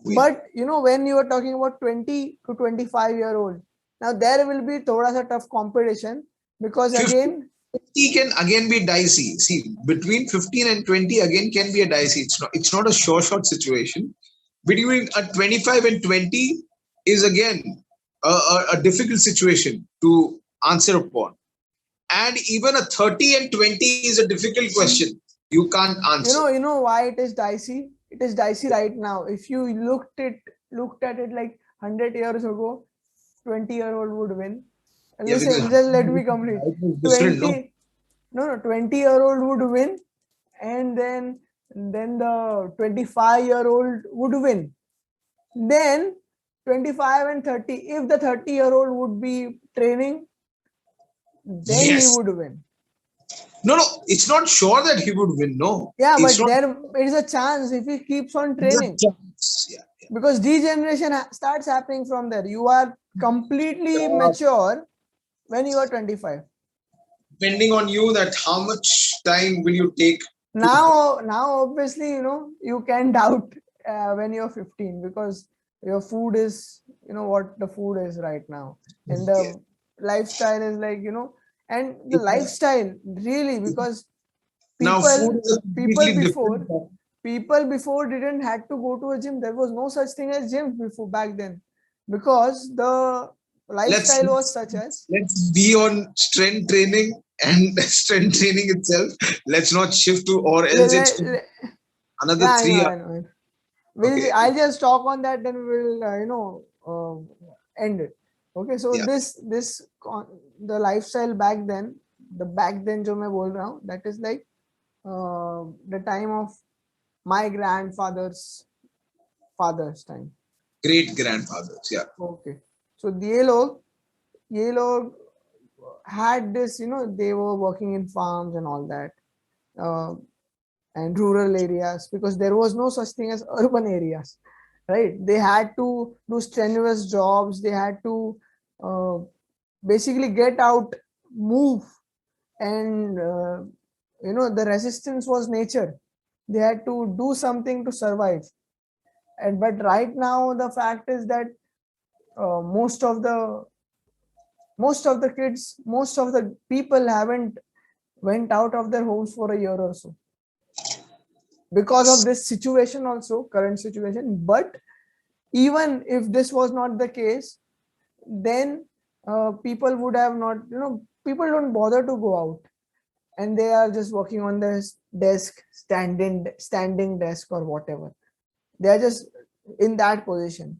Win.
But when you are talking about 20 to 25-year-old, now there will be thoda sa tough competition, because
50
again,
can again be dicey. See, between 15 and 20 again can be a dicey. It's not a sure shot situation. Between a 25 and 20 is again a difficult situation to answer upon. And even a 30 and 20 is a difficult question. You can't answer.
why it is dicey. It is dicey right now. If you looked at it like 100 years ago, 20-year-old would win.
Yeah, because
Listen, just let me complete.
life is different, no?
20 no 20-year-old would win, and then the 25-year-old would win. Then 25 and 30, if the 30-year-old would be training, then he
Yes.
would win.
No, it's not sure that he would win. No.
Yeah,
It's
but
not.
there is a chance if he keeps on training,
Yeah.
because degeneration starts happening from there. You are completely mature when you are 25.
Depending on you, that how much time will you take to.
Now obviously you can doubt when you're 15, because your food is what the food is right now, and
Yeah.
the lifestyle is like and the lifestyle really, because
Now food
people
is a
people
completely
before
different.
people before didn't had to go to a gym. There was no such thing as gyms before, back then, because the
Let's
lifestyle was such as
let's be on strength training and strength training itself. Let's not shift to, or else it's another
yeah, I know,
3 hours.
I know.
Okay.
I'll just talk on that, then we'll end it. Okay, so
Yeah.
the lifestyle back then, the back then जो मैं बोल रहा हूँ, that is like the time of my grandfather's father's time.
Great grandfathers. Yeah.
Okay, so ये लोग had this, they were working in farms and all that, and rural areas, because there was no such thing as urban areas. right? They had to do strenuous jobs. They had to uh, basically get out, move, and the resistance was nature. They had to do something to survive. And but right now the fact is that most of the kids, most of the people haven't went out of their homes for a year or so because of this situation, also current situation. But even if this was not the case, then people would have not, people don't bother to go out, and they are just working on their desk, standing desk or whatever. They are just in that position.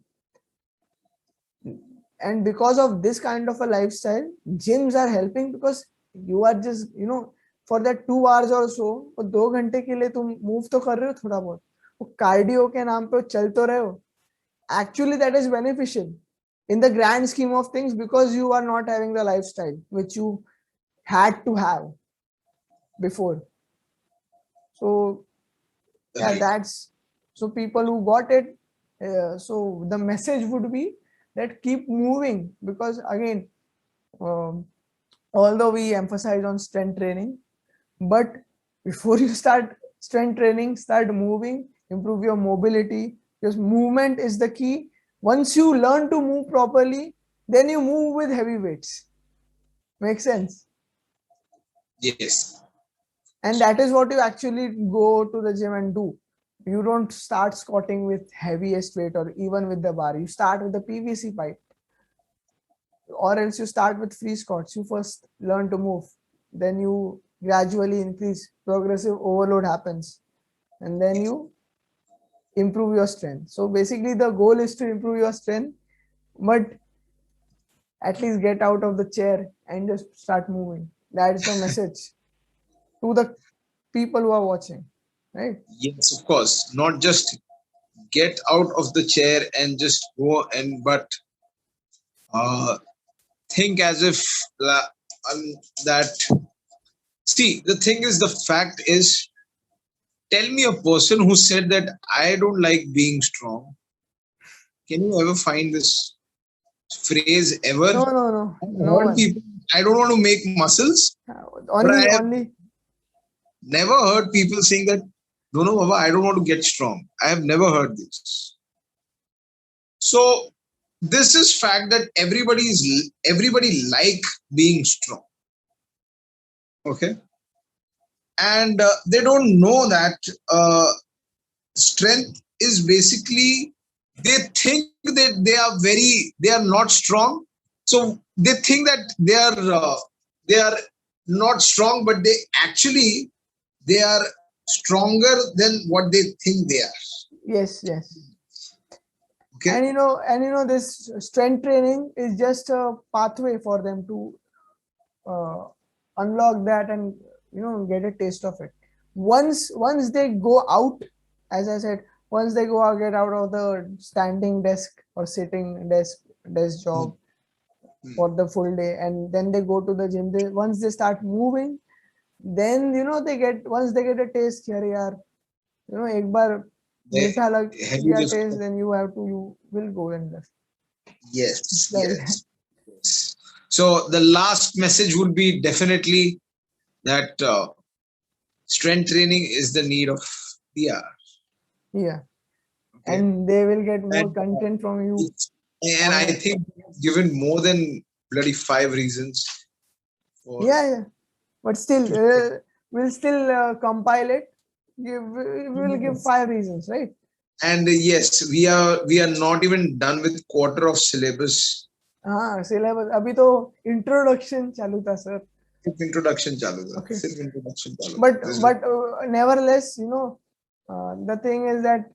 And because of this kind of a lifestyle, gyms are helping, because you are just, for that 2 hours or so, वो 2 घंटे के लिए तुम move तो कर रहे हो थोड़ा बहुत, वो कार्डियो के नाम पे चल तो रहे हो. Actually that is beneficial in the grand scheme of things, because you are not having the lifestyle which you had to have before. So yeah,
Right.
that's, so people who got it, so the message would be that keep moving, because again, um, although we emphasize on strength training, but before you start strength training, start moving, improve your mobility, because movement is the key. Once you learn to move properly, then you move with heavy weights. Makes sense?
Yes.
And that is what you actually go to the gym and do. You don't start squatting with heaviest weight or even with the bar. You start with the PVC pipe, or else you start with free squats. You first learn to move, then you gradually increase. Progressive overload happens, and then you improve your strength. So basically the goal is to improve your strength, but at least get out of the chair and just start moving. That's the message to the people who are watching, right?
Yes, of course. Not just get out of the chair and just go and, but uh, think as if um, that. See, the thing is, the fact is, tell me a person who said that I don't like being strong. Can you ever find this phrase ever?
No, no, no,
I've
no
heard
one.
people, I don't want to make muscles, but I
Only,
have
only.
never heard people saying that, no, no, Baba, I don't want to get strong. I have never heard this. So this is fact that everybody like being strong. Okay. And they don't know that strength is basically, they think that they are not strong, so they think that they are not strong, but they are stronger than what they think they are.
Yes, yes.
Okay.
And this strength training is just a pathway for them to uh, unlock that and get a taste of it. Once they go out, as I said, once they go out, get out of the standing desk or sitting desk
Hmm.
job for the full day, and then they go to the gym. Once they start moving, then once they get a taste here, yaar, एक बार
The
मीठा लग
heavy
गया
lift.
taste, then you will go and lift.
Yes,
Like that.
yes, yes. So the last message would be definitely that strength training is the need of the hour.
Yeah.
Okay.
And they will get more
And
content from you
I
on it.
think given more than bloody 5 reasons for.
Yeah. But still, we'll still compile it. We'll give 5 reasons, right?
And yes, we are not even done with quarter of syllabus.
हाँ, syllabus अभी तो introduction चालू था, sir.
Sirf introduction chalu tha.
Okay.
Sirf introduction chalu
But
tha.
nevertheless, the thing is that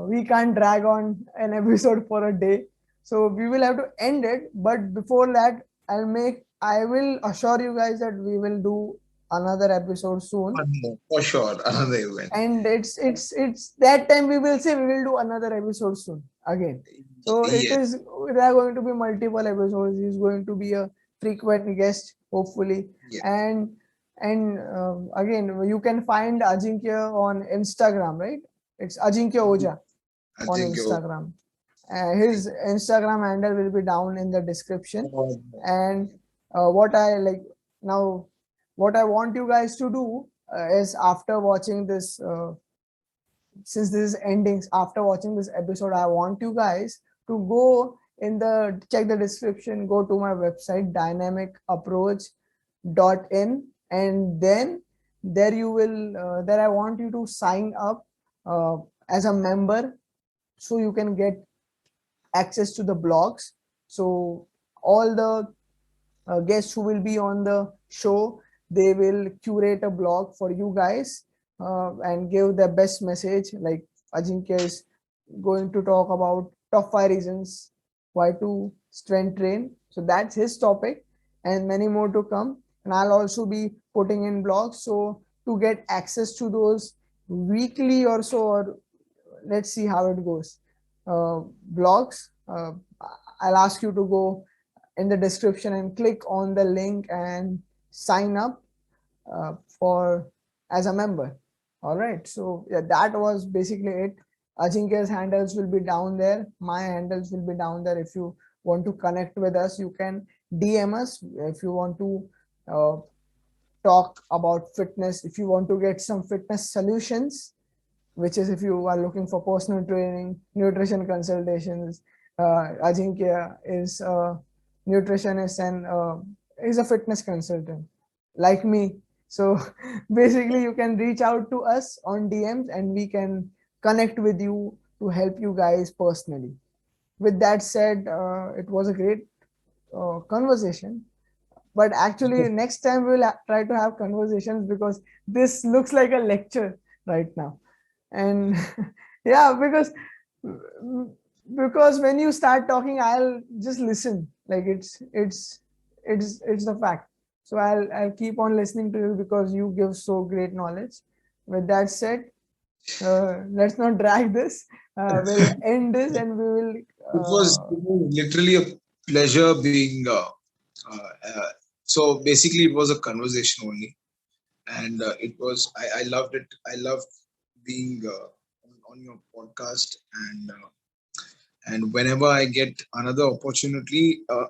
we can't drag on an episode for a day, so we will have to end it. But before that, I will assure you guys that we will do another episode soon.
One more, for sure, another event.
And it's that time we will say we will do another episode soon again. So
Yes.
there are going to be multiple episodes. He's going to be a frequent guest, hopefully.
Yes.
And again, you can find Ajinkya on Instagram, right? It's Ajinkya Ojha. on
Ajinkya.
Instagram. His Instagram handle will be down in the description. And what I like now, what I want you guys to do is after watching this, since this is endings, after watching this episode, I want you guys to go in the check the description, go to my website dynamicapproach.in, and then there you will there I want you to sign up as a member so you can get access to the blogs. So all the guests who will be on the show, they will curate a blog for you guys and give the best message. Like Ajinkya is going to talk about top 5 reasons why to strength train. So that's his topic, and many more to come. And I'll also be putting in blogs. So to get access to those weekly or so, or let's see how it goes, blogs, I'll ask you to go in the description and click on the link and sign up for as a member. All right, so yeah, that was basically it. Ajinkya's handles will be down there, my handles will be down there. If you want to connect with us, you can DM us. If you want to talk about fitness, if you want to get some fitness solutions, which is if you are looking for personal training, nutrition consultations, Ajinkya is a nutritionist and is a fitness consultant like me. So basically you can reach out to us on DMs and we can connect with you to help you guys personally. With that said, it was a great conversation. But actually next time we'll try to have conversations, because this looks like a lecture right now. And yeah, because when you start talking, I'll just listen. Like it's the fact. So I'll keep on listening to you because you give so great knowledge. With that said, let's not drag this. We'll end this and we will.
It was literally a pleasure being. So basically, it was a conversation only, and it was. I loved it. I loved being on your podcast, and whenever I get another opportunity, I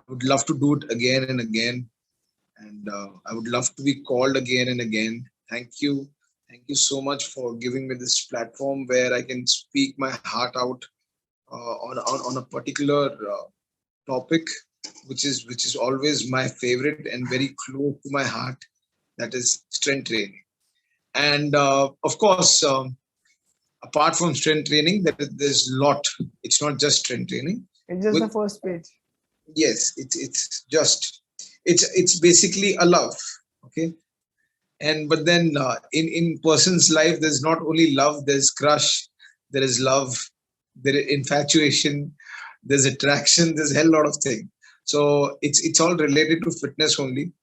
would love to do it again and again, and I would love to be called again and again. Thank you so much for giving me this platform where I can speak my heart out on a particular topic, which is always my favorite and very close to my heart. That is strength training, and of course. Apart from strength training, there's a lot. It's not just strength training.
It's just the first page.
Yes, it's basically a love. Okay, and but then in person's life, there's not only love. There's crush. There is love. There is infatuation. There's attraction. There's a hell lot of things. So it's all related to fitness only,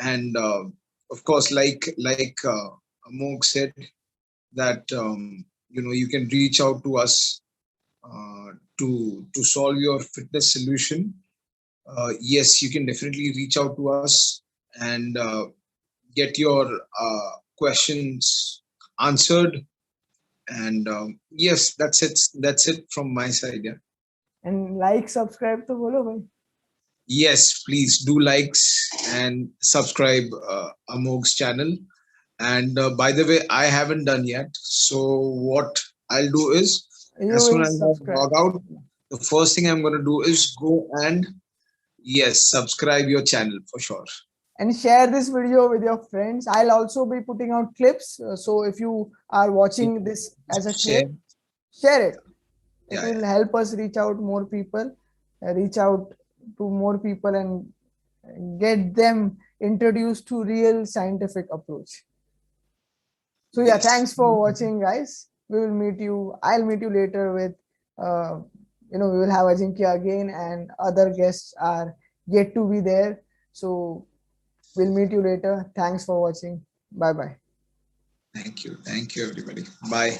and of course, like Amog said, that you can reach out to us to solve your fitness solution. Yes, you can definitely reach out to us and get your questions answered. And yes, that's it from my side. Yeah.
And like, subscribe to bolo bhai.
Yes, please do likes and subscribe Amog's channel. And by the way, I haven't done yet. So what I'll do is, as soon as I log out, the first thing I'm going to do is go and subscribe your channel for sure.
And share this video with your friends. I'll also be putting out clips. So if you are watching this as a clip, share it. It will help us reach out more people, reach out to more people and get them introduced to real scientific approach. So yeah, thanks for watching, guys. We will meet you. I'll meet you later with, we will have Ajinkya again, and other guests are yet to be there. So we'll meet you later. Thanks for watching. Bye bye.
Thank you everybody. Bye.